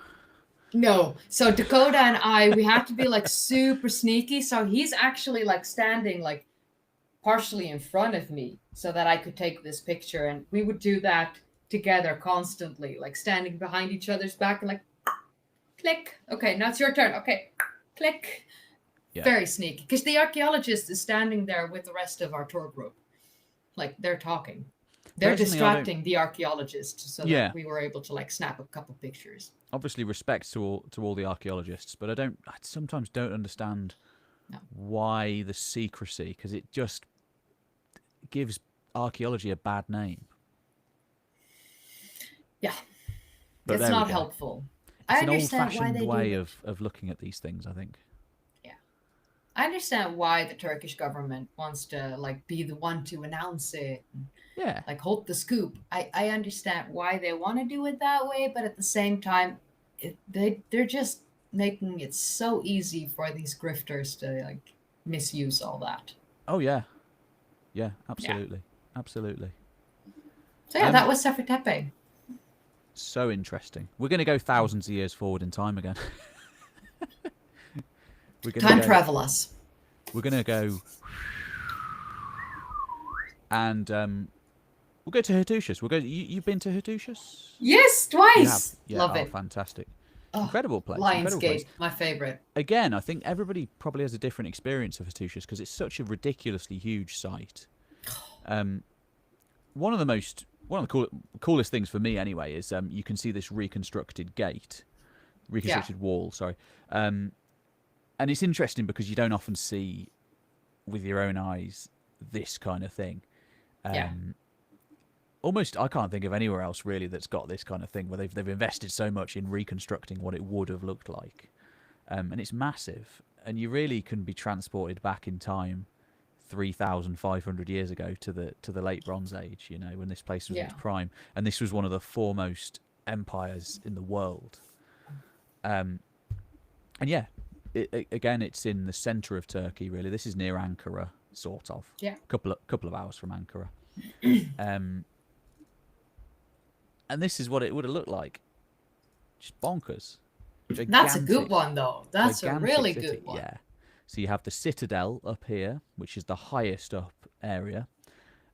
No. So Dakota and I, we had to be like super sneaky. So he's actually like standing like partially in front of me so that I could take this picture. And we would do that together constantly, like standing behind each other's back and like click. Okay, now it's your turn. Okay, click. Yeah. Very sneaky. Because the archaeologist is standing there with the rest of our tour group. Like they're talking. They're distracting the archaeologist so that we were able to like snap a couple pictures. Obviously respect to all the archaeologists, but I sometimes don't understand why the secrecy, because it just gives archaeology a bad name. Yeah. But it's not helpful. It's an old-fashioned way of looking at these things, I think. Yeah. I understand why the Turkish government wants to like be the one to announce it. Yeah. Like hold the scoop. I understand why they want to do it that way, but at the same time, they're just making it so easy for these grifters to like misuse all that. Oh yeah. Yeah, absolutely. Yeah. Absolutely. So yeah, that was Sefer Tepe. So interesting. We're going to go thousands of years forward in time again. Travel us. We're going to go and we'll go to Hattusha. You've been to Hattusha? Yes, twice. Yeah. Love it. Fantastic. Incredible place. Lionsgate, my favorite. Again, I think everybody probably has a different experience of Hattusha because it's such a ridiculously huge site. One of the coolest things for me anyway is you can see this reconstructed wall. Sorry, and it's interesting because you don't often see with your own eyes this kind of thing. Almost, I can't think of anywhere else really that's got this kind of thing where they've invested so much in reconstructing what it would have looked like, and it's massive. And you really can be transported back in time 3,500 years ago to the late Bronze Age. You know, when this place was in its prime, and this was one of the foremost empires in the world. And yeah, again, it's in the center of Turkey. Really, this is near Ankara, sort of. Yeah. Couple of hours from Ankara. And this is what it would have looked like. Just bonkers. That's a good one, though. That's a Gigantic really city. good one. Yeah. So you have the citadel up here, which is the highest up area,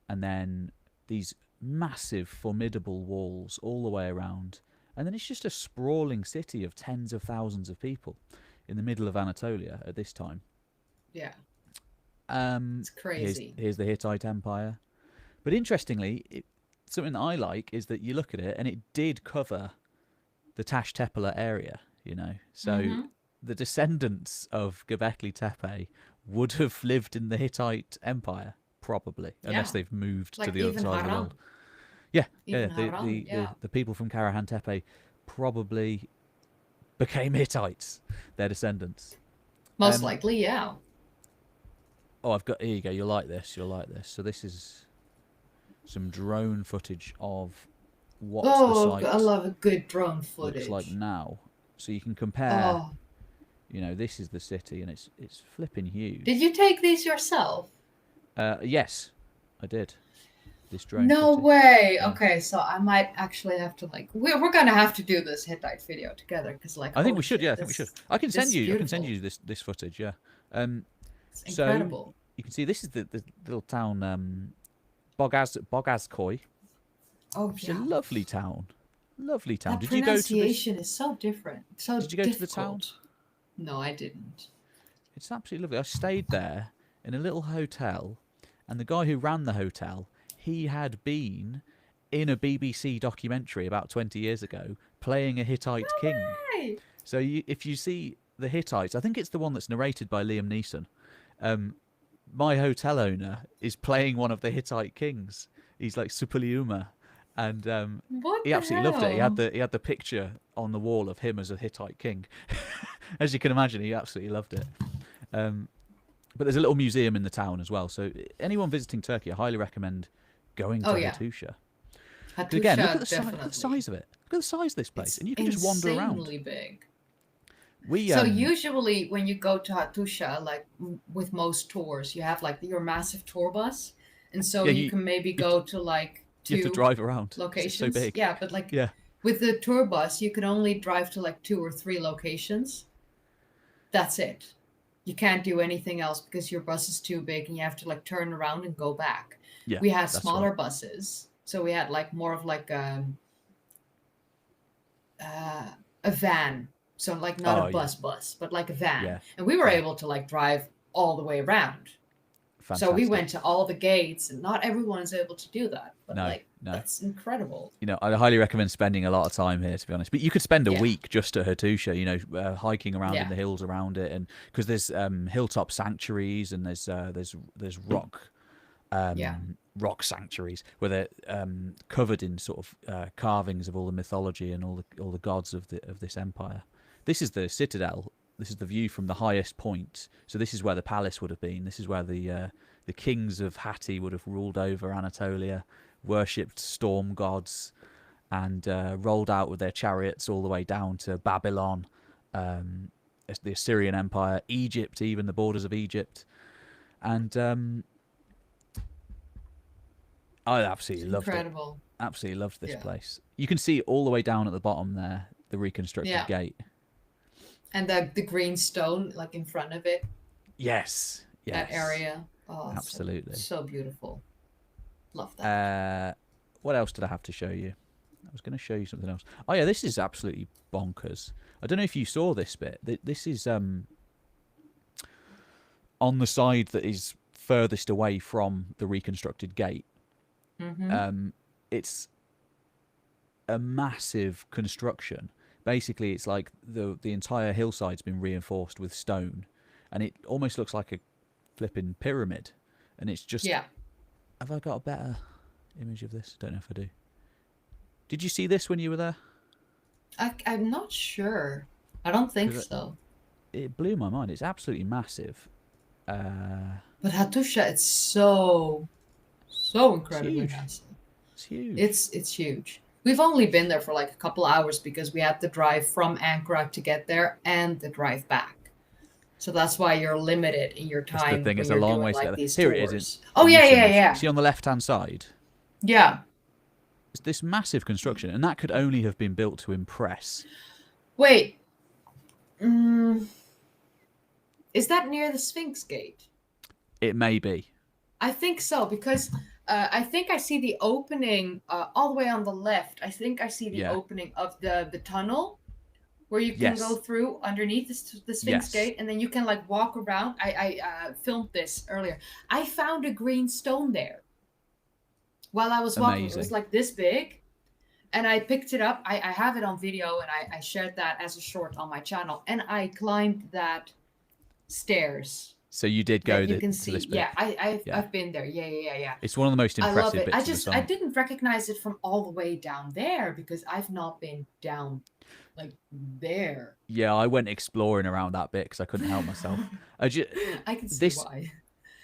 and then these massive, formidable walls all the way around, and then it's just a sprawling city of tens of thousands of people in the middle of Anatolia at this time. Yeah. It's crazy. Here's the Hittite Empire. But interestingly, something that I like is that you look at it and it did cover the Tash Tepela area, you know. So the descendants of Göbekli Tepe would have lived in the Hittite Empire, probably, unless they've moved to the other side of the world. Yeah, the people from Karahan Tepe probably became Hittites, their descendants. Most likely, yeah. Oh, here you go. You'll like this. So this is some drone footage of what the site I love a good drone footage. looks like now. So you can compare. You know, this is the city, and it's flipping huge. Did you take these yourself? Yes, I did. This drone. No footage. way. Yeah. Okay, so I might actually have to we're gonna have to do this Hittite video together because I think we should. Yeah, I think we should. I can send you this footage. Yeah. It's incredible. So you can see this is the little town Bogazkoy. Oh, which is a lovely town. Lovely town. That pronunciation is so different. So did you go to the town? No, I didn't. It's absolutely lovely. I stayed there in a little hotel, and the guy who ran the hotel, he had been in a BBC documentary about 20 years ago playing a Hittite king. Way. So if you see the Hittites, I think it's the one that's narrated by Liam Neeson. My hotel owner is playing one of the Hittite kings. He's like Supiliuma. And he absolutely loved it. He had the picture on the wall of him as a Hittite king. As you can imagine, he absolutely loved it. But there's a little museum in the town as well. So anyone visiting Turkey, I highly recommend going to Hattusha. Again, look at the size of it. Look at the size of this place, and you can just wander around. Insanely big. So usually when you go to Hattusha, like with most tours, you have like your massive tour bus, and so you can maybe go to like you have to drive around locations. It's so big. Yeah, but with the tour bus, you can only drive to like 2 or 3 locations. That's it. You can't do anything else because your bus is too big, and you have to like turn around and go back. Yeah, we had smaller buses, so we had like more of like a van. So like not a bus, but like a van. Yeah. And we were able to like drive all the way around. Fantastic. So we went to all the gates, and not everyone is able to do that. But no. That's incredible. You know, I highly recommend spending a lot of time here, to be honest. But you could spend a week just at Hattusha, you know, hiking around in the hills around it, and because there's hilltop sanctuaries, and there's rock sanctuaries where they're covered in sort of carvings of all the mythology and all the gods of this empire. This is the citadel. This is the view from the highest point. So this is where the palace would have been. This is where the kings of Hatti would have ruled over Anatolia, worshipped storm gods, and rolled out with their chariots all the way down to Babylon, the Assyrian Empire, Egypt, even the borders of Egypt. And I absolutely loved it. Absolutely loved this place. You can see all the way down at the bottom there, the reconstructed gate. And the green stone, like in front of it. Yes. That area. Oh, absolutely. So beautiful. Love that. What else did I have to show you? I was going to show you something else. Oh, yeah, this is absolutely bonkers. I don't know if you saw this bit. This is on the side that is furthest away from the reconstructed gate. Mm-hmm. It's a massive construction. Basically, it's like the entire hillside's been reinforced with stone, and it almost looks like a flipping pyramid. And it's just... Yeah. Have I got a better image of this? Don't know if I do. Did you see this when you were there? I'm not sure. I don't think so. It blew my mind. It's absolutely massive. But Hattusha, it's so incredibly massive. It's huge. It's huge. We've only been there for like a couple hours because we had to drive from Ankara to get there and the drive back. So that's why you're limited in your That's the time thing. when It's a you're long doing way to like get there. these Here it is tours. in Oh yeah, this yeah, image. yeah. See on the left-hand side? Yeah. It's this massive construction, and that could only have been built to impress. Wait. Is that near the Sphinx Gate? It may be. I think so, because I think I see the opening all the way on the left. I think I see the opening of the tunnel where you can go through underneath the Sphinx Gate, and then you can like walk around. I filmed this earlier. I found a green stone there while I was walking. It was like this big, and I picked it up. I have it on video, and I shared that as a short on my channel, and I climbed that stairs. So you did go you can see. to this bit. Yeah, I've been there. Yeah. It's one of the most impressive bits of the site. I didn't recognize it from all the way down there because I've not been down like there. Yeah, I went exploring around that bit because I couldn't help myself. I can see why.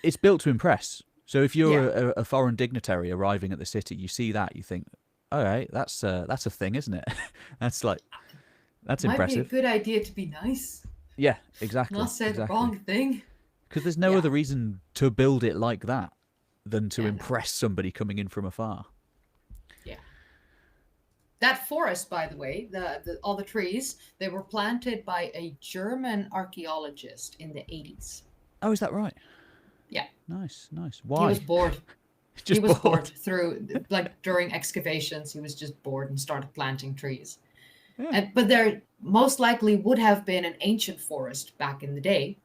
It's built to impress. So if you're a foreign dignitary arriving at the city, you see that, you think, all right, that's a thing, isn't it? That's impressive. Might be a good idea to be nice. Yeah, exactly. Not say the wrong thing. Because there's no other reason to build it like that than to impress somebody coming in from afar. Yeah. That forest, by the way, all the trees, they were planted by a German archaeologist in the 80s. Oh, is that right? Yeah. Nice. Why? He was bored. He was bored through, like, during excavations. He was just bored and started planting trees. Yeah. But there most likely would have been an ancient forest back in the day.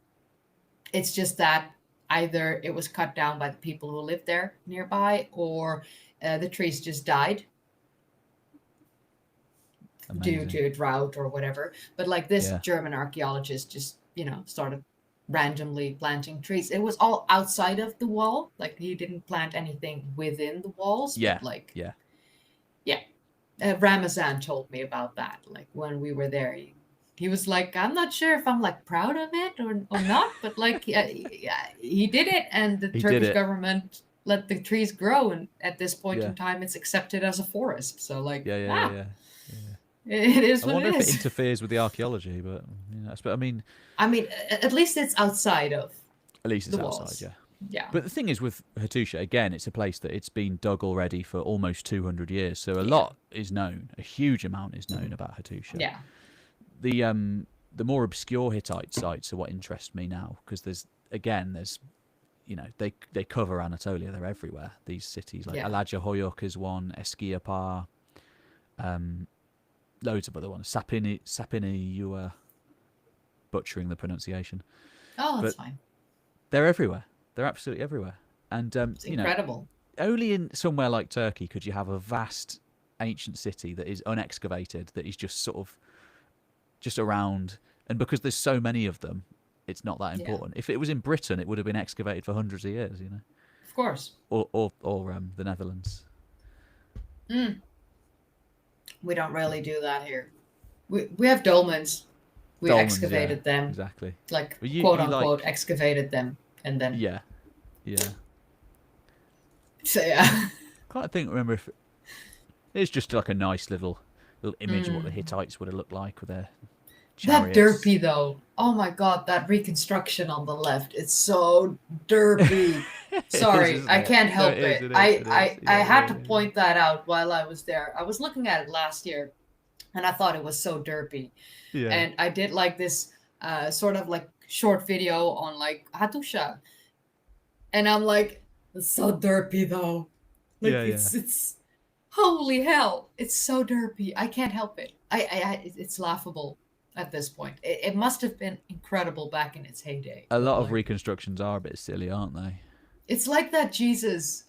It's just that either it was cut down by the people who lived there nearby, or the trees just died due to a drought or whatever. But like this German archaeologist just, started randomly planting trees. It was all outside of the wall. Like he didn't plant anything within the walls. Yeah. But like, yeah. Ramazan told me about that. Like when we were there, he was like, I'm not sure if I'm like proud of it or not, but like he did it, and the Turkish government let the trees grow, and at this point in time, it's accepted as a forest. So like, it is what it is. I wonder if it interferes with the archaeology, but I mean, at least it's outside of. At least it's the outside, walls. yeah. Yeah. But the thing is with Hattusha, again, it's a place that it's been dug already for almost 200 years. So a lot is known. A huge amount is known about Hattusha. Yeah. The more obscure Hittite sites are what interest me now, because there's they cover Anatolia. They're everywhere. These cities like Alacahoyuk is one, Eskiapar, loads of other ones. Sapini, you are butchering the pronunciation. Oh, that's fine. They're everywhere. They're absolutely everywhere. And it's incredible. Only in somewhere like Turkey could you have a vast ancient city that is unexcavated, that is just sort of just around, and because there's so many of them, it's not that important. If it was in Britain, it would have been excavated for hundreds of years, Of course. Or the Netherlands. We don't really do that here. We have dolmens. We excavated them. Exactly. Like quote unquote excavated them, and then Yeah. So yeah. Can't remember if it's just like a nice little image of what the Hittites would have looked like with their chariots. That derpy though. Oh my god, that reconstruction on the left. It's so derpy. Sorry, I can't help it. I had to point that out while I was there. I was looking at it last year, and I thought it was so derpy. Yeah. And I did like this sort of like short video on like Hattusha. And I'm like, it's so derpy though. Like it's holy hell. It's so derpy. I can't help it. It's laughable at this point. It must have been incredible back in its heyday. A lot of reconstructions are a bit silly, aren't they? It's like that Jesus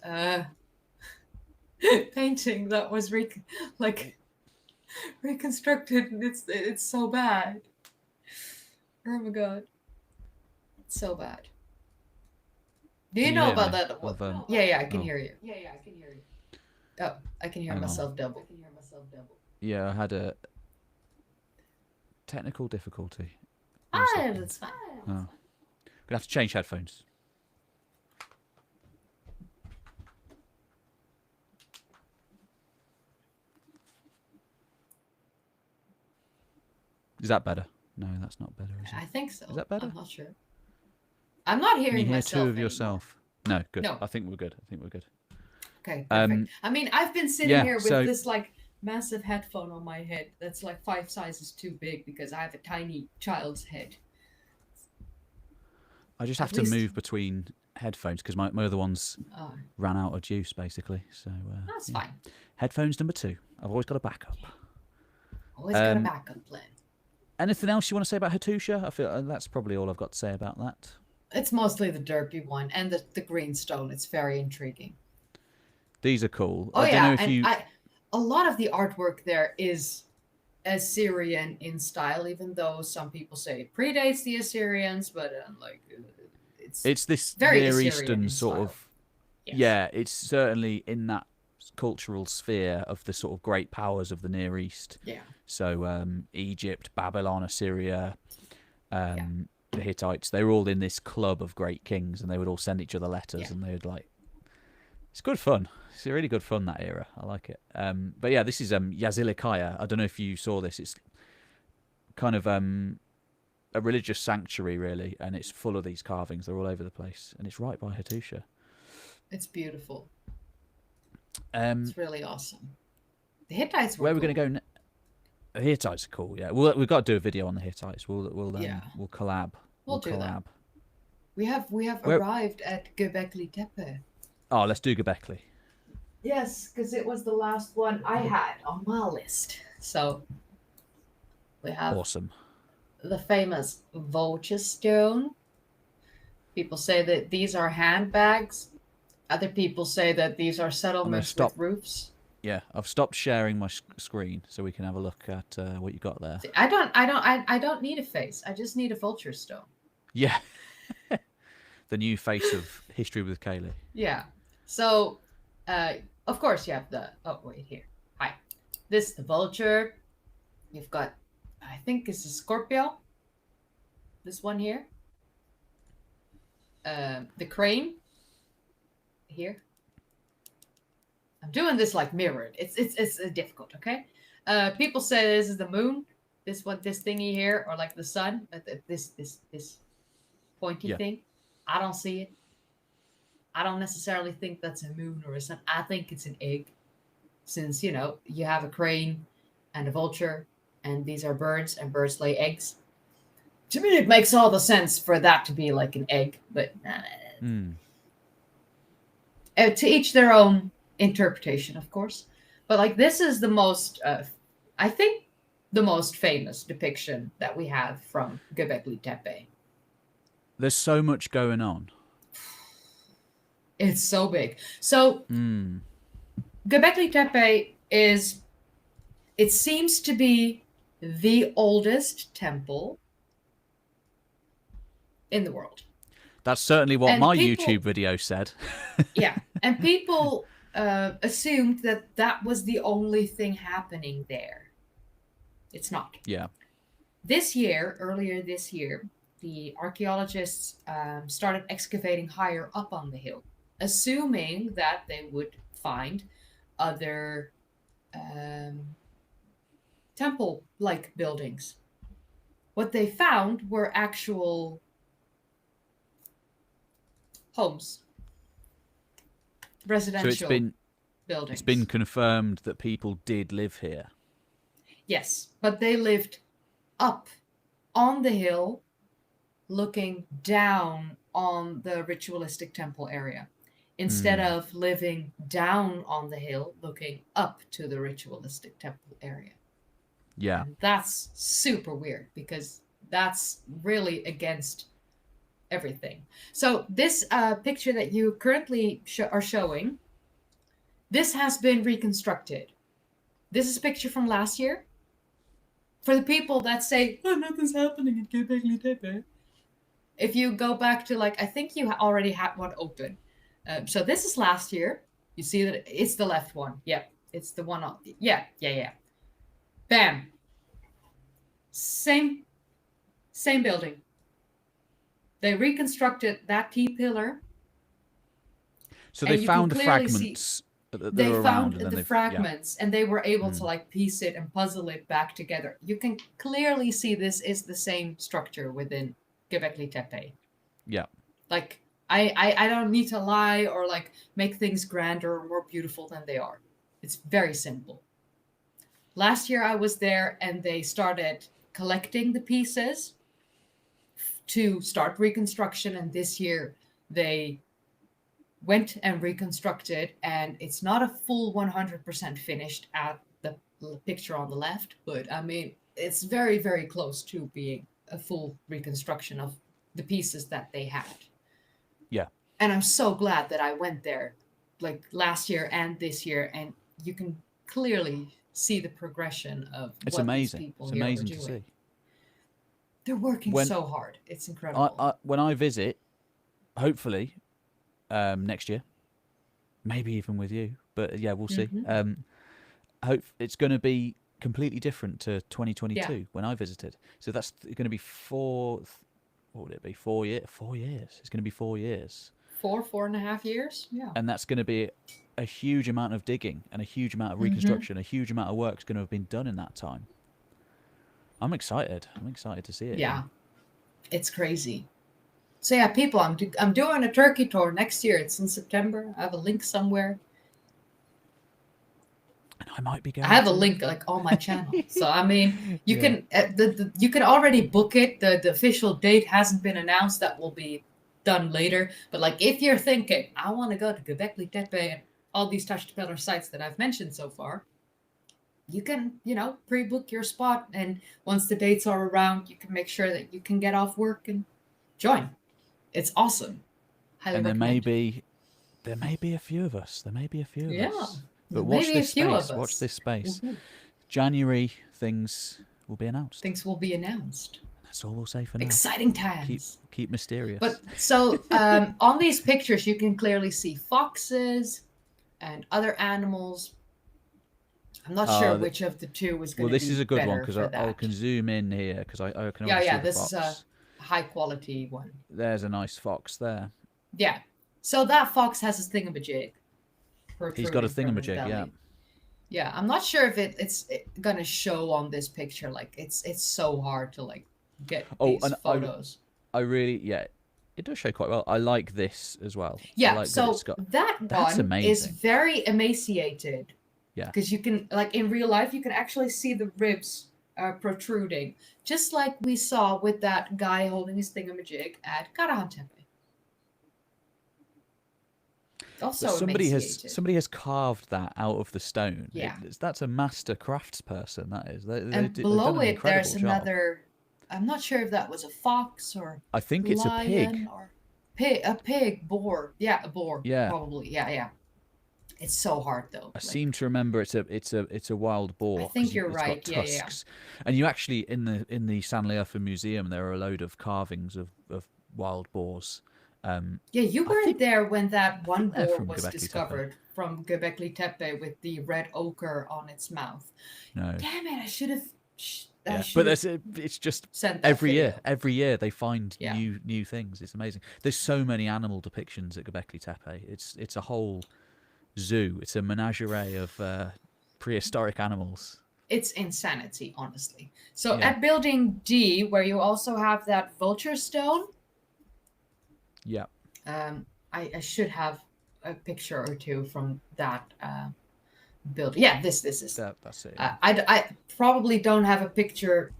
painting that was reconstructed, and it's so bad. Oh my god, it's so bad. Do you know about that? Yeah, I can hear you. Oh, I can hear myself double. Yeah, I had a technical difficulty. That's fine. Oh. Gonna have to change headphones. Is that better? No, that's not better, is it? I think so. Is that better? I'm not sure. I'm not hearing Can you hear myself two of anymore. yourself? No, good. No. I think we're good. Okay, perfect. I mean, I've been sitting here with this like massive headphone on my head that's like 5 sizes too big because I have a tiny child's head. I just have to move between headphones because my other ones ran out of juice, basically. So that's fine. Headphones number 2. I've always got a backup. Always got a backup plan. Anything else you want to say about Hattusha? I feel that's probably all I've got to say about that. It's mostly the derpy one and the green stone. It's very intriguing. These are cool. Oh, I don't know if you... a lot of the artwork there is Assyrian in style, even though some people say it predates the Assyrians, but it's this very Near Assyrian Eastern sort of... Yes. Yeah, it's certainly in that cultural sphere of the sort of great powers of the Near East. Yeah. So Egypt, Babylon, Assyria, the Hittites, they were all in this club of great kings, and they would all send each other letters, and they would like... It's good fun. It's really good fun, that era. I like it. But yeah, this is Yazilikaya. I don't know if you saw this. It's kind of a religious sanctuary, really, and it's full of these carvings. They're all over the place, and it's right by Hattusha. It's beautiful. It's really awesome. The Hittites were Where are we going to go? The Hittites are cool, yeah. We've got to do a video on the Hittites. We'll collab. We'll do that. We have arrived at Göbekli Tepe. Oh, let's do Göbekli. Yes, because it was the last one I had on my list. So we have the famous vulture stone. People say that these are handbags. Other people say that these are settlements with roofs. Yeah, I've stopped sharing my screen so we can have a look at what you got there. See, I don't need a face. I just need a vulture stone. Yeah. The new face of History with Kaylee. Yeah. So, of course you have the... Oh, wait, here. Hi. This, the vulture. You've got, I think it's a Scorpio. This one here. The crane. Here. I'm doing this like mirrored. It's difficult, okay? People say this is the moon. This thingy here, or like the sun. This pointy thing. I don't see it. I don't necessarily think that's a moon or a sun. I think it's an egg, since you have a crane and a vulture, and these are birds, and birds lay eggs. To me, it makes all the sense for that to be like an egg, but to each their own interpretation, of course. But like this is the most, I think, the most famous depiction that we have from Göbekli Tepe. There's so much going on. It's so big. So Göbekli Tepe it seems to be the oldest temple in the world. That's certainly what my YouTube video said. Yeah, and people assumed that was the only thing happening there. It's not. Yeah. Earlier this year, the archaeologists started excavating higher up on the hill, assuming that they would find other temple-like buildings. What they found were actual homes, residential buildings. It's been confirmed that people did live here. Yes, but they lived up on the hill, looking down on the ritualistic temple area, instead of living down on the hill, looking up to the ritualistic temple area. Yeah. And that's super weird, because that's really against everything. So this picture that you currently are showing, this has been reconstructed. This is a picture from last year. For the people that say, oh, nothing's happening in Göbekli Tepe. If you go back to, like, I think you already had one open. So this is last year. You see that it's the left one. Yep. It's the one on. Yeah. Bam. Same building. They reconstructed that T pillar. So they found the fragments But they they're found around, and then the fragments and they were able to Mm. like piece it and puzzle it back together. You can clearly see this is the same structure within Göbekli Tepe. Yeah. Like I don't need to lie or like make things grander or more beautiful than they are. It's very simple. Last year I was there and they started collecting the pieces to start reconstruction, and this year they went and reconstructed, and it's not a full 100% finished at the picture on the left, but I mean it's very very close to being a full reconstruction of the pieces that they had. Yeah. And I'm so glad that I went there like last year and this year, and you can clearly see the progression of It's what amazing. these people It's here are amazing to doing. see. They're working When so hard. It's incredible. when I visit, hopefully, next year, maybe even with you, but yeah, we'll see. Mm-hmm. Hope it's going to be completely different to 2022 Yeah. when I visited. So that's going to be what would it be? 4 years. 4 years. It's going to be 4 years. 4.5 years. Yeah. And that's going to be a huge amount of digging and a huge amount of Mm-hmm. reconstruction. A huge amount of work's going to have been done in that time. I'm excited. I'm excited to see it. Yeah. It's crazy. So yeah, people, I'm doing a Turkey tour next year. It's in September. I have a link somewhere. And I might be going. I have a to. link like on my channel. So I mean, you Yeah. can you can already book it. The official date hasn't been announced. That will be done later. But like if you're thinking, I want to go to Göbekli Tepe and all these Taştepeler sites that I've mentioned so far, you can, pre-book your spot, and once the dates are around, you can make sure that you can get off work and join. It's awesome. Highly And recommend. there may be a few of us. There may be a few of Yeah. us. But watch Maybe a this few of space. us. Watch this space. Mhm. January, things will be announced. Things will be announced. That's all we'll say for now. Exciting times. Keep mysterious. But so on these pictures, you can clearly see foxes and other animals. I'm not sure which of the two is going to be better. Well, this is a good one because because I can zoom in here because I can yeah, see the this fox. is a high quality one. There's a nice fox there. Yeah. So that fox has a thingamajig. He's got a thingamajig, yeah. Yeah, I'm not sure if it's gonna show on this picture. Like it's so hard to like get these photos. I really, it does show quite well. I like this as well. Yeah, like so that one is very emaciated. Yeah. Because you can, like in real life, you can actually see the ribs protruding, just like we saw with that guy holding his thingamajig at Karahantepe. Also, somebody has carved that out of the stone. Yeah, that's a master craftsperson. That is. And below it, there's another. I'm not sure if that was a fox or. I think it's a pig. Or a pig, boar. Yeah, a boar. Yeah, probably. Yeah. It's so hard though. I seem to remember it's a wild boar. I think you're right. Got tusks. Yeah. And you actually in the Sanliurfa Museum there are a load of carvings of wild boars. Yeah, you weren't there when that one boar was discovered from Göbekli Tepe with the red ochre on its mouth. No. Damn it! I should have. But it's just every year they find new things. It's amazing. There's so many animal depictions at Göbekli Tepe. It's a whole zoo. It's a menagerie of prehistoric animals. It's insanity, honestly. So at Building D, where you also have that vulture stone. Yeah. I should have a picture or two from that building. Yeah, this is. That's it. I probably don't have a picture.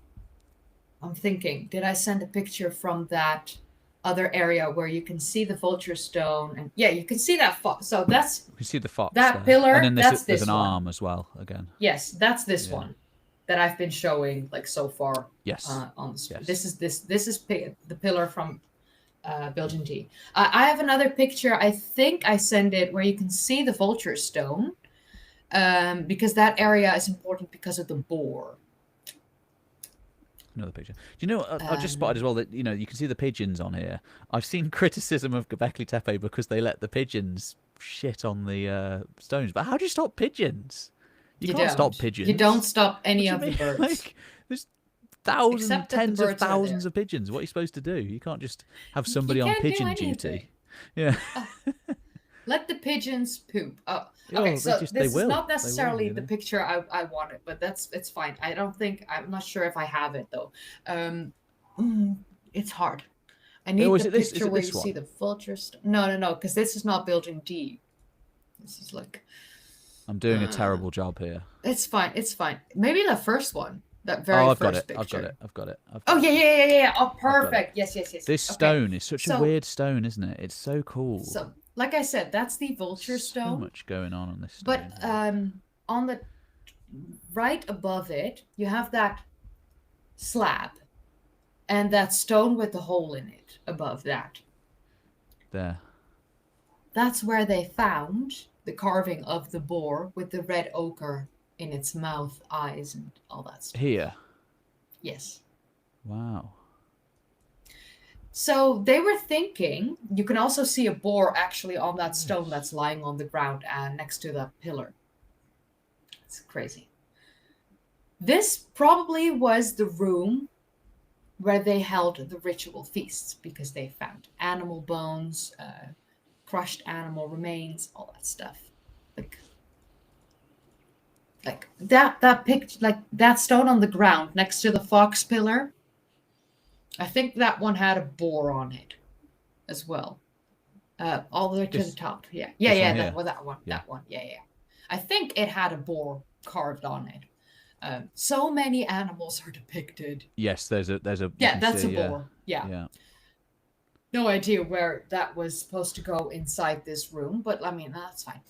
I'm thinking, did I send a picture from that other area where you can see the vulture stone? And yeah, you can see that fox. So that's. You can see the fox. That pillar. And then there's an arm as well. Again. Yes, that's this one that I've been showing like so far. Yes. On the screen. Yes. This is the pillar from. Belgian tea. I have another picture. I think I send it where you can see the vulture stone, because that area is important because of the boar. Another picture. Do you know? I just spotted as well that you can see the pigeons on here. I've seen criticism of Göbekli Tepe because they let the pigeons shit on the stones. But how do you stop pigeons? You can't stop pigeons. You don't stop any of the birds. Like, there's tens of thousands of pigeons. What are you supposed to do? You can't just have somebody on pigeon duty. Yeah. Let the pigeons poop. Oh, Oh, okay. So they this is will. not They will, necessarily you the know. picture I wanted, but it's fine. I'm not sure if I have it though. Um, it's hard. I Oh, need the is picture it where you this see one? the vulture. No, because this is not building D. This is like, I'm doing a uh, terrible job here. it's fine. It's fine. Maybe the first one, that Oh, very I've got it. first I've got picture. it. I've got it. I've Oh got yeah, it. yeah, yeah, yeah, yeah. Oh, I've got it. perfect. Yes, yes, yes, This yes. Okay. stone is such a So, weird stone, isn't it? It's so cool. so like I said, that's the vulture So stone. much going on this But stone. on the right above it, you have that slab and that stone with the hole in it above that. There. That's where they found the carving of the boar with the red ochre in its mouth, eyes, and all that stuff. Here. Yes. Wow. So they were thinking, you can also see a boar actually on that stone that's lying on the ground and next to that pillar. It's crazy. This probably was the room where they held the ritual feasts because they found animal bones, crushed animal remains, all that stuff. Like that picture, like that stone on the ground next to the fox pillar. I think that one had a boar on it as well. All the way to the This top. Yeah, this one that here. well, that one, Yeah. Yeah, yeah. I think it had a boar carved on it. So many animals are depicted. Yes, there's a Yeah, that's a boar. Yeah. Yeah. No idea where that was supposed to go inside this room, but I mean, that's fine.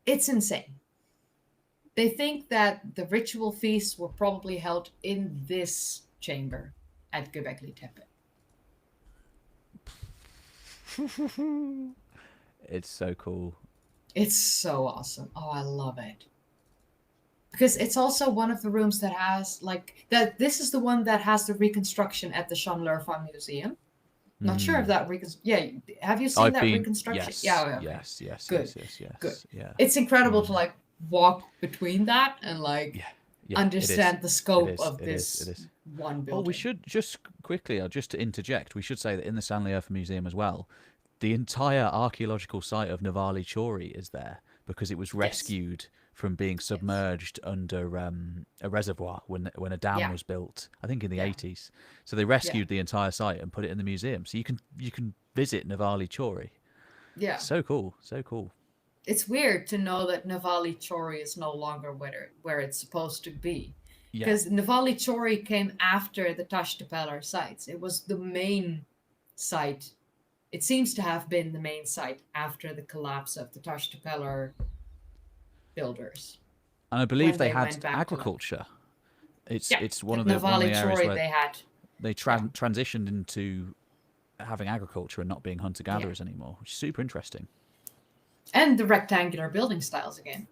It's insane. They think that the ritual feasts were probably held in this chamber at Göbekli Tepe. It's so cool. It's so awesome. Oh, I love it. Because it's also one of the rooms that has like that. This is the one that has the reconstruction at the Schonlerfa Museum. Not sure if that Yeah, have you seen I've that been reconstruction? yes, Yeah, okay. yes, yes, Good. yes, yes, yes, Good. yeah. It's incredible to like walk between that and like Yeah. Yeah, it is. understand the It scope is. of It is. this It is. one Oh, we building. should just quickly, just to interject, we should say that in the Stanley Earth Museum as well, the entire archaeological site of Navali Chori is there because it was Yes. rescued from being Yes. submerged under a reservoir when a dam Yeah. was built. I think in the Yeah. 80s. So they Yeah. rescued the entire site and put it in the museum. So you can visit Navali Chori. Yeah. So cool. So cool. It's weird to know that Navali Chori is no longer where it's supposed to be. Yeah. Because Navali Chori came after the Tashtapeller sites. It was the main site. It seems to have been the main site after the collapse of the Tashtapeller builders. And I believe When they they had went back to agriculture. Yeah, It's at one of Navali the areas Chori where they had. they Yeah. transitioned into having agriculture and not being hunter Yeah. gatherers anymore, which is super interesting. And the rectangular building styles again.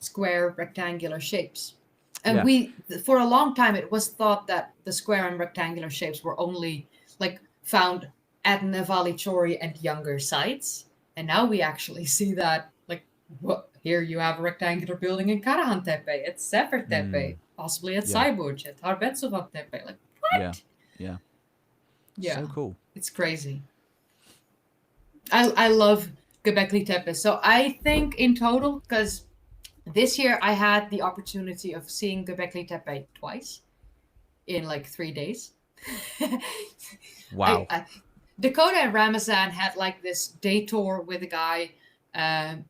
Square, rectangular shapes. And for a long time, it was thought that the square and rectangular shapes were only like found at Navali Chori and younger sites. And now we actually see that, like, here you have a rectangular building in Karahan Tepe, at Sefer Tepe, possibly at Yeah. Sayburç, at Harbetsovan Tepe. Like, what? Yeah, yeah, Yeah. so cool. It's crazy. I love Göbekli Tepe. So I think in total, because this year I had the opportunity of seeing Göbekli Tepe twice in like 3 days. Wow. Dakota and Ramazan had like this day tour with a guy, and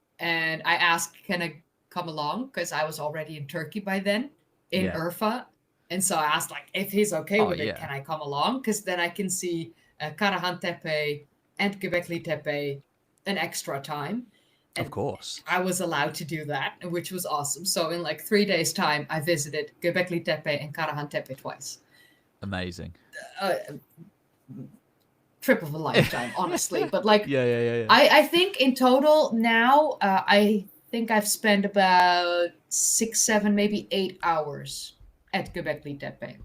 I asked, "Can I come along?" Because I was already in Turkey by then, in Yeah. Urfa, and so I asked like if he's okay Oh, with it, yeah. can I come along? Because then I can see Karahan Tepe and Göbekli Tepe an extra time. And Of course. I was allowed to do that, which was awesome. So in like 3 days' time, I visited Göbekli Tepe and Karahan Tepe twice. Amazing. Trip of a lifetime, honestly. But like, Yeah. I think in total now, I think I've spent about 6, 7, maybe 8 hours at Göbekli Tepe,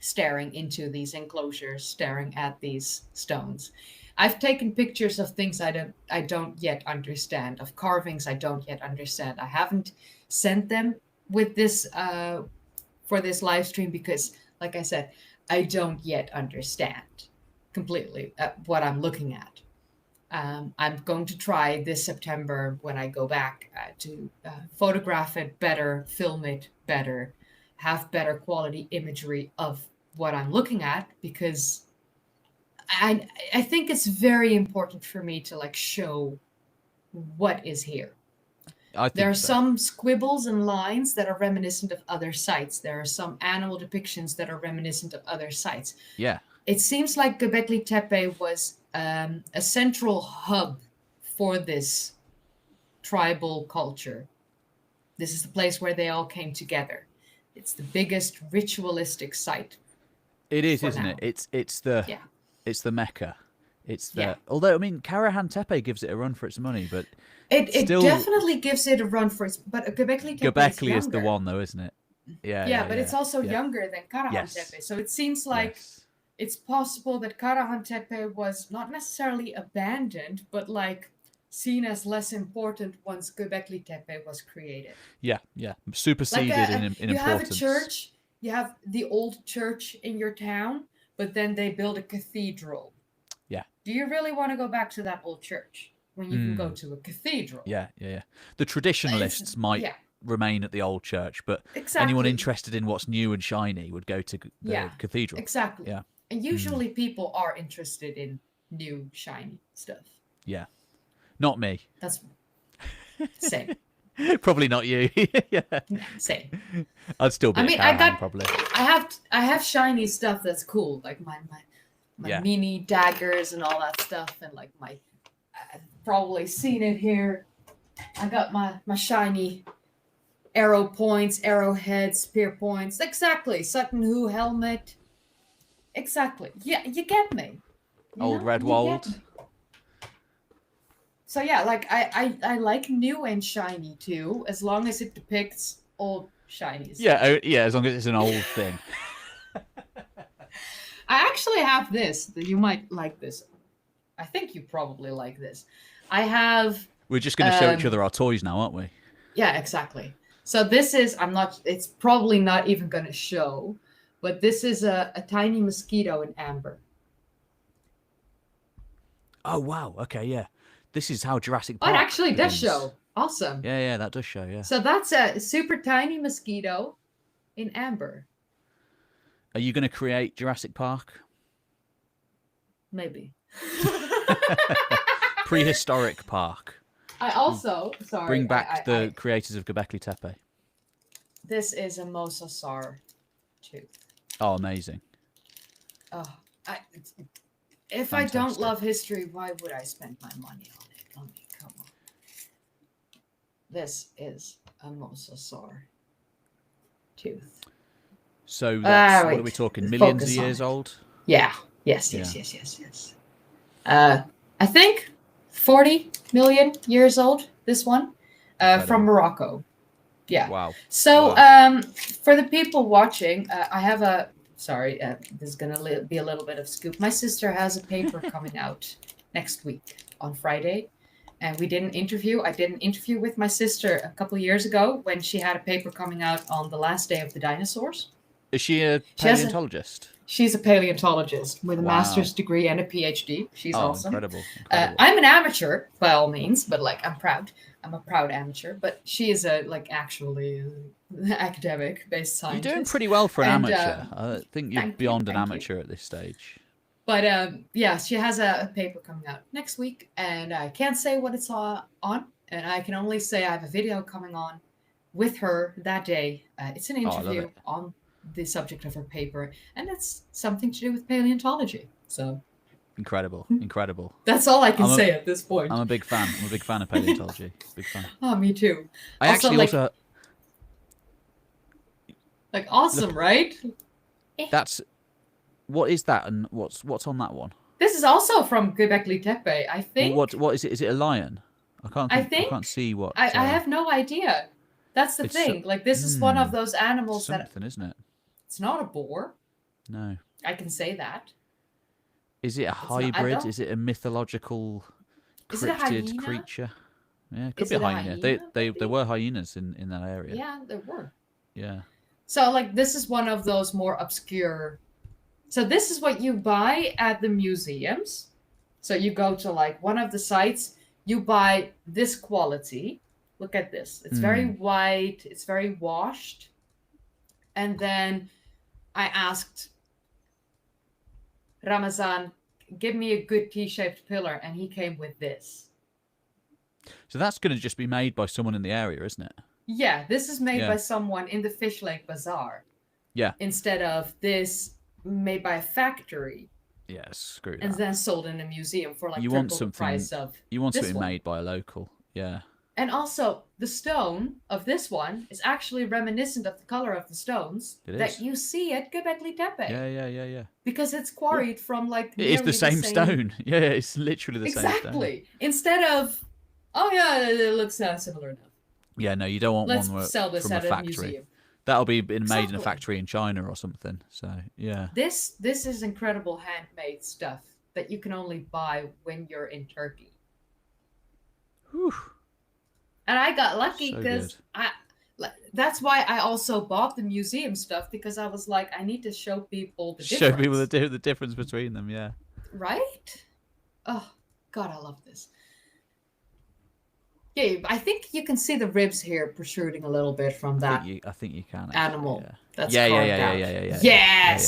staring into these enclosures, staring at these stones. I've taken pictures of things I don't yet understand, of carvings I don't yet understand. I haven't sent them with this for this live stream because, like I said, I don't yet understand completely what I'm looking at. I'm going to try this September when I go back to photograph it better, film it better, have better quality imagery of what I'm looking at, because I think it's very important for me to like show what is here. There are some squibbles and lines that are reminiscent of other sites. There are some animal depictions that are reminiscent of other sites. Yeah. It seems like Göbekli Tepe was a central hub for this tribal culture. This is the place where they all came together. It's the biggest ritualistic site. It is, isn't it? It's the Mecca. It's the although I mean Karahan Tepe gives it a run for its money, but it definitely gives it a run for its. But Göbekli Tepe is the one though, isn't it? Yeah, but it's also younger than Karahan Tepe, so it seems like it's possible that Karahan Tepe was not necessarily abandoned, but like seen as less important once Göbekli Tepe was created. Yeah, superseded like in importance. You have a church, you have the old church in your town, but then they build a cathedral. Yeah. Do you really want to go back to that old church when you can go to a cathedral? Yeah. The traditionalists might remain at the old church, but anyone interested in what's new and shiny would go to the cathedral. Exactly. Yeah. And usually people are interested in new, shiny stuff. Yeah. Not me. That's same. Probably not you. Yeah. Same. I'd still be probably. I have shiny stuff that's cool, like my mini daggers and all that stuff, and like I've probably seen it here. I got my shiny arrow points, arrowheads, spear points. Exactly. Sutton Hoo helmet. Exactly. Yeah, you get me. Old Redwald. So yeah, like I like new and shiny too, as long as it depicts old shinies. Yeah, as long as it's an old thing. I actually have this. You might like this. I think you probably like this. I have. We're just going to show each other our toys now, aren't we? Yeah, exactly. So this is. It's probably not even going to show, but this is a tiny mosquito in amber. Oh wow! Okay, yeah. This is how Jurassic Park. Oh, it actually does show. Awesome. Yeah, that does show. Yeah. So that's a super tiny mosquito in amber. Are you going to create Jurassic Park? Maybe. Prehistoric Park. I also, bring back the creators of Göbekli Tepe. This is a mosasaur tooth. Oh, amazing. Oh, if I don't love history, why would I spend my money on it? I mean, come on. This is a mosasaur tooth. So that's, what are we talking? Millions of years old? Yeah. Yes. I think 40 million years old, this one. From Morocco. Yeah. Wow. So for the people watching, I have a... Sorry, this is going to be a little bit of scoop. My sister has a paper coming out next week on Friday. And we did an interview. I did an interview with my sister a couple of years ago when she had a paper coming out on the last day of the dinosaurs. Is she a paleontologist? She's a paleontologist with a master's degree and a PhD. She's awesome. Incredible. I'm an amateur by all means, but like I'm proud. I'm a proud amateur, but she is a actually academic based scientist. You're doing pretty well for an amateur. I think you're beyond an amateur at this stage. But yeah, she has a paper coming out next week, and I can't say what it's on, and I can only say I have a video coming on with her that day. It's an interview on the subject of her paper, and it's something to do with paleontology. So incredible. That's all I can say at this point. I'm a big fan. I'm a big fan of paleontology. Big fan. Oh, me too. I actually also awesome, right? That's what is that, and what's on that one? This is also from Göbekli Tepe, I think. Well, what is it? Is it a lion? I can't see what. I have no idea. That's the thing. This is one of those animals isn't it? It's not a boar. No. I can say that. Is it a hybrid? Is it a mythological cryptid creature? Yeah, it could be a hyena. They were hyenas in that area. Yeah, there were. Yeah. So this is one of those more obscure. So this is what you buy at the museums. So you go to like one of the sites, you buy this quality. Look at this. It's very white, it's very washed. And then I asked Ramazan, give me a good T-shaped pillar, and he came with this. So that's going to just be made by someone in the area, isn't it? Yeah, this is made by someone in the Fish Lake Bazaar. Yeah. Instead of this made by a factory. Yeah, screw that. And then sold in a museum for like triple the price of You want something one. made by a local. Yeah. And also, the stone of this one is actually reminiscent of the color of the stones that you see at Göbekli Tepe. Yeah. Because it's quarried from like it is the same stone. Yeah, it's literally the same stone. Exactly. Instead of, oh yeah, it looks similar enough. Yeah, no, you don't want Let's one sell this from a at factory. museum. That'll be made in a factory in China or something. So yeah. This is incredible handmade stuff that you can only buy when you're in Turkey. Whew. And I got lucky because that's why I also bought the museum stuff, because I was like, I need to show people the difference. Show people the difference between them, yeah. Right? Oh, God, I love this. Yeah, I think you can see the ribs here protruding a little bit from that. I think you can. Animal. Yeah. That's Yeah. Yes! Yeah.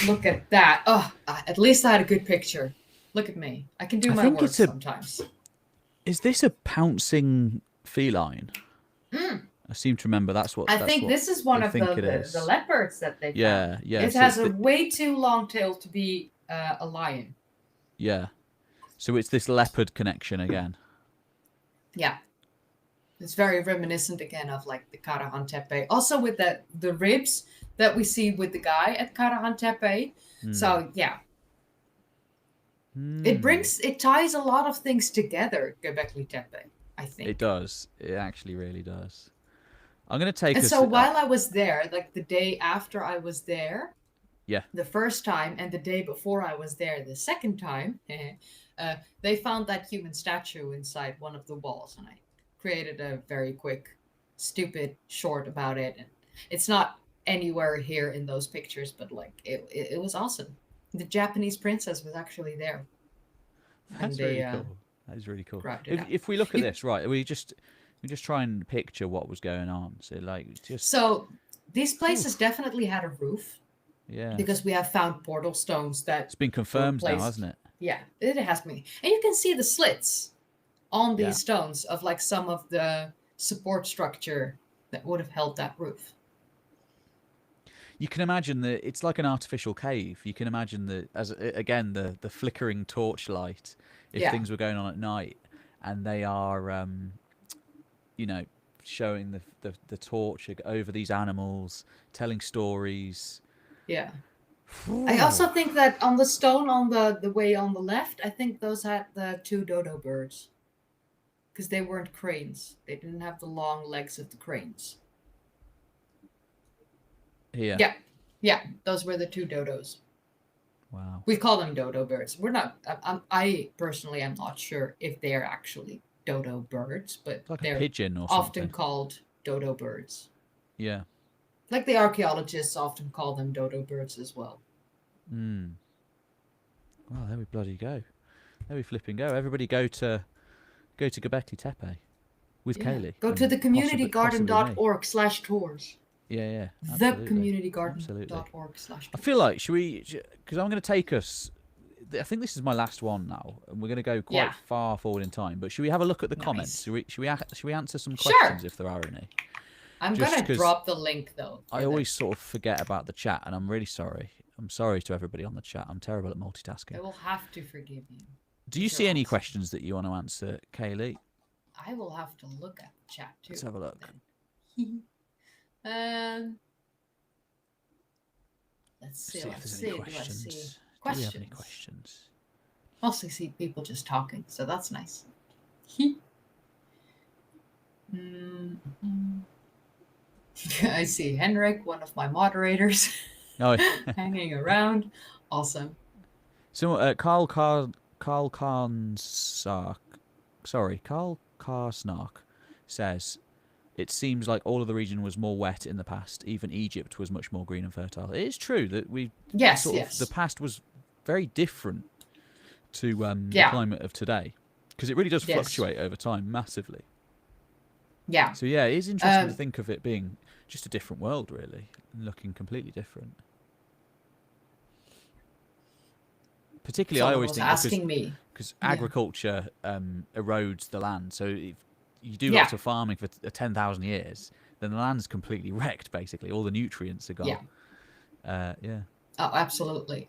Look at that. Oh, at least I had a good picture. Look at me. I can do my work sometimes. Is this a pouncing feline? I seem to remember that's what. I think this is one of the leopards that they found. Yeah. It has a way too long tail to be a lion. Yeah. So it's this leopard connection again. Yeah. It's very reminiscent again of like the Karahan Tepe. Also with the ribs that we see with the guy at Karahan Tepe. So yeah. It ties a lot of things together, Göbekli Tepe, I think. It does. It actually really does. I'm going to take So while I was there, like the day after I was there, the first time, and the day before I was there the second time, they found that human statue inside one of the walls, and I created a very quick, stupid short about it. And it's not anywhere here in those pictures, but like it was awesome. The Japanese princess was actually there. That's really cool. That is really cool. If we look at this, right, we just try and picture what was going on. So these places definitely had a roof. Yeah. Because we have found portal stones that it's been confirmed now, hasn't it? Yeah, it has been. And you can see the slits on these stones of like some of the support structure that would have held that roof. You can imagine that it's like an artificial cave. You can imagine the flickering torchlight if things were going on at night, and they are showing the torch over these animals, telling stories. Yeah. I also think that on the stone on the way on the left, I think those had the two dodo birds. Because they weren't cranes. They didn't have the long legs of the cranes. Here. Yeah, those were the two dodos. Wow. We call them dodo birds. We're not. I personally am not sure if they are actually dodo birds, but like they're a pigeon or often something. Called dodo birds. Yeah. Like the archaeologists often call them dodo birds as well. Well, there we bloody go. There we flipping go. Everybody go to Göbekli Tepe with Kaylee. Go to the communitygarden.org/tours. Yeah. Thecommunitygarden.org/tours. I feel like, because I'm going to take us, I think this is my last one now, and we're going to go quite far forward in time, but should we have a look at the comments? Should we answer some questions if there are any? I'm going to drop the link, though. I always sort of forget about the chat, and I'm really sorry. I'm sorry to everybody on the chat. I'm terrible at multitasking. I will have to forgive you. Do you see any questions that you want to answer, Kaylee? I will have to look at the chat, too. Let's have a look. Let's see. If there's any questions. Do we have any questions? Mostly see people just talking, so that's nice. I see Henrik, one of my moderators, hanging around. Awesome. So Carl Karsnark says, it seems like all of the region was more wet in the past. Even Egypt was much more green and fertile. It is true that the past was very different to the climate of today, because it really does fluctuate over time massively. Yeah. So yeah, it is interesting to think of it being just a different world, really, and looking completely different. Particularly, Someone I always was think asking me because agriculture erodes the land. So if you do lots of farming for 10,000 years, then the land's completely wrecked. Basically, all the nutrients are gone. Yeah. Oh, absolutely.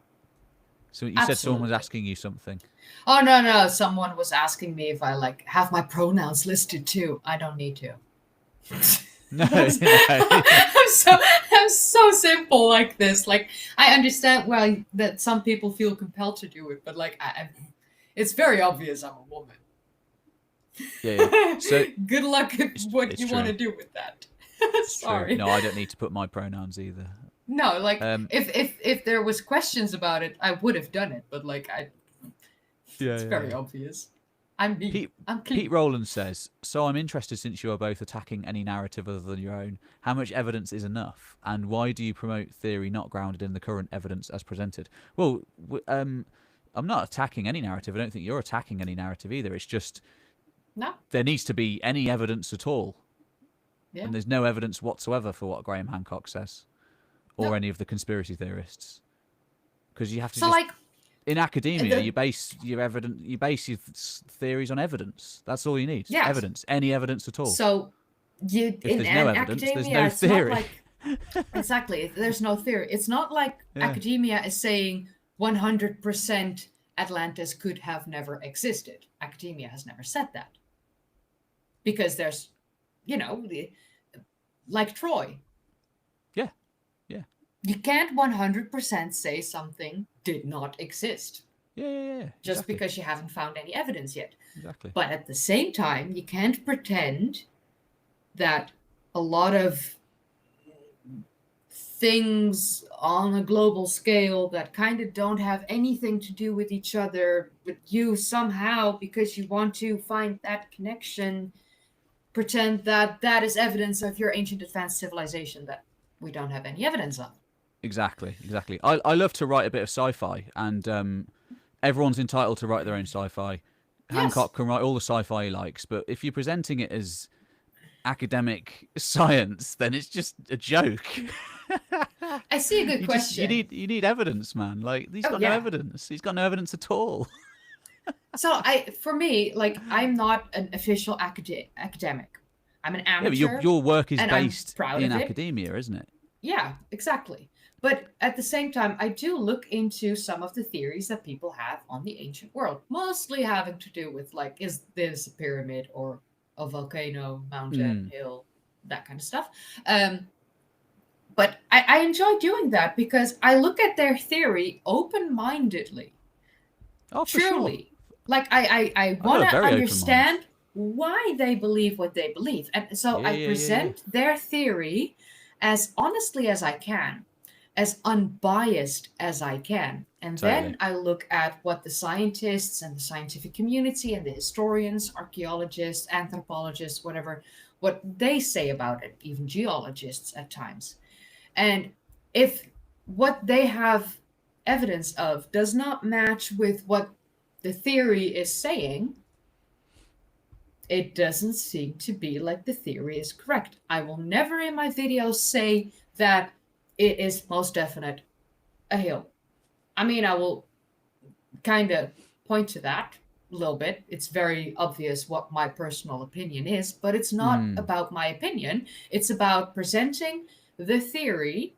So you said someone was asking you something. Oh no! Someone was asking me if I like have my pronouns listed too. I don't need to. No, I'm so simple like this. Like I understand that some people feel compelled to do it, but like it's very obvious I'm a woman. Yeah. So good luck with what you want to do with that. Sorry. True. No, I don't need to put my pronouns either. No, like if there was questions about it, I would have done it, but like it's very obvious. I'm me. Pete Rowland says, so I'm interested, since you are both attacking any narrative other than your own, how much evidence is enough? And why do you promote theory not grounded in the current evidence as presented? Well, I'm not attacking any narrative. I don't think you're attacking any narrative either. It's just there needs to be any evidence at all. Yeah. And there's no evidence whatsoever for what Graham Hancock says or any of the conspiracy theorists. Because you have to in academia, you base your theories on evidence. That's all you need. Yes. Evidence. Any evidence at all. So if there's no evidence, there's no theory. Exactly. There's no theory. It's not like academia is saying 100% Atlantis could have never existed. Academia has never said that. Because there's, like Troy. Yeah. You can't 100% say something did not exist. Yeah. Just because you haven't found any evidence yet. Exactly. But at the same time, you can't pretend that a lot of things on a global scale that kind of don't have anything to do with each other, but you somehow, because you want to find that connection, pretend that that is evidence of your ancient advanced civilization that we don't have any evidence of. Exactly. I love to write a bit of sci-fi, and everyone's entitled to write their own sci-fi. Hancock can write all the sci-fi he likes, but if you're presenting it as academic science, then it's just a joke. I see a good question. You need evidence, man. Like he's got no evidence. He's got no evidence at all. So for me, like I'm not an official academic. I'm an amateur. Yeah, but your work is based in academia, isn't it? Yeah, exactly. But at the same time, I do look into some of the theories that people have on the ancient world, mostly having to do with like, is this a pyramid or a volcano, mountain, hill, that kind of stuff. But I enjoy doing that because I look at their theory open-mindedly. Oh, for truly. Sure. Like I want to understand why they believe what they believe. And so I present their theory as honestly as I can, as unbiased as I can. And then I look at what the scientists and the scientific community and the historians, archaeologists, anthropologists, whatever, what they say about it, even geologists at times. And if what they have evidence of does not match with what the theory is saying, it doesn't seem to be like the theory is correct. I will never in my videos say that it is most definite a hill. I mean, I will kind of point to that a little bit. It's very obvious what my personal opinion is, but it's not about my opinion. It's about presenting the theory,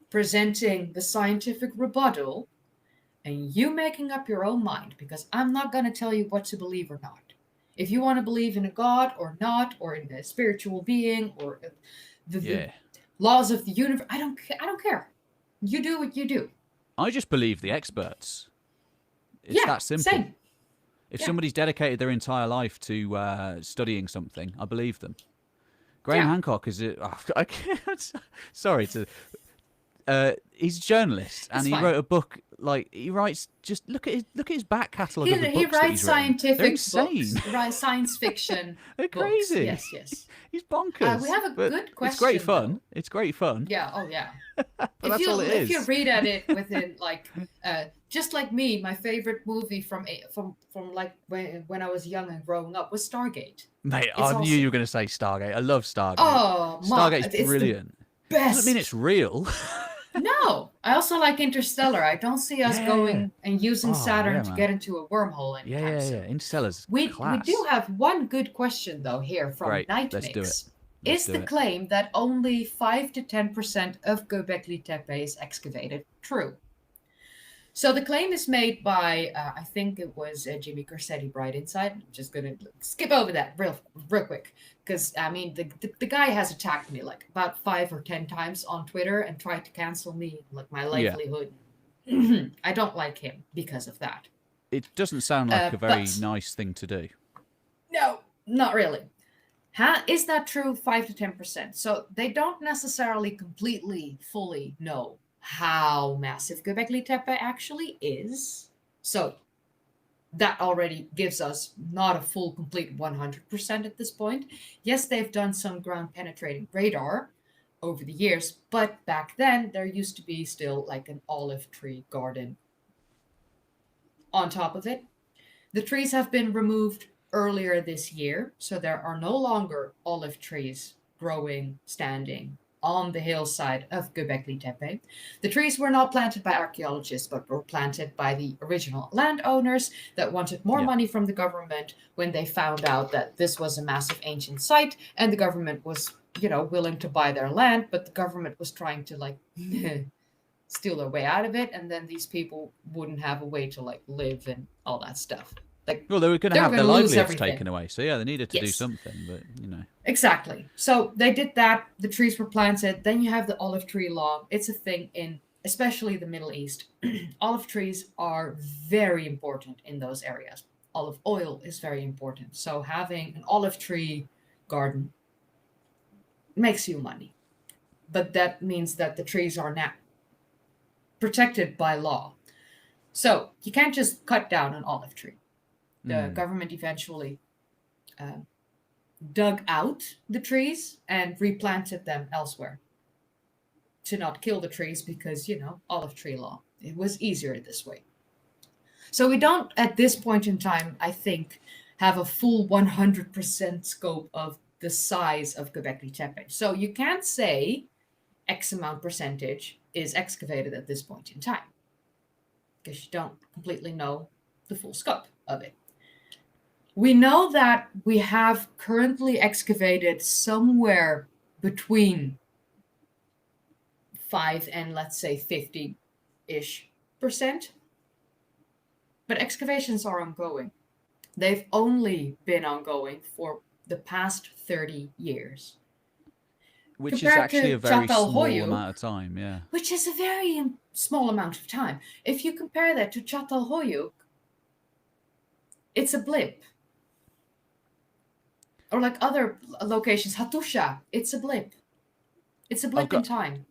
presenting the scientific rebuttal, and you making up your own mind, because I'm not going to tell you what to believe or not. If you want to believe in a god or not, or in a spiritual being, or the laws of the universe, I don't care. You do what you do. I just believe the experts. It's that simple. Same. If somebody's dedicated their entire life to studying something, I believe them. Graham Hancock is I can't, sorry to. He's a journalist, and he wrote a book. Like he writes, just look at his back catalogue of the books. He writes scientific books. He writes science fiction. They're books. crazy. Yes. He's bonkers. We have a good question. It's great fun. Though. It's great fun. Yeah. Oh yeah. That's all it is. If you read at it within like just like me, my favorite movie from like when I was young and growing up was Stargate. Mate, It's I knew you also were going to say Stargate. I love Stargate. oh my, Stargate's it's the brilliant. Doesn't mean it's best. real. No, I also like Interstellar. I don't see us Yeah, yeah, yeah. going and using Oh, Saturn yeah, to man. get into a wormhole Yeah, anytime yeah, yeah. soon. Interstellar's We do class. have one good question though here from Great. Let's do it. Nightmix. Let's Is do the it. claim that only 5 to 10% of Göbekli Tepe is excavated true? So the claim is made by, I think it was Jimmy Corsetti, Bright Insight. I'm just gonna skip over that real quick because I mean the guy has attacked me like about 5 or 10 times on Twitter and tried to cancel me, like my Yeah. livelihood. I don't like him because of that. It doesn't sound like a very But nice thing to do. no, not really. Is that true? 5 to 10%. So they don't necessarily completely, fully know how massive Göbekli Tepe actually is. So that already gives us not a full, complete 100% at this point. Yes, they've done some ground penetrating radar over the years, but back then there used to be still like an olive tree garden on top of it. The trees have been removed earlier this year, so there are no longer olive trees growing, standing on the hillside of Göbekli Tepe. The trees were not planted by archaeologists, but were planted by the original landowners that wanted more Yeah. money from the government when they found out that this was a massive ancient site, and the government was, willing to buy their land, but the government was trying to like steal their way out of it, and then these people wouldn't have a way to like live and all that stuff. Like, Well, they were going to they were have going their to lose livelihoods everything. taken away. So, yeah, they needed to do Yes, something, but, exactly. So they did that. The trees were planted. Then you have the olive tree law. It's a thing in especially the Middle East. Olive trees are very important in those areas. Olive oil is very important. So having an olive tree garden makes you money. But that means that the trees are now protected by law. So you can't just cut down an olive tree. The government eventually uh, dug out the trees and replanted them elsewhere to not kill the trees because, olive tree law. It was easier this way. So we don't, at this point in time, I think, have a full 100% scope of the size of Göbekli Tepe. So you can't say X amount percentage is excavated at this point in time because you don't completely know the full scope of it. We know that we have currently excavated somewhere between 5 and let's say 50-ish percent. But excavations are ongoing. They've only been ongoing for the past 30 years. which is Compared actually to a very Chapel small Hoyu, amount of time, yeah. which is a very small amount of time. If you compare that to Çatalhöyük, it's a blip. Or like other locations, Hattusha, it's a blip. It's a blip in time.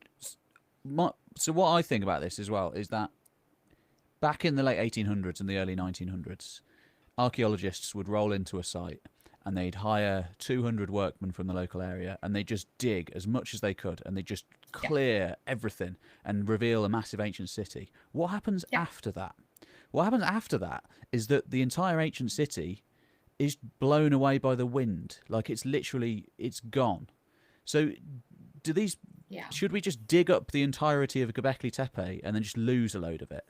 So what I think about this as well is that back in the late 1800s and the early 1900s, archaeologists would roll into a site and they'd hire 200 workmen from the local area and they'd just dig as much as they could and they'd just clear everything and reveal a massive ancient city. What happens after that? What happens after that is that the entire ancient city is blown away by the wind. Like it's gone. So do these... Should we just dig up the entirety of Göbekli Tepe and then just lose a load of it?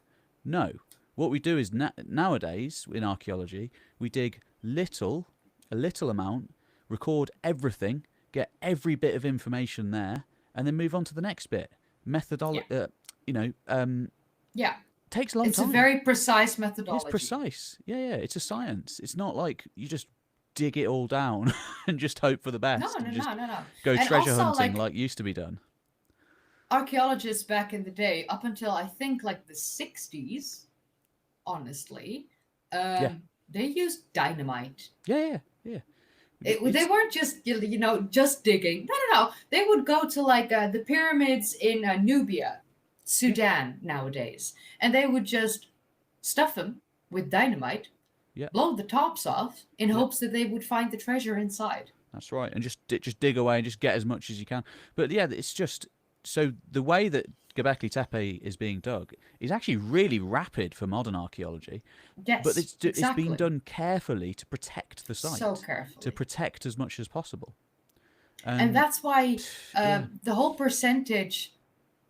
No. What we do is nowadays in archaeology, we dig a little amount, record everything, get every bit of information there, and then move on to the next bit. Methodology, takes a long time. It's a very precise methodology. It's precise. Yeah. It's a science. It's not like you just dig it all down and just hope for the best. No. Go And treasure also, hunting like used to be done. Archaeologists back in the day, up until I think like the 60s, honestly, they used dynamite. Yeah. They weren't just just digging. No. They would go to like the pyramids in Nubia, Sudan nowadays, and they would just stuff them with dynamite, blow the tops off in hopes that they would find the treasure inside. That's right, and just dig away and just get as much as you can. But yeah, it's just so the way that Göbekli Tepe is being dug is actually really rapid for modern archaeology, but Yes, it's being exactly. done carefully to protect the So site, to carefully. protect as much as possible. And And that's why yeah, the whole percentage,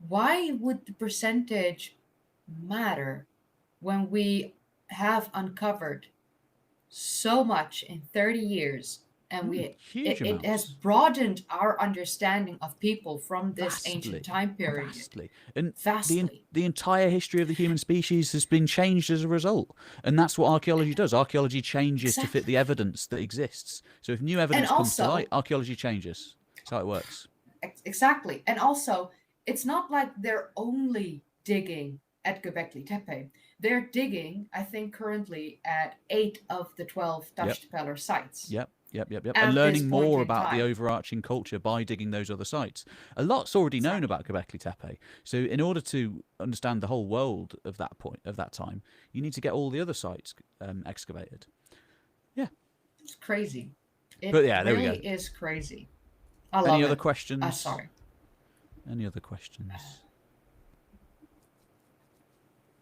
why would the percentage matter when we have uncovered so much in 30 years and huge it has amounts. broadened our understanding of people from this ancient Vastly, time period vastly, and vastly. the entire history of the human species has been changed as a result. And that's what archaeology does. Archaeology changes to fit Exactly. the evidence that exists. So if new And evidence comes to light, also, archaeology changes. That's how it works. exactly. And also, it's not like they're only digging at Göbekli Tepe. They're digging, I think, currently at 8 of the 12 Yep, Dachstepeler sites yep. And at this learning point more in about the time. overarching culture by digging those other sites. A lot's already known Exactly. about Göbekli Tepe. So in order to understand the whole world of that point, of that time, you need to get all the other sites excavated. Yeah. It's crazy. But It yeah, there we go. really is crazy. I Any love other it. questions? Sorry. Any other questions?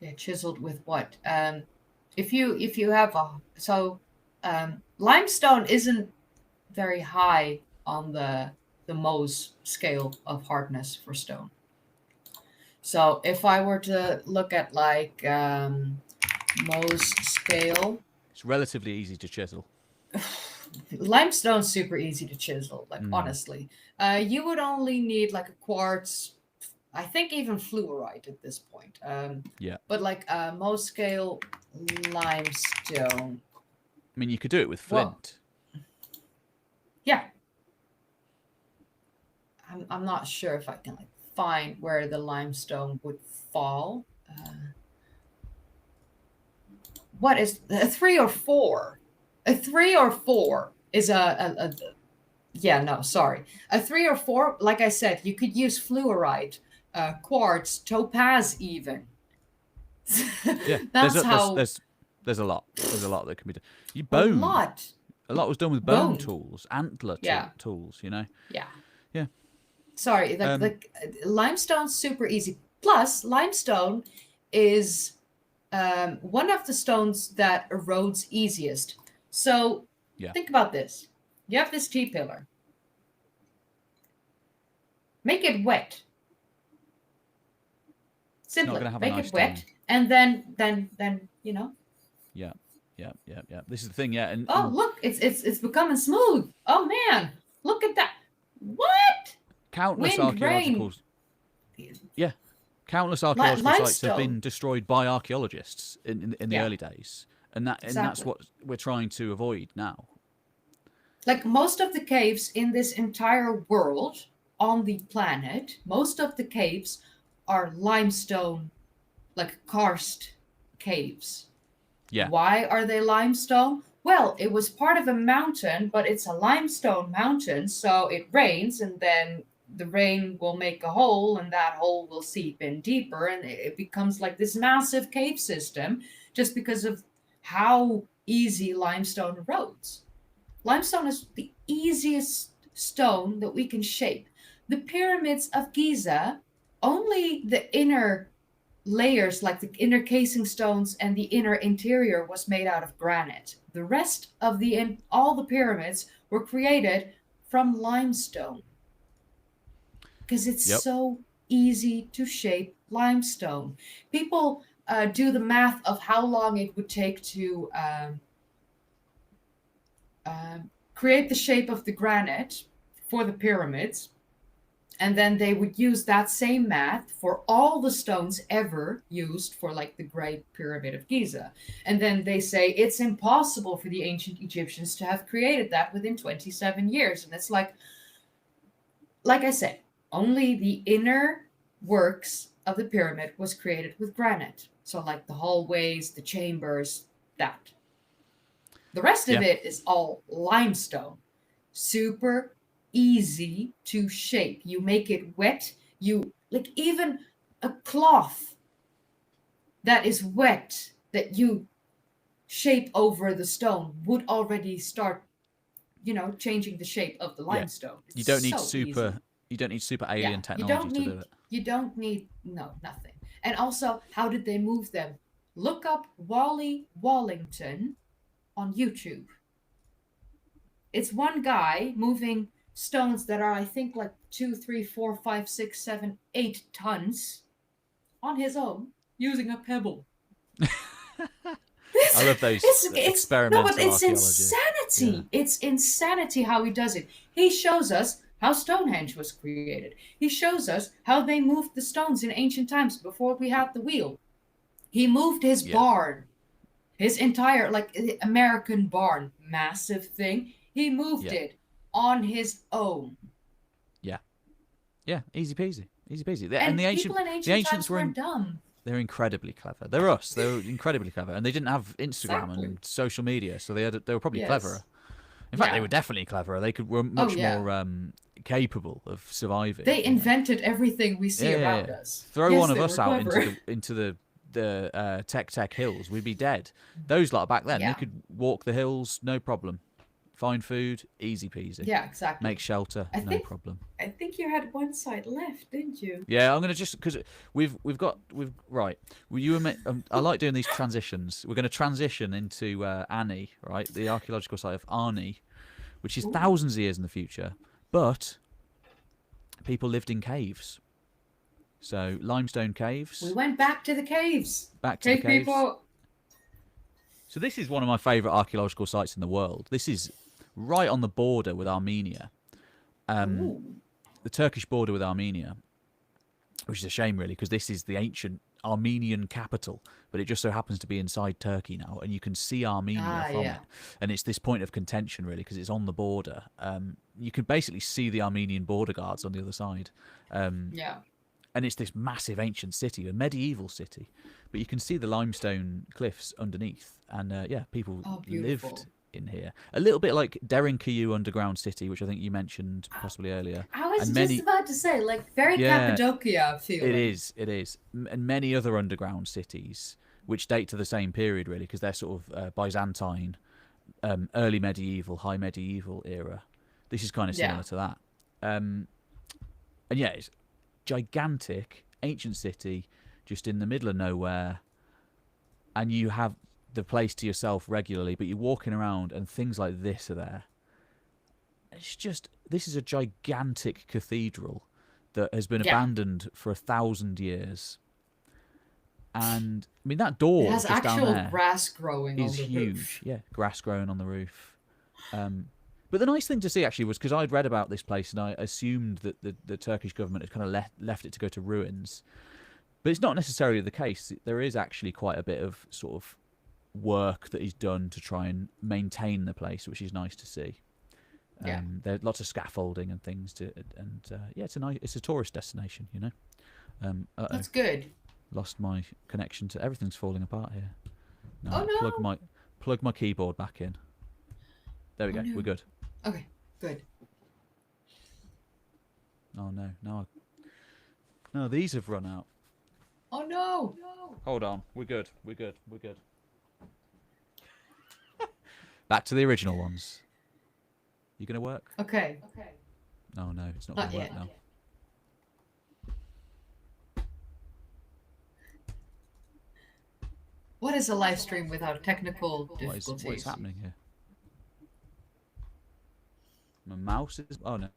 Yeah, chiseled with what? If you have a limestone isn't very high on the Mohs scale of hardness for stone. So if I were to look at like Mohs scale, It's relatively easy to chisel. limestone's super easy to chisel. Like honestly, you would only need like a quartz. I think even fluorite at this point. Yeah. But like Mohs scale limestone. I mean, you could do it with Well, flint. yeah. I'm not sure if I can like find where the limestone would fall. What is a 3 or 4? A 3 or 4 is a yeah, no, sorry. A 3 or 4, like I said, you could use fluorite, quartz, topaz, even. Yeah. That's how There's a lot. There's a lot that can be done. You a bone. lot. A lot was done with bone Bone. tools, antler Yeah, tools. You know. yeah. Yeah. Sorry, Um. limestone's super easy. Plus, limestone is one of the stones that erodes easiest. So Yeah. think about this. You have this T pillar. Make it wet. It's not Simply going to have a make nice it wet, time. and then Yeah. Yeah. This is the thing. Yeah. oh And look, it's becoming smooth. Oh man, look at that. What? countless Wind, archaeological. rain, Yeah. Countless archaeological sites have limestone. been destroyed by archaeologists in the Yeah, early days, and that's exactly. what we're trying to avoid now. Like most of the caves in this entire world on the planet, most of the caves are limestone, like karst caves. Yeah. Why are they limestone? Well, it was part of a mountain, but it's a limestone mountain, so it rains and then the rain will make a hole and that hole will seep in deeper and it becomes like this massive cave system just because of how easy limestone erodes. Limestone is the easiest stone that we can shape. The pyramids of Giza, only the inner layers, like the inner casing stones and the inner interior, was made out of granite. The rest of all the pyramids were created from limestone because it's Yep. so easy to shape limestone. People do the math of how long it would take to create the shape of the granite for the pyramids. And then they would use that same math for all the stones ever used for like the Great Pyramid of Giza. And then they say it's impossible for the ancient Egyptians to have created that within 27 years. And it's like I said, only the inner works of the pyramid was created with granite. So like the hallways, the chambers, that. The rest of Yeah. it is all limestone. Super easy to shape. You make it wet. You like even a cloth that is wet that you shape over the stone would already start, changing the shape of the Yeah. limestone. You It's don't need so easy. You don't need super alien Yeah, technology to do it. you don't need no nothing. And also, how did they move them? Look up Wally Wallington on YouTube. It's one guy moving stones that are, I think, like 2, 3, 4, 5, 6, 7, 8 tons on his own using a pebble. I love those It's no, but experimental it's archaeology. Yeah. insanity. It's insanity how he does it. He shows us how Stonehenge was created. He shows us how they moved the stones in ancient times before we had the wheel. He moved his Yeah. barn, his entire like American barn, massive thing. He moved Yeah. it on his own. Yeah. Yeah. Easy peasy. Easy peasy. And And people in the ancient ancients times were weren't dumb. they're incredibly clever. They're us. They were incredibly clever, and they didn't have Instagram Exactly. and social media, so they were probably cleverer. Yes. In fact, they Yeah. were definitely cleverer. Were Oh much yeah. more capable of surviving. They invented everything we see around us. Throw Yes, one of they us were out clever. into the tech hills, we'd be dead. Those lot back then, they Yeah. could walk the hills, no problem. Find food, easy peasy. Yeah, exactly. Make shelter, I no think problem. I think you had one side left, didn't you? Yeah, I'm gonna just because we've right. Well, I like doing these transitions. We're gonna transition into Annie, right? The archaeological site of Arnie, which is Ooh. thousands of years in the future, but people lived in caves. So limestone caves. We went back to the caves. Back to Cave the caves. people. So this is one of my favourite archaeological sites in the world. This is right on the border with Armenia, Ooh. the Turkish border with Armenia, which is a shame really because this is the ancient Armenian capital, but it just so happens to be inside Turkey now, and you can see Armenia from yeah. it. And it's this point of contention really because it's on the border. You can basically see the Armenian border guards on the other side. Yeah. And it's this massive ancient city, a medieval city, but you can see the limestone cliffs underneath, and people beautiful. lived in here. A little bit like Derinkuyu underground city, which I think you mentioned possibly earlier. I was and just about to say, like, very Cappadocia feeling. It is, and many other underground cities which date to the same period really, because they're sort of Byzantine, early medieval, high medieval era. This is kind of similar to that, and yeah, it's gigantic ancient city just in the middle of nowhere, and you have the place to yourself regularly, but you're walking around and things like this are there. This is a gigantic cathedral that has been abandoned for 1,000 years, and I mean that door it has just actual down there grass growing is on the huge. roof. Yeah, grass growing on the roof. But the nice thing to see actually was because I'd read about this place and I assumed that the Turkish government had kind of left it to go to ruins. But it's not necessarily the case. There is actually quite a bit of sort of work that is done to try and maintain the place, which is nice to see. There's lots of scaffolding and things it's a tourist destination, you know. That's good. Lost my connection to everything's falling apart here. No, Oh no! Plug my keyboard back in. There we go. No. We're good. Okay, good. Oh no, no, these have run out. Oh no! Hold on, we're good. Back to the original ones. You gonna work? Okay. Oh no, it's not Not gonna work yet. now. What is a live stream without technical difficulties? What is happening here? My mouse is. Oh no.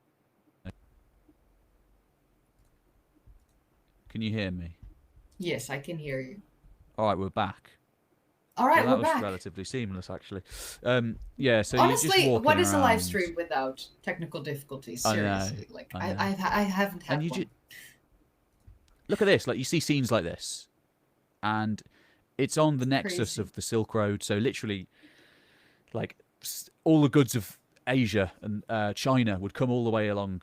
Can you hear me? Yes, I can hear you. All right, we're back. All right, that we're was back. relatively seamless, actually. Yeah. So honestly, you're just walking what is a live around. stream without technical difficulties? I know, Seriously, like I know. I haven't had And one. look at this. Like you see scenes like this, and it's on the nexus Crazy. of the Silk Road. So literally, like all the goods of Asia and China would come all the way along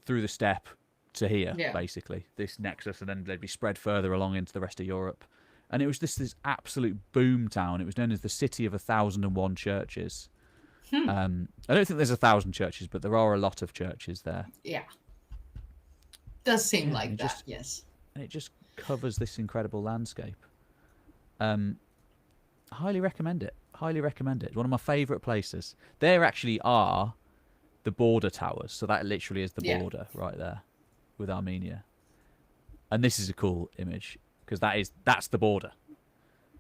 through the steppe to here, basically this nexus, and then they'd be spread further along into the rest of Europe. And it was this absolute boom town. It was known as the city of 1,001 churches. I don't think there's 1,000 churches, but there are a lot of churches there. Yeah, does seem like that. Yes, and it just covers this incredible landscape. Highly recommend it. Highly recommend it. It's one of my favourite places. There actually are the border towers. So that literally is the Yeah. border right there with Armenia. And this is a cool image because that's the border.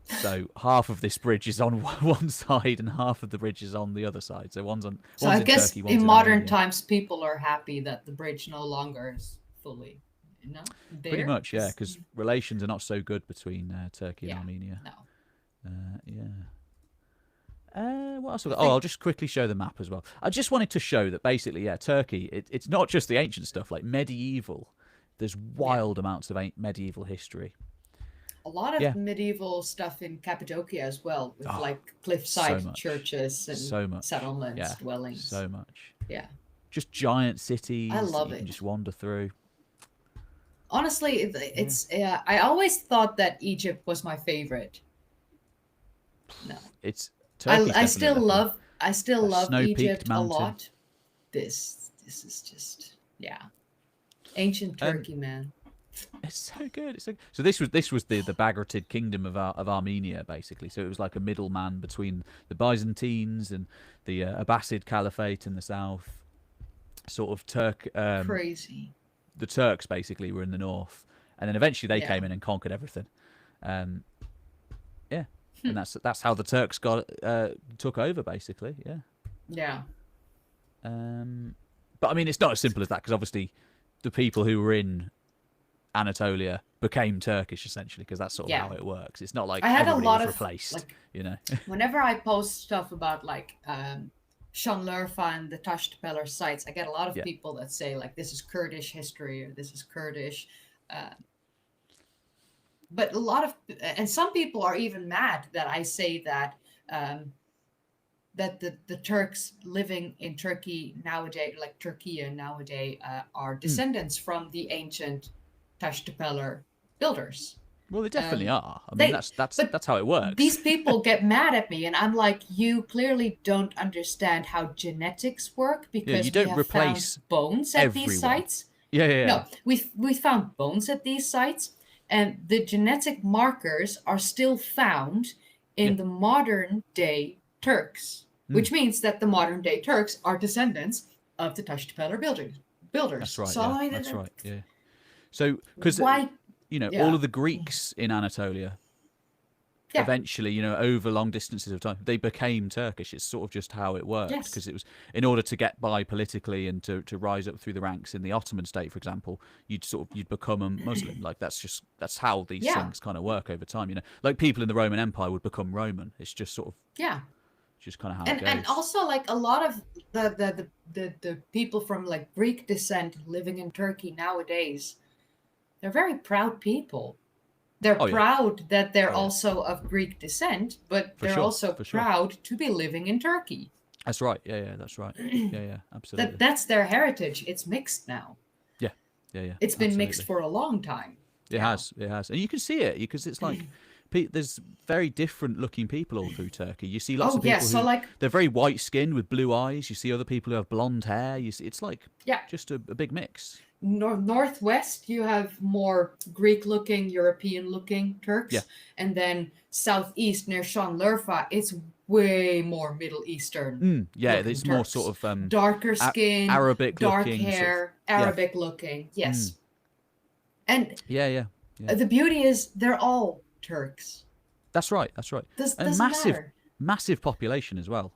So half of this bridge is on one side and half of the bridge is on the other side. So one's in Turkey, one's in in modern Armenia. times, people are happy that the bridge no longer is fully, there. Pretty much, yeah, because relations are not so good between Turkey and Yeah, Armenia. no. What else? I'll just quickly show the map as well. I just wanted to show that basically, yeah, Turkey. It's not just the ancient stuff, like medieval. There's wild amounts of medieval history. A lot of medieval stuff in Cappadocia as well, with like cliffside churches and settlements, dwellings. So much. Yeah. Just giant cities. I love you it. Can just wander through. Honestly, it's I always thought that Egypt was my favorite. No. It's I still love Egypt mountain. a lot. This is just ancient Turkey, man. It's so good. So this was the Bagratid kingdom of Armenia, basically. So it was like a middleman between the Byzantines and the Abbasid Caliphate in the south. Sort of crazy. The Turks basically were in the north, and then eventually they came in and conquered everything. And that's how the Turks took over, basically. Yeah. Yeah. But I mean, it's not as simple as that because obviously the people who were in Anatolia became Turkish essentially because that's sort of how it works. It's not like I had a lot of replaced, Whenever I post stuff about like Şanlıurfa and the Taştepeler sites, I get a lot of people that say like this is Kurdish history or this is Kurdish. But and some people are even mad that I say that that the Turks living in Turkey nowadays, like Turkey nowadays, are descendants from the ancient Taştepeler builders. Well, they definitely are. I mean, that's how it works. These people get mad at me, and I'm like, you clearly don't understand how genetics work because you don't we have replace found bones at these sites. Yeah. No, we found bones at these sites, and the genetic markers are still found in the modern day Turks, which means that the modern day Turks are descendants of the Taştepeler builders. That's right. So that's right. Yeah. So because all of the Greeks in Anatolia, eventually, over long distances of time, they became Turkish. It's sort of just how it worked because it was in order to get by politically and to rise up through the ranks in the Ottoman state, for example, you'd become a Muslim. Like that's how these things kind of work over time. Like people in the Roman Empire would become Roman. It's just sort of just kind of how it goes. And also like a lot of the people from like Greek descent living in Turkey nowadays, they're very proud people. They're proud that they're also of Greek descent, but they're also proud to be living in Turkey. That's right. Yeah, that's right. Yeah, absolutely. That's their heritage. It's mixed now. Yeah. It's been mixed for a long time. It has, and you can see it because it's like there's very different looking people all through Turkey. You see lots of people who they're very white skinned with blue eyes. You see other people who have blonde hair. You see, it's like just a big mix. Northwest, you have more Greek-looking, European-looking Turks, and then southeast near Şanlıurfa, it's way more Middle Eastern. There's more sort of darker skin, Arabic dark looking, hair, Arabic looking. Yes, and yeah. The beauty is they're all Turks. That's right. And massive population as well.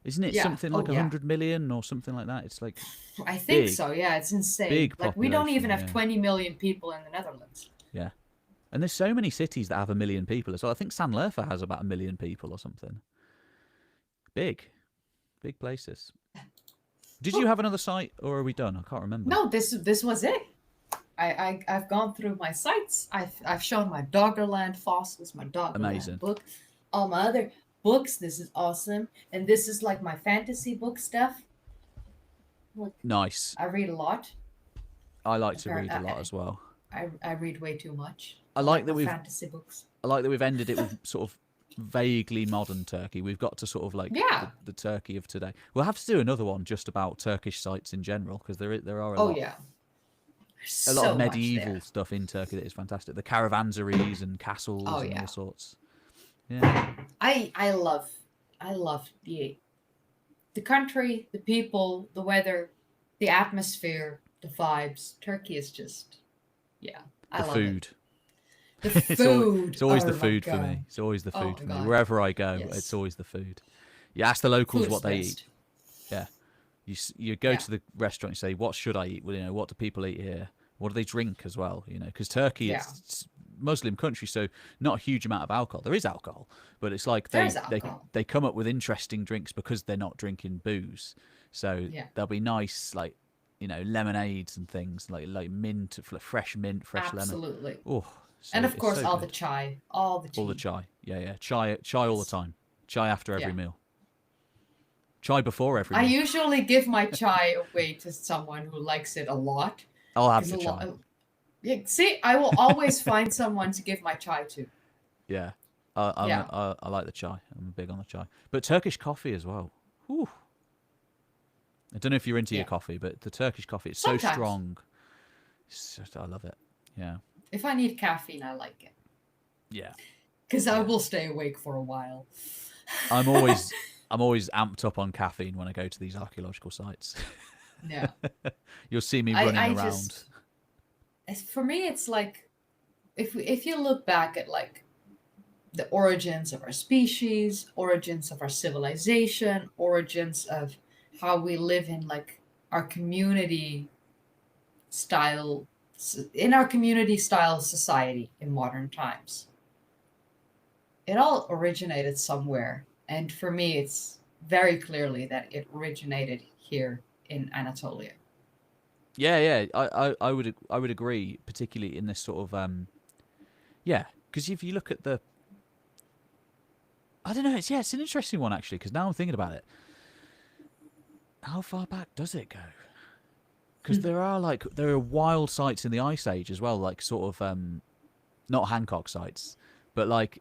Isn't it something like 100 million or something like that? It's like I think so. Yeah, it's insane. Big like we don't even have 20 million people in the Netherlands. Yeah, and there's so many cities that have 1 million people as well. I think Sanlerfa has about 1 million people or something. Big places. Did you have another site, or are we done? I can't remember. No, this was it. I've gone through my sites. I've shown my Doggerland fossils, my Doggerland book, all my other books. This is awesome, and this is like my fantasy book stuff. Look, nice. I read a lot. I like to read a lot as well. I read way too much. I like that fantasy books. I like that we've ended it with sort of vaguely modern Turkey. We've got to sort of like the Turkey of today. We'll have to do another one just about Turkish sites in general because there are a lot. A lot of medieval stuff in Turkey that is fantastic. The caravanseries and castles and all sorts. Yeah. I love the the country, the people, the weather, the atmosphere, the vibes. Turkey is just, yeah, I The love it. food. The It's food. always the Oh my food for god. me. It's always the Oh food my for me. god. Wherever I go, it's Yes. always the food. You ask the locals Food's what the they eat. best. Yeah. You go Yeah. to the restaurant and say, what should I eat? Well, what do people eat here? What do they drink as well? Because Turkey, Yeah. it's Muslim country, so not a huge amount of alcohol. There is alcohol, but it's like There's alcohol. they come up with interesting drinks because they're not drinking booze. So Yeah. there'll be nice like lemonades and things like mint, fresh mint, fresh lemon. Absolutely. Oh, And of it's course, so all the good. chai, all the All the tea. chai, yeah, chai all the Yes. time. Chai after every Yeah. meal. Chai before every I meal. usually give my chai away to someone who likes it a lot. I'll have Because the a lot. chai. Yeah, see, I will always find someone to give my chai to. Yeah, Yeah. I like the chai. I'm big on the chai, but Turkish coffee as well. Whew. I don't know if you're into your Yeah. coffee, but the Turkish coffee is so Sometimes. strong. I love it. Yeah, If I need caffeine, I like it. yeah, Because I yeah. will stay awake for a while. I'm always I'm always amped up on caffeine when I go to these archaeological sites. Yeah. You'll see me running I around. just, for me, it's like, if you look back at like the origins of our species, origins of our civilization, origins of how we live in like our community style, in our community style society in modern times. It all originated somewhere. And for me, it's very clearly that it originated here in Anatolia. Yeah, yeah. I would agree, particularly in this sort of yeah, because if you look at the I don't know, it's an interesting one actually, because now I'm thinking about it. How far back does it go? Because there are wild sites in the Ice Age as well, like sort of not Hancock sites, but like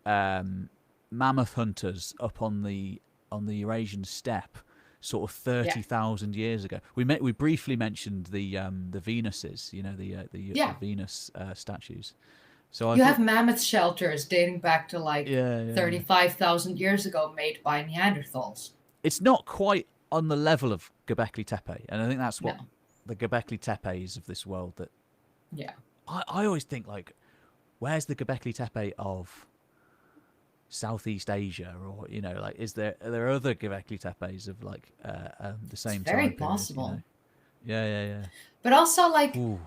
mammoth hunters up on the Eurasian steppe, sort of Yeah. 30,000 years ago. We briefly mentioned the Venuses, the Yeah. Venus statues. So I You thought, have mammoth shelters dating back to like yeah, 35,000 years ago made by Neanderthals. it's not quite on the level of Göbekli Tepe, and I think that's what No. the Göbekli Tepes of this world that Yeah. I always think like, where's the Göbekli Tepe of Southeast Asia, or like, are there other Göbekli Tepes of like the It's same very time period? possible. Yeah. But also like Ooh.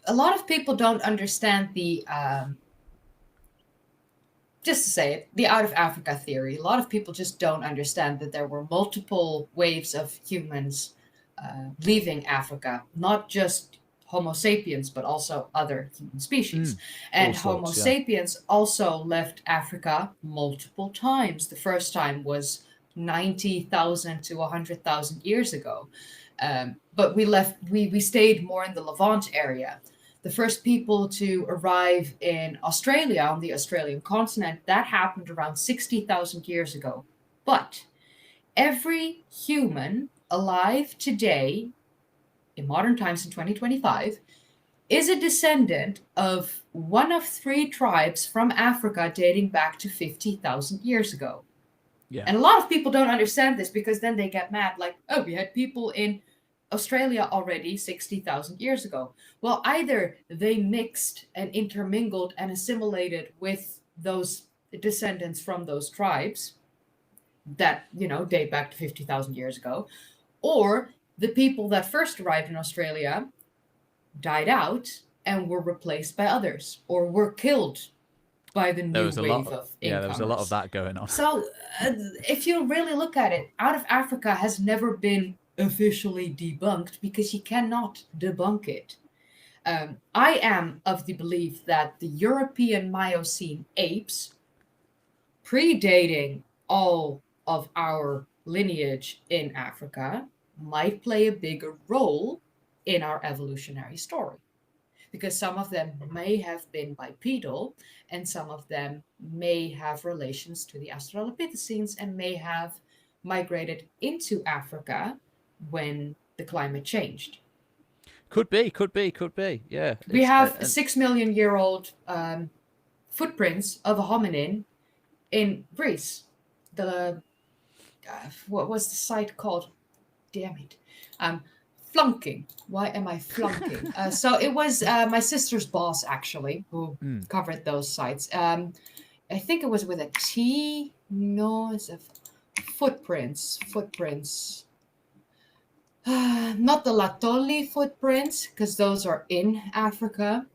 A lot of people don't understand the just to say it, the out of Africa theory. A lot of people just don't understand that there were multiple waves of humans leaving Africa, not just Homo sapiens, but also other human species. And All Homo sorts, yeah. sapiens also left Africa multiple times. The first time was 90,000 to 100,000 years ago. But we stayed more in the Levant area. The first people to arrive in Australia, on the Australian continent, that happened around 60,000 years ago. But every human alive today, in modern times in 2025, is a descendant of one of three tribes from Africa dating back to 50,000 years ago. Yeah. And a lot of people don't understand this because then they get mad, like, oh, we had people in Australia already 60,000 years ago. Well, either they mixed and intermingled and assimilated with those descendants from those tribes that, date back to 50,000 years ago, or the people that first arrived in Australia died out and were replaced by others or were killed by the new wave of incomers. There was a lot of that going on. So, if you really look at it, out of Africa has never been officially debunked because you cannot debunk it. I am of the belief that the European Miocene apes, predating all of our lineage in Africa, might play a bigger role in our evolutionary story. Because some of them may have been bipedal, and some of them may have relations to the Australopithecines and may have migrated into Africa when the climate changed. Could be. Yeah. We have 6 million year old footprints of a hominin in Greece. The what was the site called? Damn it. Flunking. Why am I flunking? So it was my sister's boss, actually, who covered those sites. I think it was with a T. No, it's a footprints. Not the Latoli footprints, because those are in Africa.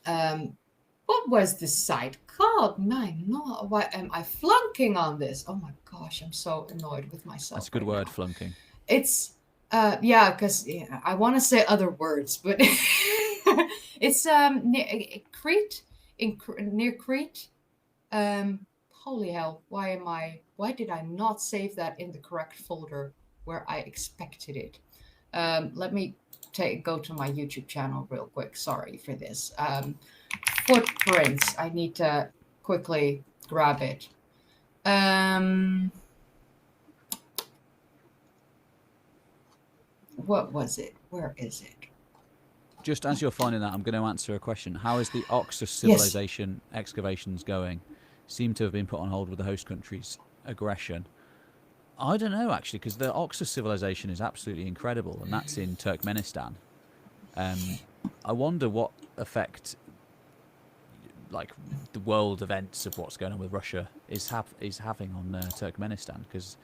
What was the site called? Why am I flunking on this? Oh my gosh, I'm so annoyed with myself. That's a good word, flunking. It's because I want to say other words, but it's near Crete, near Crete. Holy hell! Why did I not save that in the correct folder where I expected it? Let me go to my YouTube channel real quick. Sorry for this. Footprints. I need to quickly grab it. What was it? Where is it? Just as you're finding that, I'm going to answer a question. How is the Oxus civilization excavations going? Seem to have been put on hold with the host country's aggression. I don't know, actually, because the Oxus civilization is absolutely incredible, and that's in Turkmenistan. I wonder what effect, like, the world events of what's going on with Russia is having on Turkmenistan, because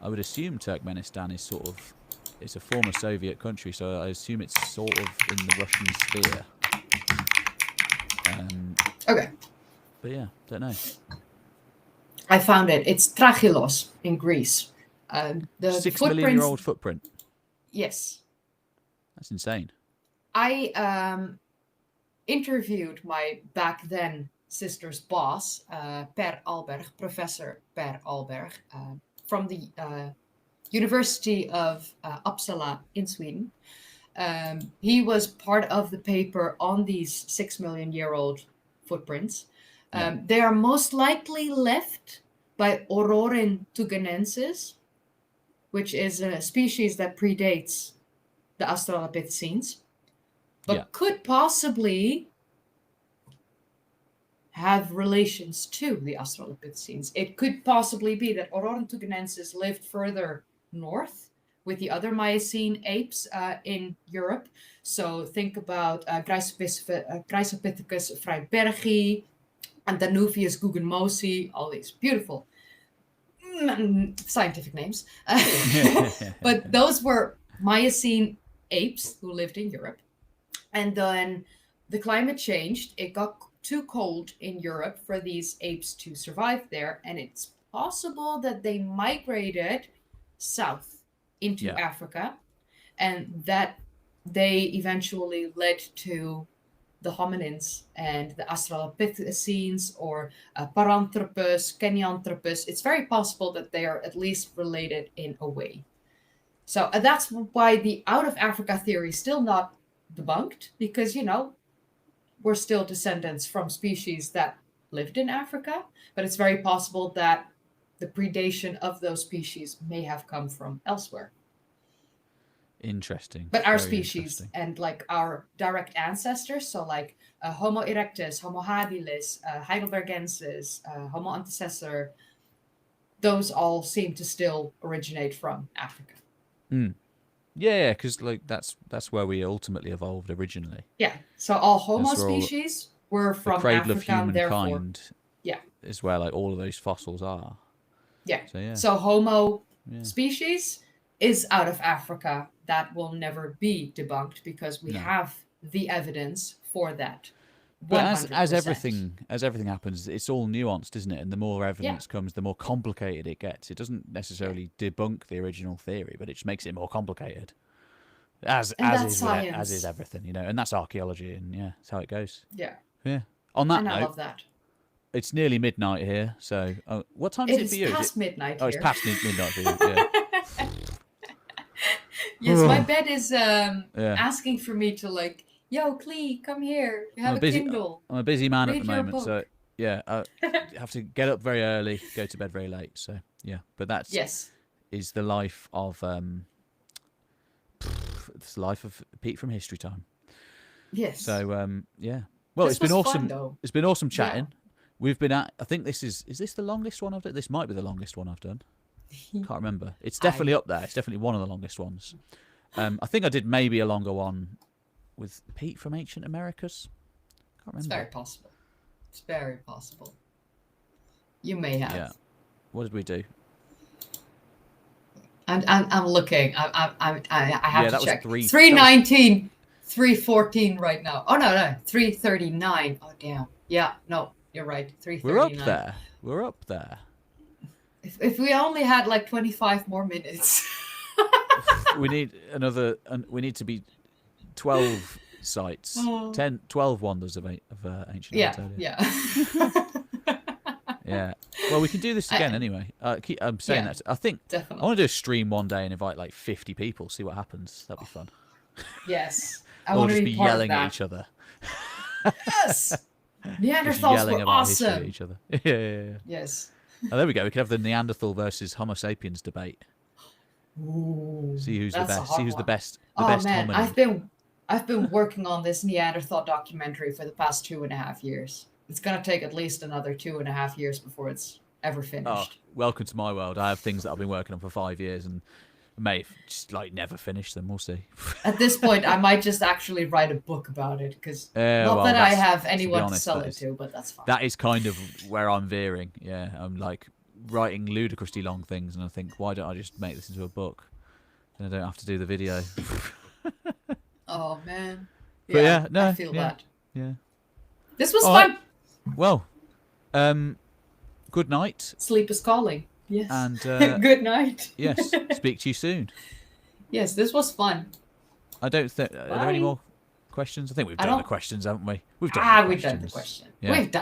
I would assume Turkmenistan is sort of... It's a former Soviet country, so I assume it's sort of in the Russian sphere. Okay. But yeah, don't know. I found it. It's Trachilos in Greece. The 6 million-year-old footprint. Yes. That's insane. I interviewed my back then sister's boss, Per Alberg, Professor Per Alberg, from the University of Uppsala in Sweden. He was part of the paper on these 6 million-year-old footprints. They are most likely left by Aurorin tugenensis, which is a species that predates the Australopithecines, but could possibly have relations to the Australopithecines. It could possibly be that Aurorin tugenensis lived further north with the other Miocene apes in Europe. So think about Chrysopithecus freybergi and Danuvius guggenmosi, all these beautiful scientific names. But those were Miocene apes who lived in Europe. And then the climate changed. It got too cold in Europe for these apes to survive there. And it's possible that they migrated south into Africa, and that they eventually led to the hominins and the Australopithecines or Paranthropus, Kenyanthropus. It's very possible that they are at least related in a way. So that's why the out of Africa theory is still not debunked, because, we're still descendants from species that lived in Africa, but it's very possible that the predation of those species may have come from elsewhere. Interesting. But our species and like our direct ancestors, so like Homo erectus, Homo habilis, heidelbergensis, Homo antecessor, those all seem to still originate from Africa. Yeah, because like that's where we ultimately evolved originally. Yeah, so all Homo species were from the cradle Africa, of humankind. Yeah, is where like all of those fossils are. Yeah. So Homo species is out of Africa. That will never be debunked because we have the evidence for that. 100%. But as everything happens, it's all nuanced, isn't it? And the more evidence comes, the more complicated it gets. It doesn't necessarily debunk the original theory, but it just makes it more complicated. As is everything, and that's archaeology, and that's how it goes. Yeah. Yeah. On that note, I love that. It's nearly midnight here, so what time is it for you? It's past midnight here. Oh, it's past midnight for you. Yeah. Yes, my bed is asking for me to like, yo, Clee, come here. You have a Kindle. I'm a busy man Read at the moment, so I have to get up very early, go to bed very late. So but that's is the life of it's the life of Pete from History Time. Yes. So well, it's been awesome. Fun, it's been awesome chatting. Yeah. We've been at. I think this is this the longest one I've done? This might be the longest one I've done. Can't remember. It's definitely up there. It's definitely one of the longest ones. I think I did maybe a longer one with Pete from Ancient Americas. Can't remember. It's very possible. It's very possible. You may have. Yeah. What did we do? I'm looking. I have to check. 319, 314 right now. Oh no, 339. Oh damn. Yeah, no, you're right. 339. We're up there. If we only had like 25 more minutes. We need another. We need to be 12 sites. 12 wonders of ancient Anatolia. Yeah. Yeah. Well, we can do this again anyway. I'm saying that. I think definitely. I want to do a stream one day and invite like 50 people. See what happens. That'd be fun. Yes. I want to be yelling at each other. Yes. Neanderthals were awesome. At each other. Yeah. Yes. Oh, there we go. We could have the Neanderthal versus Homo sapiens debate. Ooh, see who's the best. See who's the best. The oh best man, hominid. I've been working on this Neanderthal documentary for the past 2.5 years. It's gonna take at least another 2.5 years before it's ever finished. Oh, welcome to my world. I have things that I've been working on for 5 years and may just like never finish them. We'll see. At this point, I might just actually write a book about it because not that I have anyone to sell it to, but that's fine. That is kind of where I'm veering. Yeah, I'm like writing ludicrously long things, and I think, why don't I just make this into a book? Then I don't have to do the video. Oh man. But yeah, no, I feel that. Yeah. This was fun. Right. Well, good night. Sleep is calling. Yes. And good night. Yes. Speak to you soon. Yes, this was fun. I don't think. Are there any more questions? I think we've done the questions, haven't we? We've done the questions. question. Yeah. We've done